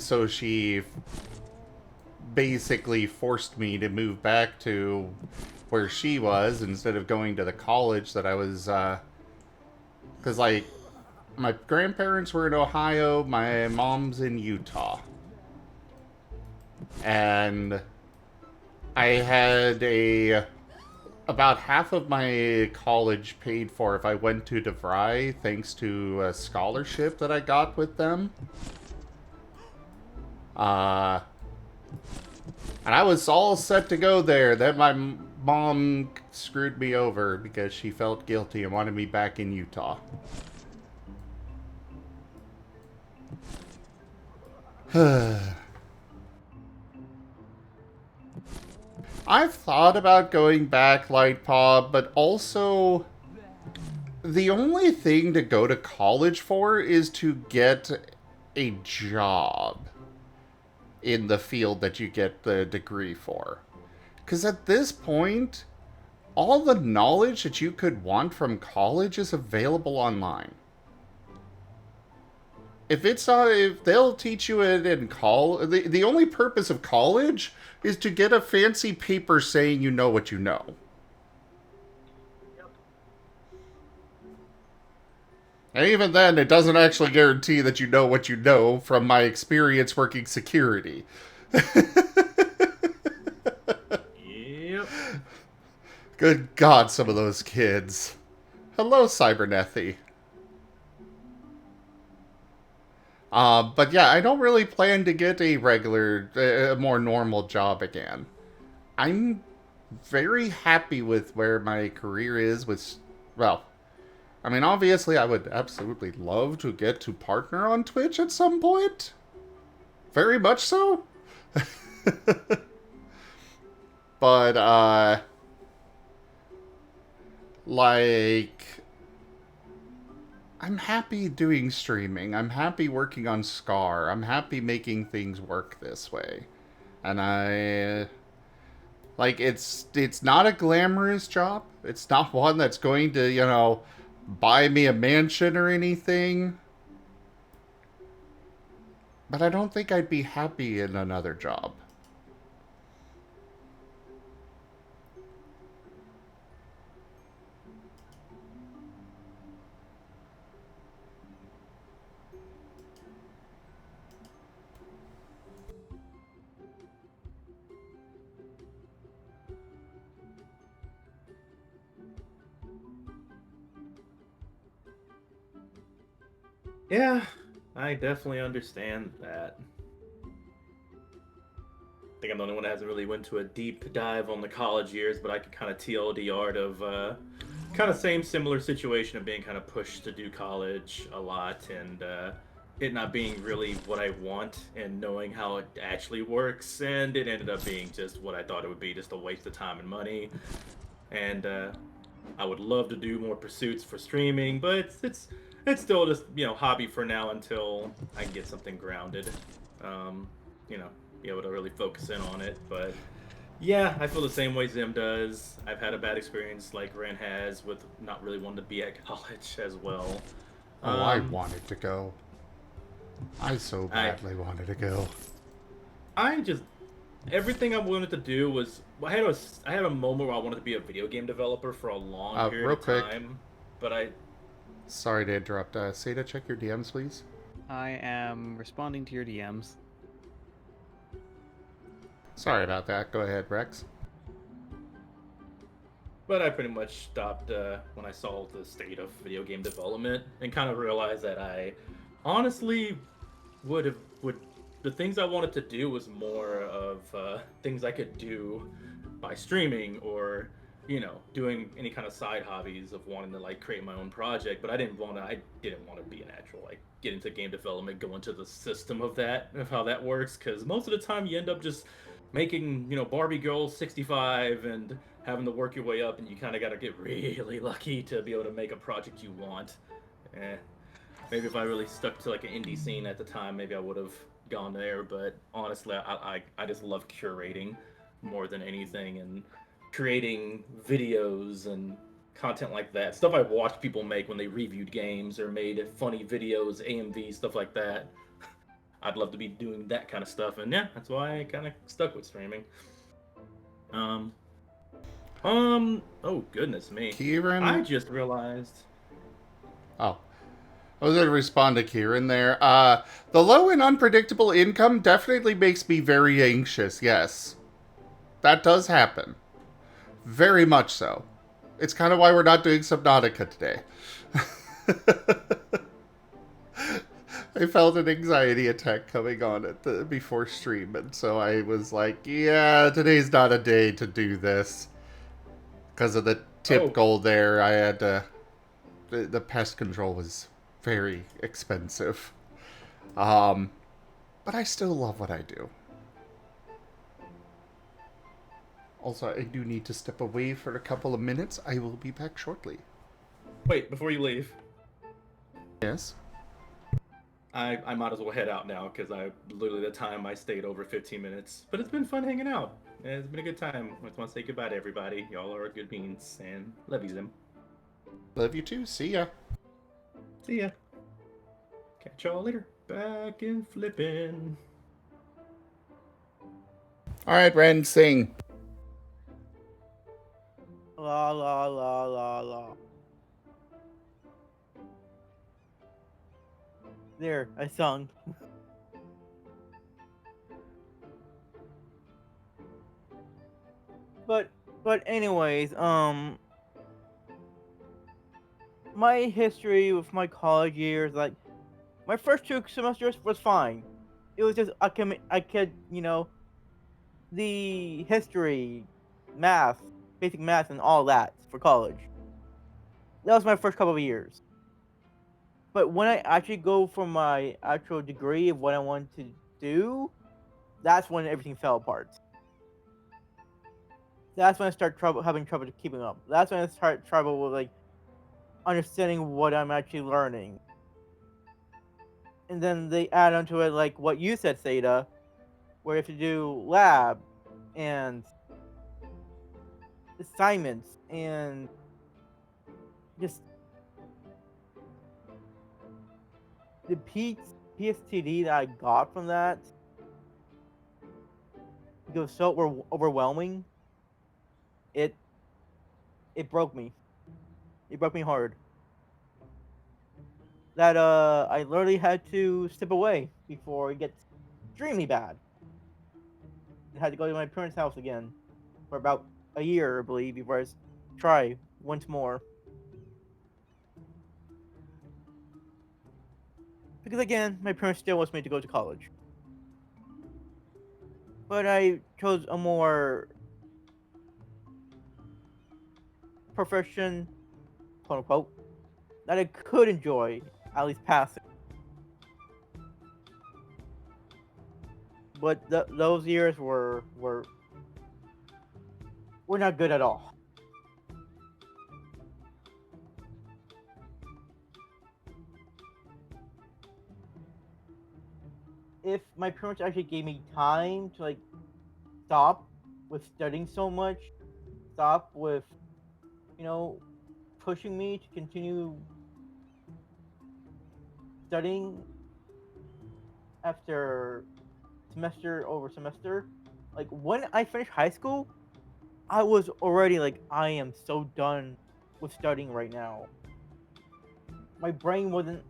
so she basically forced me to move back to where she was instead of going to the college that I was, because, like, my grandparents were in Ohio, my mom's in Utah. And I had about half of my college paid for if I went to DeVry, thanks to a scholarship that I got with them. And I was all set to go there. Then my mom screwed me over because she felt guilty and wanted me back in Utah. I've thought about going back, Lightpaw, but also the only thing to go to college for is to get a job in the field that you get the degree for. Because at this point, all the knowledge that you could want from college is available online. If they'll teach you it in college, the only purpose of college is to get a fancy paper saying you know what you know. And even then, it doesn't actually guarantee that you know what you know from my experience working security. Yep. Good God, some of those kids. Hello, Cybernethy. But yeah, I don't really plan to get a regular, more normal job again. I'm very happy with where my career is with, well, I mean, obviously I would absolutely love to get to partner on Twitch at some point. Very much so. But, like, I'm happy doing streaming. I'm happy working on Scar. I'm happy making things work this way. And like, it's not a glamorous job. It's not one that's going to, you know, buy me a mansion or anything. But I don't think I'd be happy in another job. Yeah, I definitely understand that. I think I'm the only one that hasn't really went to a deep dive on the college years, but I can kind of TLDR of kind of similar situation of being kind of pushed to do college a lot and it not being really what I want and knowing how it actually works, and it ended up being just what I thought it would be, just a waste of time and money. And I would love to do more pursuits for streaming, but it's still just, you know, hobby for now until I can get something grounded. You know, be able to really focus in on it. But yeah, I feel the same way Zim does. I've had a bad experience like Ren has with not really wanting to be at college as well. Oh, I wanted to go. I so badly wanted to go. I just, everything I wanted to do was, I had a moment where I wanted to be a video game developer for a long period of time, but Sorry to interrupt. Seda, check your DMs, please. I am responding to your DMs. Sorry about that. Go ahead, Rex. But I pretty much stopped when I saw the state of video game development and kind of realized that I honestly the things I wanted to do was more of things I could do by streaming or, you know, doing any kind of side hobbies of wanting to like create my own project. But I didn't want to be an actual like get into game development, go into the system of how that works, because most of the time you end up just making, you know, Barbie Girl 65 and having to work your way up, and you kind of got to get really lucky to be able to make a project you want. Maybe if I really stuck to like an indie scene at the time, maybe I would have gone there. But honestly, I just love curating more than anything, and creating videos and content like that. Stuff I've watched people make when they reviewed games or made funny videos, AMV, stuff like that. I'd love to be doing that kind of stuff, and yeah, that's why I kind of stuck with streaming. Um, oh goodness me. I Kieran? just realized. Oh. I was going to respond to Kieran there. The low and unpredictable income definitely makes me very anxious, yes. That does happen. Very much so. It's kind of why we're not doing Subnautica today. I felt an anxiety attack coming on before stream, and so I was like, yeah, today's not a day to do this. Because of the tip goal there, I had to... The pest control was very expensive. But I still love what I do. Also, I do need to step away for a couple of minutes. I will be back shortly. Wait, before you leave. Yes? I might as well head out now because literally the time I stayed over 15 minutes. But it's been fun hanging out. It's been a good time. I just want to say goodbye to everybody. Y'all are good beans and love you, Zim. Love you too. See ya. See ya. Catch y'all later. Back in flipping. Alright, Ren, sing. La la la la la. There, I sung. But anyways, my history with my college years, like my first 2 semesters was fine. It was just I could, the history, math, basic math and all that for college. That was my first couple of years. But when I actually go for my actual degree of what I want to do, that's when everything fell apart. That's when I start having trouble keeping up. That's when I start trouble with like understanding what I'm actually learning. And then they add onto it like what you said, Seda, where you have to do lab and assignments and just the PSTD that I got from that, it was so overwhelming. It broke me. It broke me hard. That I literally had to step away before it gets extremely bad. I had to go to my parents' house again for about a year, I believe, before I try once more. Because again, my parents still wants me to go to college. But I chose a more profession, quote unquote, that I could enjoy, at least passing. But those years were not good at all. If my parents actually gave me time to like stop with studying so much, stop with, pushing me to continue studying after semester over semester, like when I finished high school, I was already like, I am so done with studying right now. My brain wasn't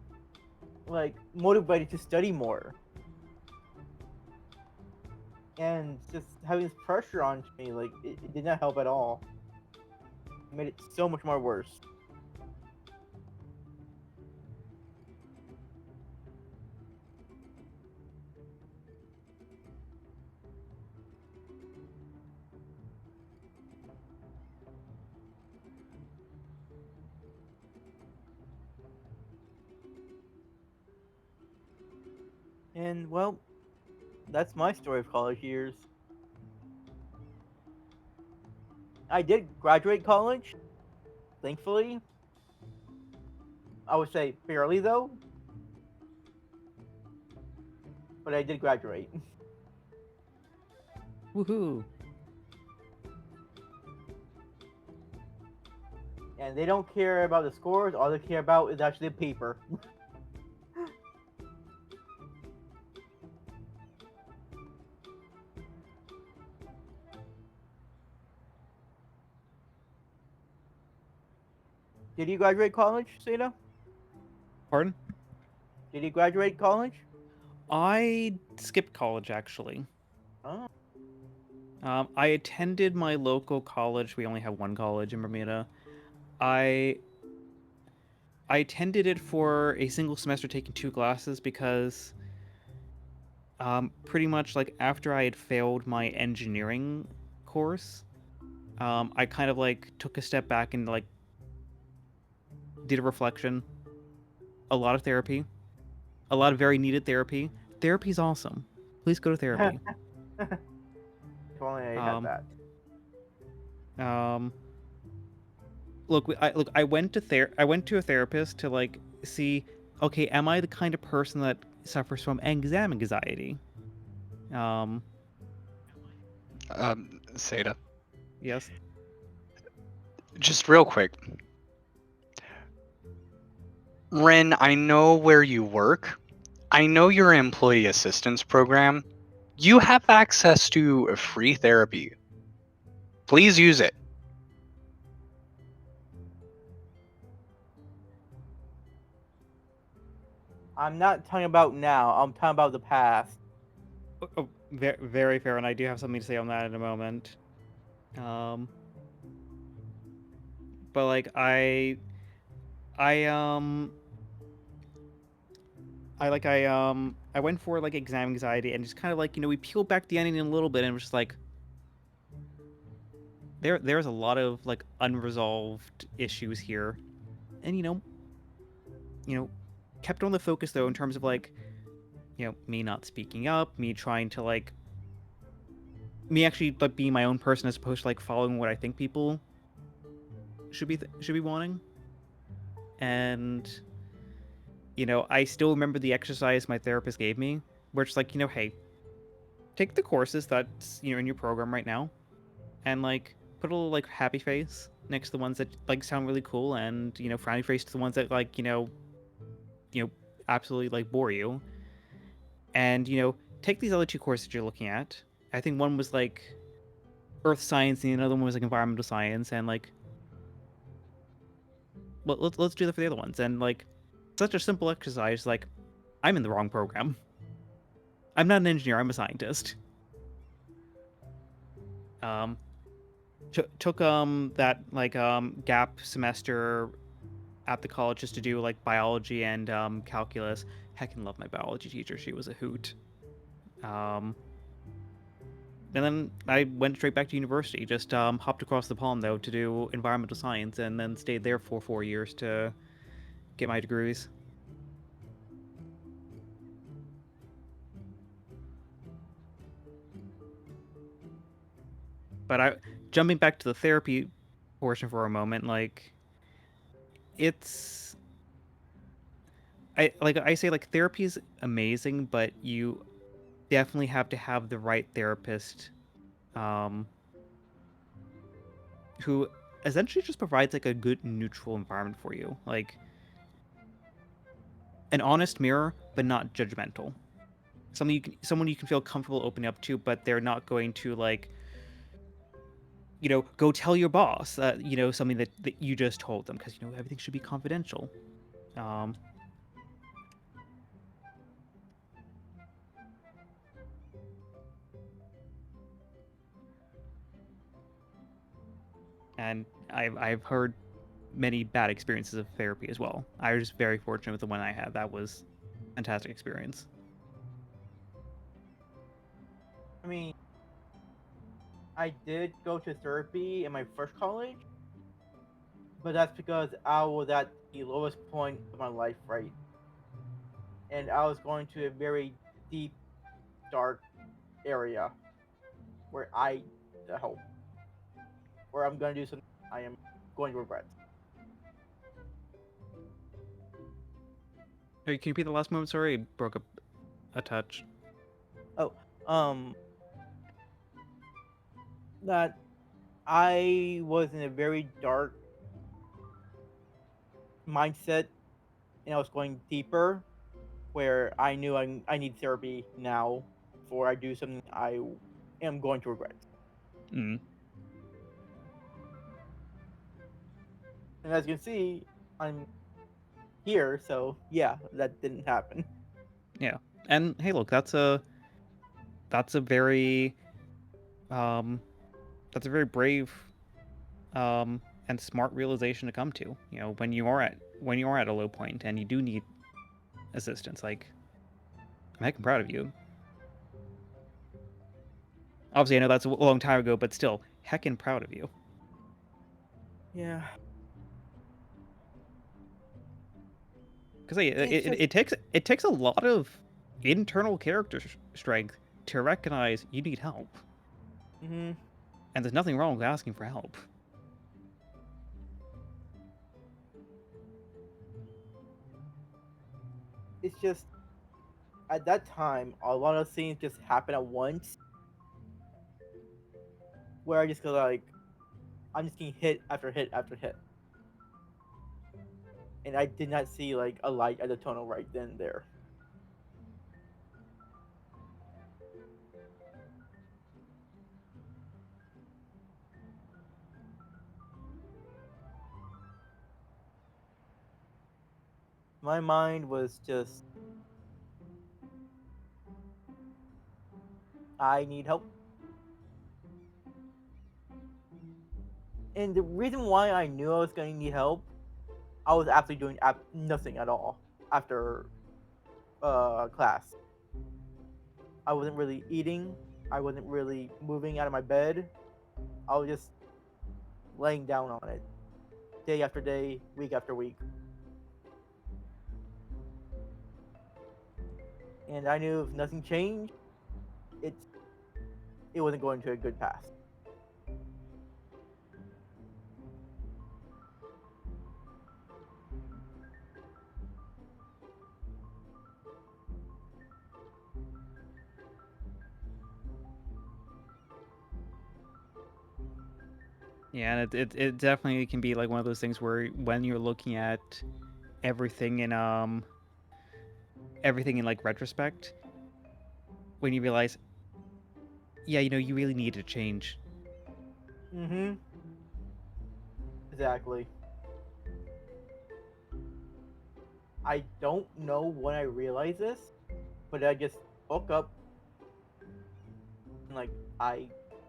like motivated to study more. And just having this pressure on me, like it did not help at all. It made it so much more worse. And well, that's my story of college years. I did graduate college, thankfully. I would say barely though, but I did graduate. Woohoo! and they don't care about the scores. All they care about is actually the paper. Did you graduate college, Seda? Pardon? Did you graduate college? I skipped college actually. Oh. I attended my local college. We only have one college in Bermuda. I attended it for a single semester, taking 2 classes because pretty much like after I had failed my engineering course, I kind of like took a step back and like did a reflection, a lot of therapy, a lot of very needed therapy. Therapy's awesome. Please go to therapy. If only I had Um, that. I went to a therapist to like see, okay, am I the kind of person that suffers from exam anxiety? Seda, Yes. just real quick. Ren, I know where you work. I know your employee assistance program. You have access to free therapy. Please use it. I'm not talking about now. I'm talking about the past. Oh, very, very fair, and I do have something to say on that in a moment. But like I I went for like exam anxiety and just kind of like we peeled back the onion a little bit and it was just like there's a lot of like unresolved issues here, and kept on the focus though in terms of like me not speaking up, me trying to like me actually like being my own person as opposed to like following what I think people should be wanting. And I still remember the exercise my therapist gave me, where it's like, hey, take the courses that's in your program right now, and like put a little like happy face next to the ones that like sound really cool, and frowny face to the ones that like absolutely like bore you, and take these other 2 courses you're looking at. I think one was like earth science, and another one was like environmental science, and like let's do that for the other ones. And like such a simple exercise, like I'm in the wrong program. I'm not an engineer, I'm a scientist. Took that like gap semester at the college just to do like biology and calculus. Heckin' love my biology teacher, she was a hoot. And then I went straight back to university, just hopped across the pond though to do environmental science, and then stayed there for 4 years to get my degrees. But jumping back to the therapy portion for a moment, like it's I say like therapy is amazing, but you definitely have to have the right therapist, who essentially just provides like a good neutral environment for you, like an honest mirror, but not judgmental. Someone you can feel comfortable opening up to, but they're not going to like go tell your boss something that you just told them, because everything should be confidential. And I've heard many bad experiences of therapy as well. I was just very fortunate with the one I had. That was a fantastic experience. I mean, I did go to therapy in my first college, but that's because I was at the lowest point of my life, right? And I was going to a very deep, dark area where I need help, where I'm going to do something I am going to regret. Hey, can you repeat the last moment? Sorry, it broke up a touch. Oh, that I was in a very dark mindset, and I was going deeper, where I knew I need therapy now before I do something I am going to regret. Mm. And as you can see, I'm here, so yeah, that didn't happen. Yeah. And hey, look, that's a very um that's a very brave and smart realization to come to. You know, when you are at a low point and you do need assistance, like I'm heckin' proud of you. Obviously, I know that's a long time ago, but still, heckin' proud of you. Yeah. Because hey, It's just it takes a lot of internal character strength to recognize you need help, mhm. and there's nothing wrong with asking for help. It's just at that time, a lot of things just happen at once, where I just go like, I'm just getting hit after hit after hit, and I did not see like a light at the tunnel right then and there. My mind was just, I need help. And the reason why I knew I was going to need help, I was actually doing nothing at all after class. I wasn't really eating. I wasn't really moving out of my bed. I was just laying down on it, day after day, week after week. And I knew if nothing changed, it's it wasn't going to a good path. Yeah, and it definitely can be like one of those things where when you're looking at everything in everything in like retrospect, when you realize, yeah, you know, you really need to change. Mm-hmm. Exactly. I don't know when I realized this, but I just woke up and like I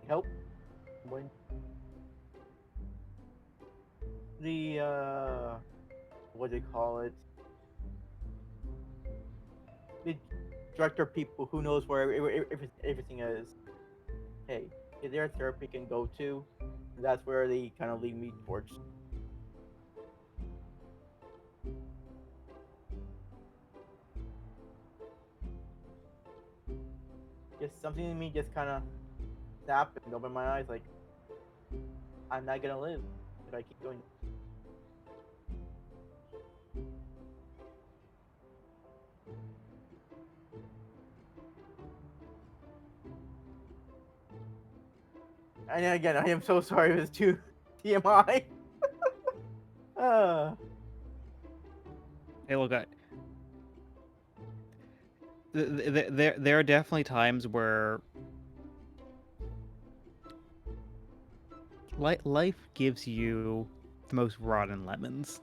help when the what do you call it? The director people who knows where everything is. Hey, is there a therapy can go to? And that's where they kind of lead me towards. Just something in me just kind of snapped and opened my eyes like, I'm not gonna live if I keep doing this. And again, I am so sorry if it's too TMI. uh, Hey, look, there are definitely times where life gives you the most rotten lemons.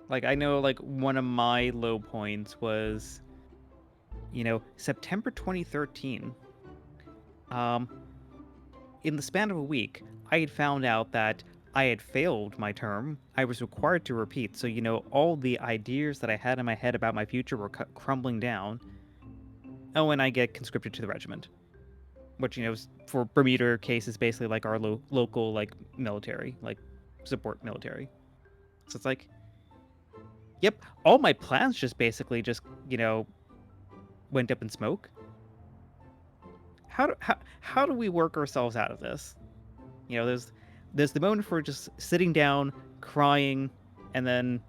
Like I know, like one of my low points was, you know, September 2013. Um, in the span of a week, I had found out that I had failed my term. I was required to repeat, so you know, all the ideas that I had in my head about my future were crumbling down. Oh, and I get conscripted to the regiment, which you know, for Bermuda case is basically like our local like military, like support military. So it's like, yep, all my plans just basically just you know went up in smoke. How do we work ourselves out of this? You know, there's the moment for just sitting down, crying, and then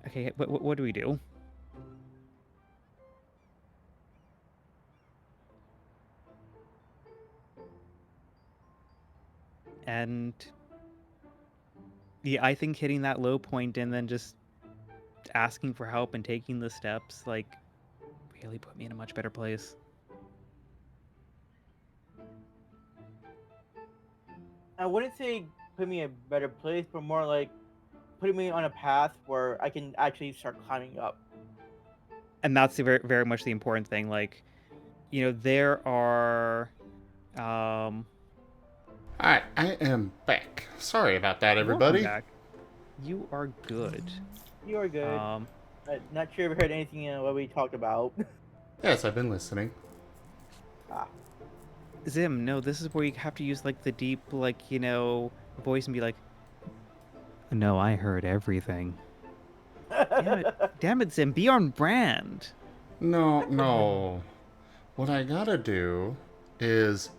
okay, what do we do? And yeah, I think hitting that low point and then just asking for help and taking the steps, like, really put me in a much better place. I wouldn't say put me in a better place, but more like putting me on a path where I can actually start climbing up. And that's very, very much the important thing. Like, there are, Alright, I am back. Sorry about that, welcome everybody. back. You are good. You are good. Not sure if you heard anything what we talked about. Yes, I've been listening. Zim, no, this is where you have to use like the deep, like, voice and be like, no, I heard everything. Damn it, Zim, be on brand. No. What I gotta do is...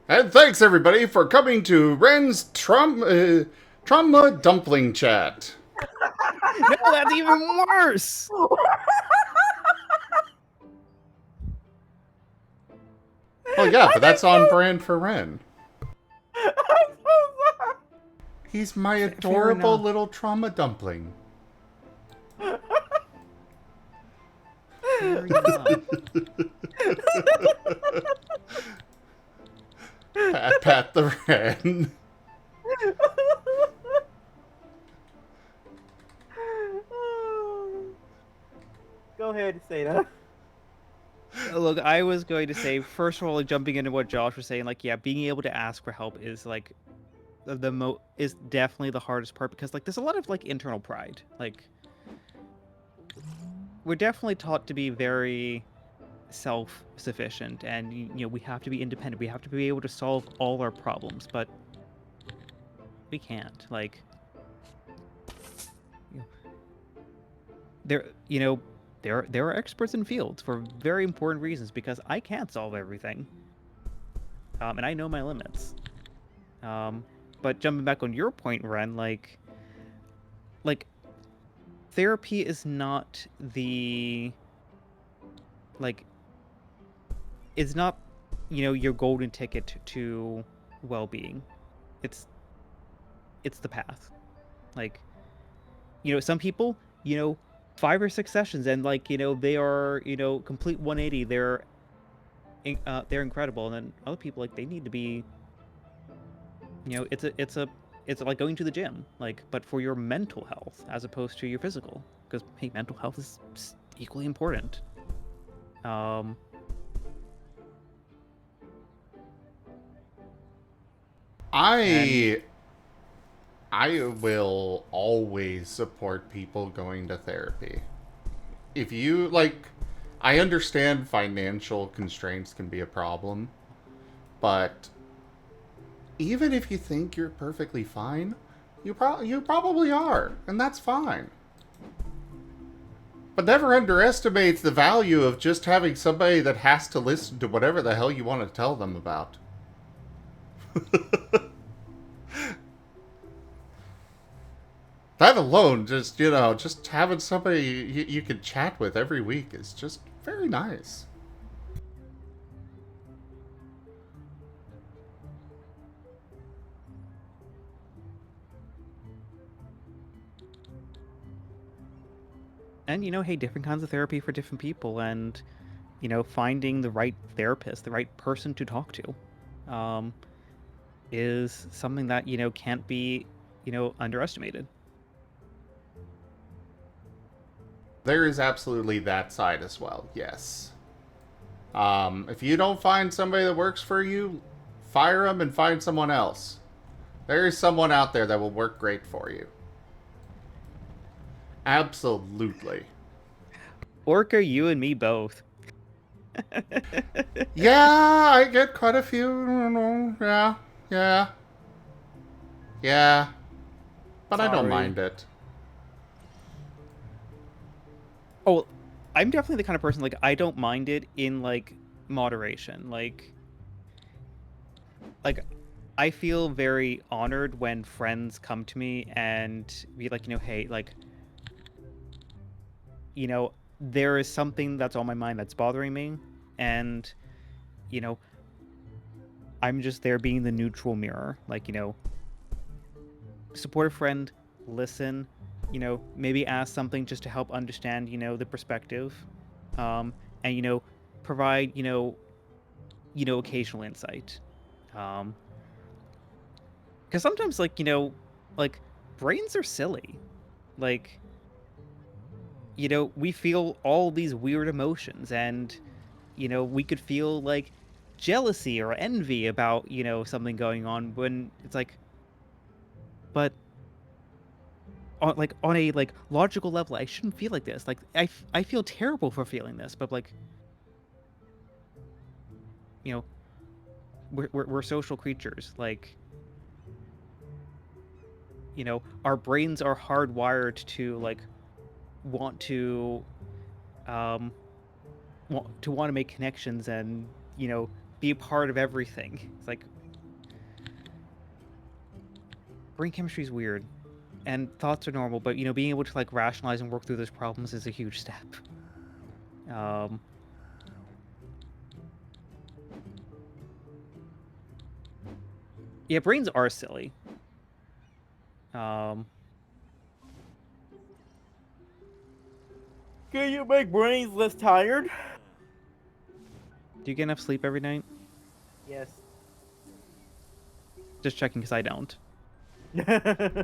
And thanks, everybody, for coming to Ren's Trauma Dumpling Chat. No, that's even worse! Well, yeah, but that's on brand for Ren. He's my adorable little trauma dumpling. Fair enough. Pat the Ren. Go ahead and say that. Look, I was going to say, first of all, like, jumping into what Josh was saying, like, yeah, being able to ask for help is like is definitely the hardest part, because like there's a lot of like internal pride. Like, we're definitely taught to be very self-sufficient, and we have to be independent. We have to be able to solve all our problems, but we can't. Like, there are experts in fields for very important reasons, because I can't solve everything, and I know my limits. But jumping back on your point, Ren, like therapy is not it's not your golden ticket to well-being. It's the path. Like, some people, 5 or 6 sessions, and like, they are, complete 180. They're incredible. And then other people, like, they need to be, it's like going to the gym, like, but for your mental health as opposed to your physical, because hey, mental health is equally important. I will always support people going to therapy. If you, like, I understand financial constraints can be a problem, but even if you think you're perfectly fine, you probably are, and that's fine. But never underestimate the value of just having somebody that has to listen to whatever the hell you want to tell them about. That alone, just having somebody you can chat with every week is just very nice. And hey, different kinds of therapy for different people, and finding the right therapist, the right person to talk to, is something that can't be underestimated. There is absolutely that side as well, yes. If you don't find somebody that works for you, fire them and find someone else. There is someone out there that will work great for you. Absolutely. Orca, you and me both. Yeah, I get quite a few. Yeah. But I don't mind it. Oh, I'm definitely the kind of person, like, I don't mind it in, like, moderation. Like, I feel very honored when friends come to me and be like, hey, like, there is something that's on my mind that's bothering me, and, I'm just there being the neutral mirror. Like, support a friend, listen, maybe ask something just to help understand, the perspective. And, provide, occasional insight. Because sometimes, like, brains are silly. Like, we feel all these weird emotions, and, we could feel, like, jealousy or envy about, something going on when it's like, but on a, like, logical level, I shouldn't feel like this. Like, I feel terrible for feeling this, but, like, we're social creatures. Like, our brains are hardwired to, like, want to make connections and be a part of everything. It's like brain chemistry is weird, and thoughts are normal, but being able to, like, rationalize and work through those problems is a huge step. Yeah, brains are silly. Can you make brains less tired? Do you get enough sleep every night? Yes. Just checking, because I don't.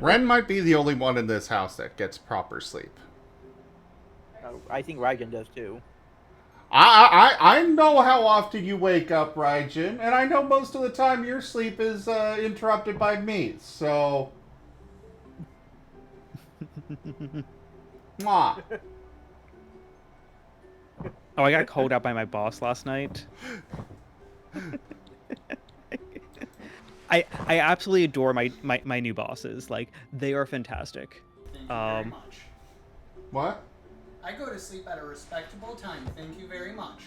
Ren might be the only one in this house that gets proper sleep. I think Raijin does too. I know how often you wake up, Raijin, and I know most of the time your sleep is interrupted by me, so... Mwah. Oh, I got called out by my boss last night. I absolutely adore my new bosses. Like, they are fantastic. Thank you very much. What? I go to sleep at a respectable time. Thank you very much.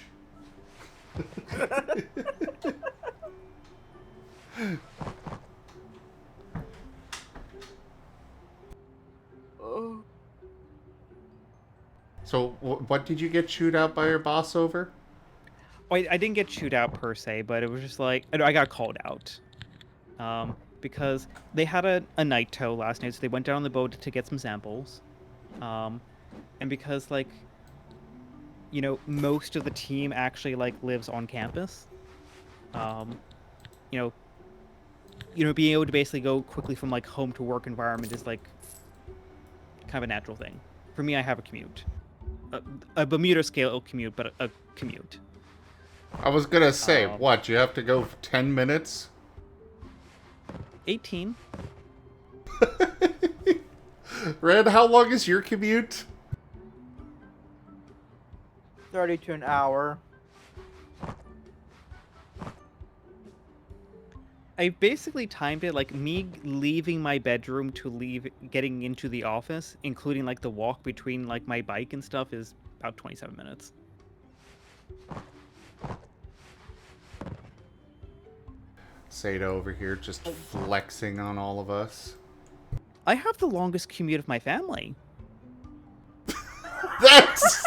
So, what did you get chewed out by your boss over? Oh, I didn't get chewed out per se, but it was just like I got called out. Because they had a night tow last night, so they went down on the boat to get some samples. And because, like, most of the team actually, like, lives on campus. Being able to basically go quickly from, like, home to work environment is, like, kind of a natural thing. For me, I have a commute. A Bermuda scale commute, but a commute. I was gonna say, what, you have to go for 10 minutes? 18. Red, how long is your commute? 30 to an hour. I basically timed it like me leaving my bedroom to getting into the office, including, like, the walk between, like, my bike and stuff, is about 27 minutes. Seda over here just flexing on all of us. I have the longest commute of my family. That's...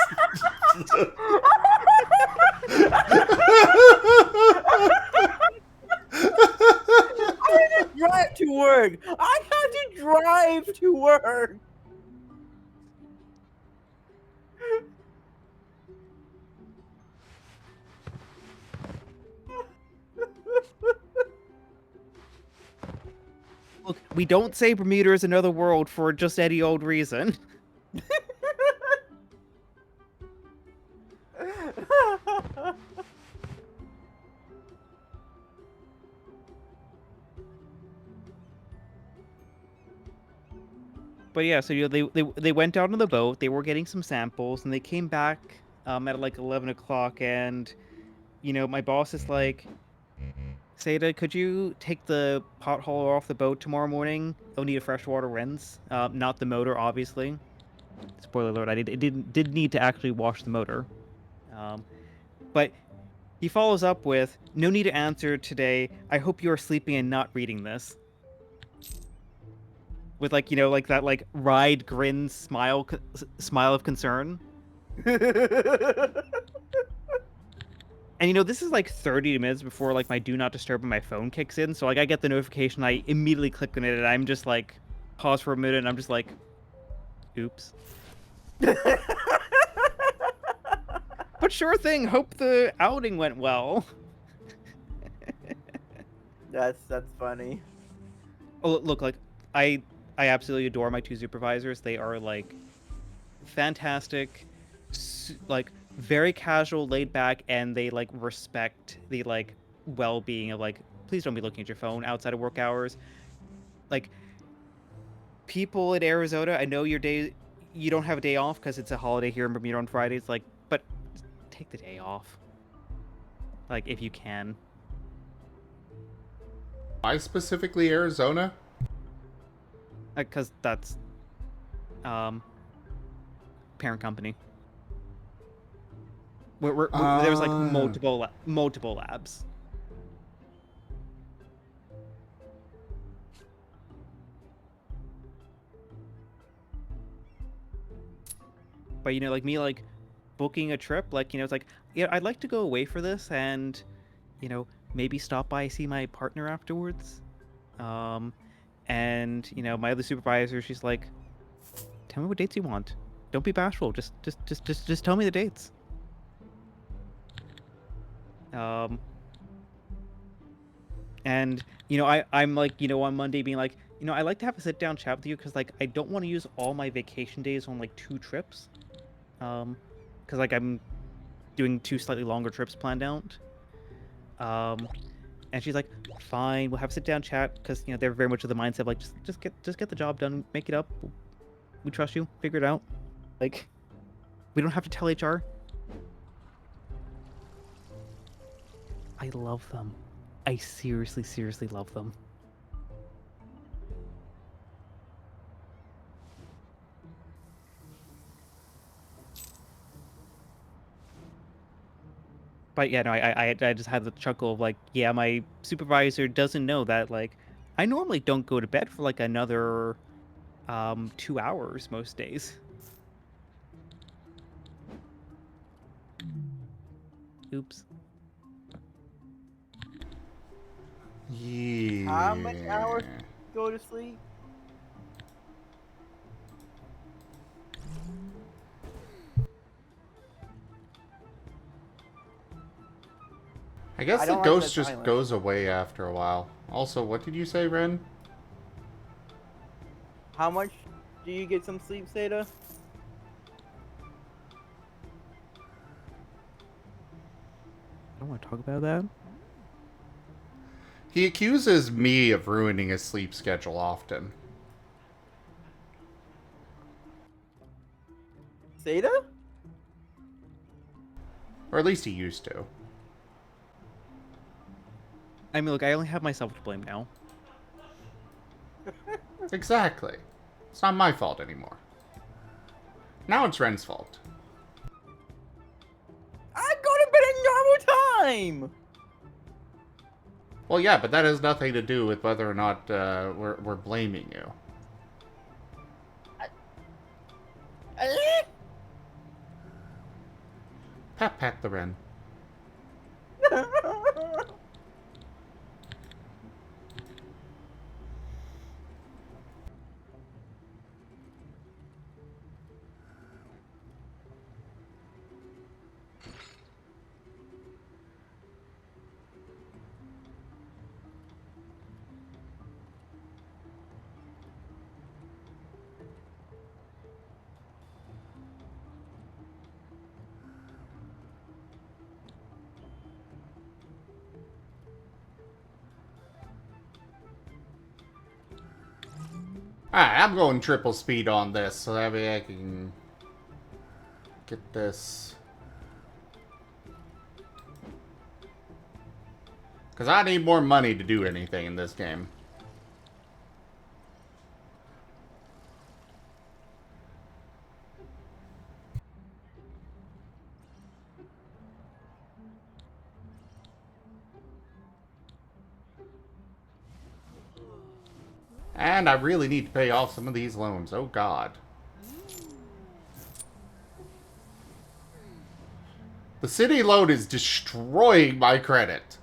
I had to drive to work. I had to drive to work. Look, we don't say Bermuda is another world for just any old reason. But yeah, so they went out on the boat. They were getting some samples, and they came back at like 11 o'clock. And my boss is like, Seda, could you take the pot hauler off the boat tomorrow morning? They'll need a freshwater rinse, not the motor, obviously. Spoiler alert: I did need to actually wash the motor. But he follows up with, "No need to answer today. I hope you are sleeping and not reading this." With, like, like that, like, wide grin smile of concern. And this is like 30 minutes before like my do not disturb on my phone kicks in. So like I get the notification, I immediately click on it, and I'm just like pause for a minute, and I'm just like, oops. But sure thing. Hope the outing went well. That's funny. Oh, look, like I absolutely adore my two supervisors. They are like fantastic, like very casual, laid back, and they like respect the like well-being of like, please don't be looking at your phone outside of work hours. Like, people in Arizona, I know you don't have a day off because it's a holiday here in Bermuda on Fridays. Like, but take the day off, like if you can. Why specifically Arizona? Because that's parent company. There's like multiple labs. But like me, like booking a trip, like it's like, yeah, I'd like to go away for this, and maybe stop by, see my partner afterwards. And my other supervisor, she's like, tell me what dates you want. Don't be bashful. Just tell me the dates. And I'm like, on Monday being like, I like to have a sit down chat with you because like I don't want to use all my vacation days on like 2 trips. Because like I'm doing 2 slightly longer trips planned out. And she's like, fine, we'll have a sit down chat, because they're very much of the mindset of like, just get the job done, make it up. We trust you. Figure it out. Like, we don't have to tell HR. I love them. I seriously love them. But yeah, no, I just had the chuckle of like, yeah, my supervisor doesn't know that like I normally don't go to bed for like another 2 hours most days. Oops. Yeah. How many hours go to sleep? I guess I the don't like ghost that just silence. goes away after a while. Also, what did you say, Ren? How much do you get some sleep, Seda? I don't want to talk about that. He accuses me of ruining his sleep schedule often. Seda? Or at least he used to. I mean, look, I only have myself to blame now. Exactly. It's not my fault anymore. Now it's Ren's fault. I go to bed at normal time! Well, yeah, but that has nothing to do with whether or not we're blaming you. Pat the Ren. Alright, I'm going triple speed on this, so that way I can get this. Because I need more money to do anything in this game. And I really need to pay off some of these loans. Oh, God. The city load is destroying my credit.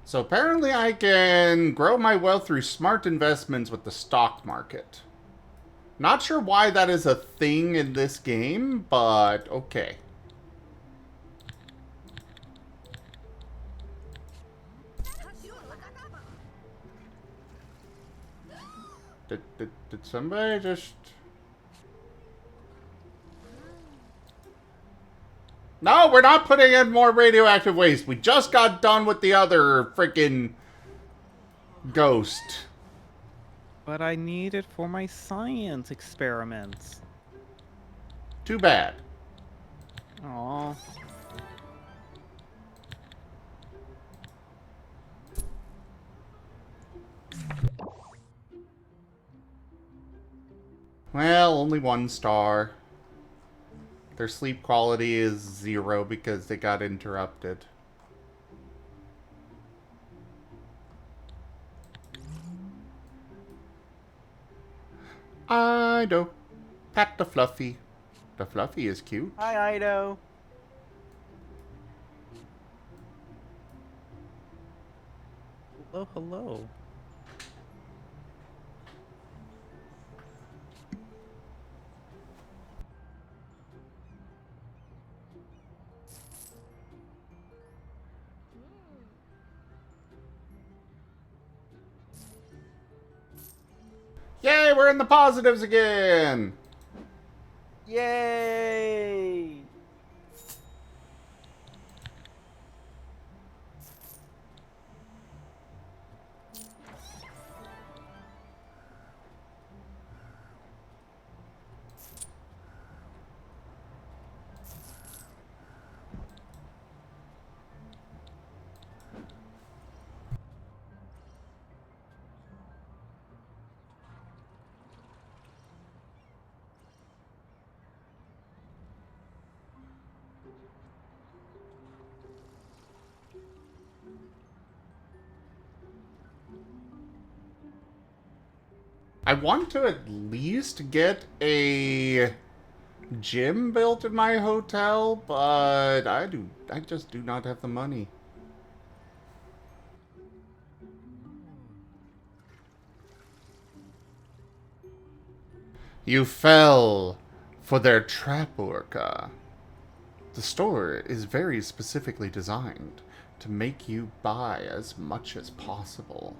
So apparently I can grow my wealth through smart investments with the stock market. Not sure why that is a thing in this game, but okay. Did somebody just... No, we're not putting in more radioactive waste. We just got done with the other freaking ghost. But I need it for my science experiments. Too bad. Aww. Well, only 1 star. Their sleep quality is 0 because they got interrupted. Ido. Pat the Fluffy. The Fluffy is cute. Hi, Ido. Hello, hello. Yay, we're in the positives again! Yay! I want to at least get a gym built in my hotel, but I just do not have the money. You fell for their trap, Orca. The store is very specifically designed to make you buy as much as possible.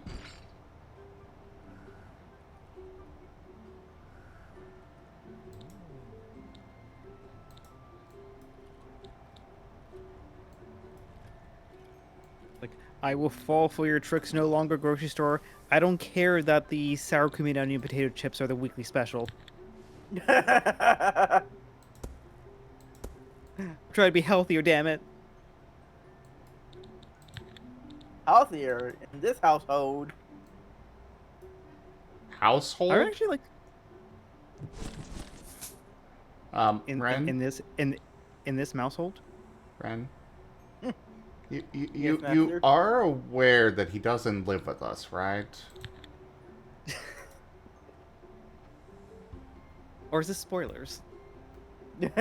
I will fall for your tricks no longer, grocery store. I don't care that the sour cream and onion potato chips are the weekly special. Try to be healthier, damn it. Healthier in this household. Household? I actually like Ren? in this household. Ren? You Master? are aware that he doesn't live with us, right? Or is this spoilers? Is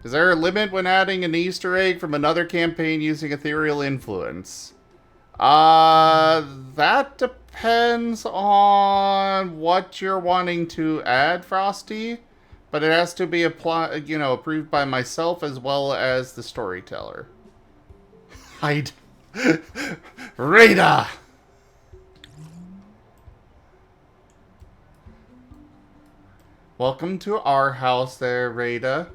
there a limit when adding an Easter egg from another campaign using ethereal influence? That depends on what you're wanting to add, Frosty. But it has to be approved by myself as well as the storyteller. Hide. Rada! Welcome to our house there, Rada.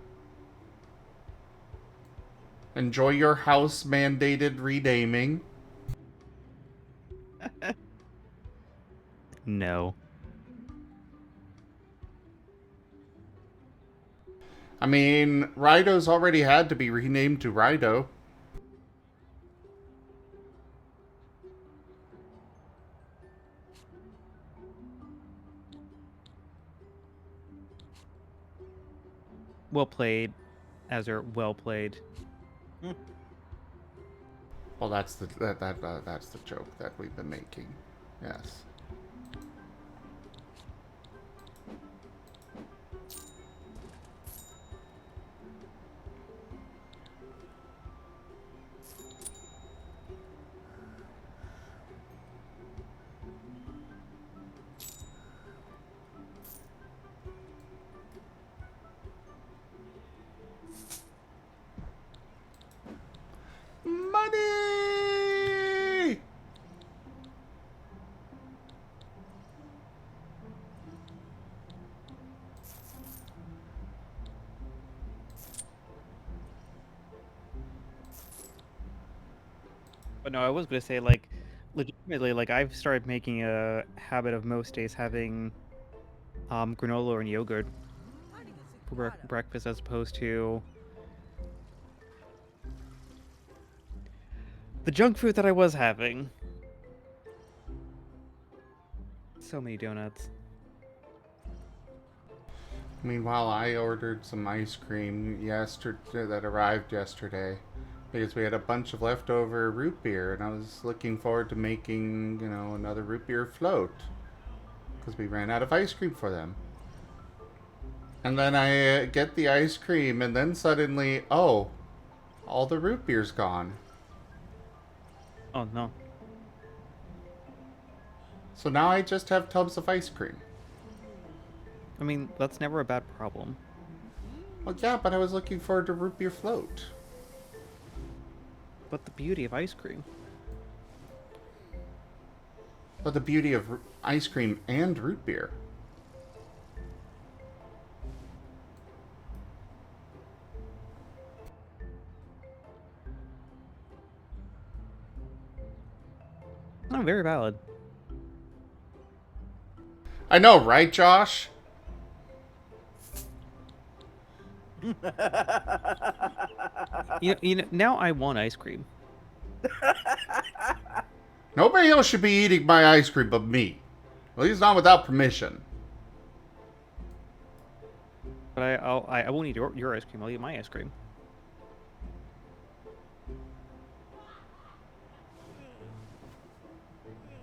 Enjoy your house-mandated renaming. No. I mean, Rido's already had to be renamed to Rido. Well played, Azure. Well played. Well, that's the that's the joke that we've been making. Yes. Money! But no, I was gonna say, like, legitimately, like, I've started making a habit of most days having granola and yogurt for breakfast as opposed to the junk food that I was having. So many donuts. Meanwhile, I ordered some ice cream yesterday that arrived yesterday because we had a bunch of leftover root beer, and I was looking forward to making, you know, another root beer float because we ran out of ice cream for them. And then I get the ice cream, and then suddenly, oh, all the root beer's gone. Oh no. So now I just have tubs of ice cream. I mean, that's never a bad problem. Well, yeah, but I was looking forward to root beer float. But the beauty of ice cream. But the beauty of ice cream and root beer. Oh, very valid. I know, right, Josh? You know, now I want ice cream. Nobody else should be eating my ice cream but me. At least not without permission. But I won't eat your ice cream. I'll eat my ice cream.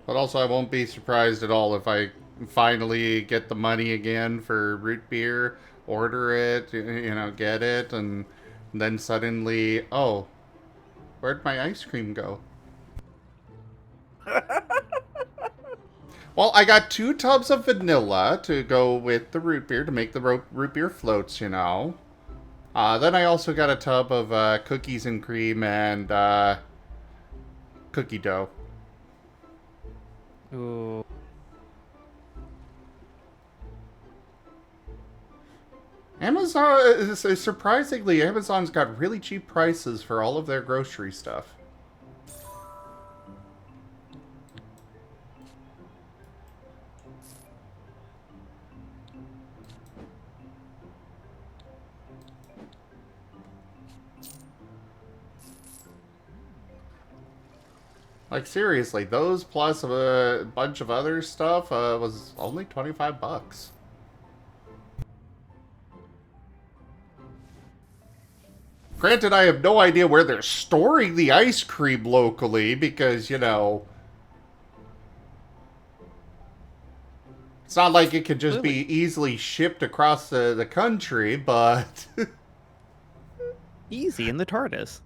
But also, I won't be surprised at all if I finally get the money again for root beer, order it, you know, get it, and then suddenly, oh, where'd my ice cream go? Well, I got 2 tubs of vanilla to go with the root beer to make the root beer floats, you know. Then I also got a tub of cookies and cream and cookie dough. Ooh. Amazon, surprisingly, Amazon's got really cheap prices for all of their grocery stuff. Like, seriously, those plus a bunch of other stuff was only 25 bucks. Granted, I have no idea where they're storing the ice cream locally because, you know, it's not like it could just be easily shipped across the country, but... Easy in the TARDIS.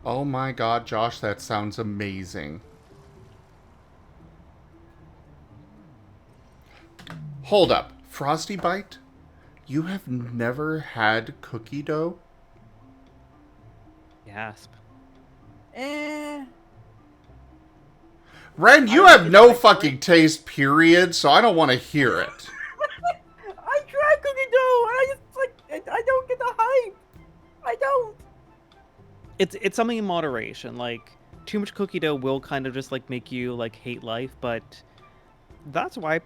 Oh my god, Josh, that sounds amazing. Hold up. Frosty Bite? You have never had cookie dough? Gasp. Ren, you have no fucking taste, period, so I don't want to hear it. I tried cookie dough, and I just, like, I don't get the hype. I don't. it's something in moderation. Like, too much cookie dough will kind of just like make you like hate life, but that's why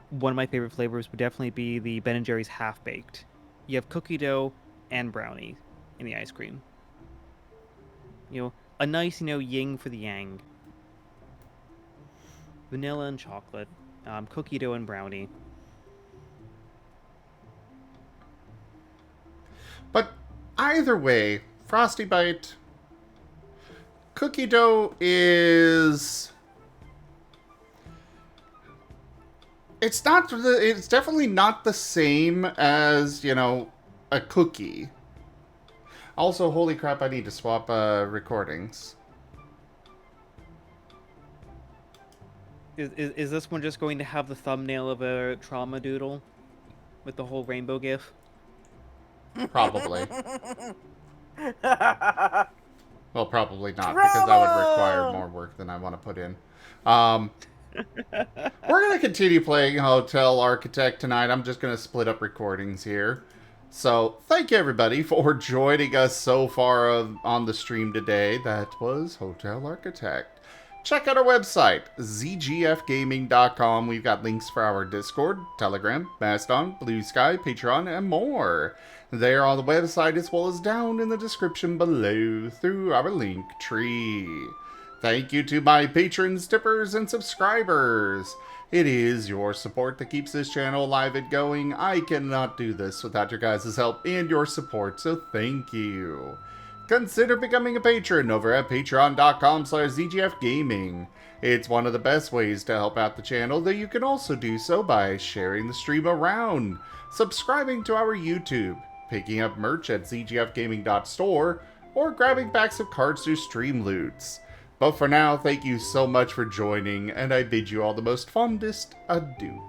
one of my favorite flavors would definitely be the Ben and Jerry's half baked. You have cookie dough and brownie in the ice cream. You know, a nice, yin for the yang. Vanilla and chocolate, cookie dough and brownie. But either way, Frosty Bite, cookie dough is... It's definitely not the same as, a cookie. Also, holy crap, I need to swap recordings. Is this one just going to have the thumbnail of a trauma doodle with the whole rainbow gif? Probably. Well, probably not, because that would require more work than I want to put in. We're going to continue playing Hotel Architect tonight. I'm just going to split up recordings here. So, thank you everybody for joining us so far on the stream today. That was Hotel Architect. Check out our website, zgfgaming.com. We've got links for our Discord, Telegram, Mastodon, Blue Sky, Patreon, and more. They are on the website as well as down in the description below through our link tree. Thank you to my patrons, tippers, and subscribers. It is your support that keeps this channel alive and going. I cannot do this without your guys' help and your support, so thank you. Consider becoming a patron over at patreon.com/zgfgaming. It's one of the best ways to help out the channel, though you can also do so by sharing the stream around, subscribing to our YouTube, picking up merch at zgfgaming.store, or grabbing packs of cards through Stream Loots. But for now, thank you so much for joining, and I bid you all the most fondest adieu.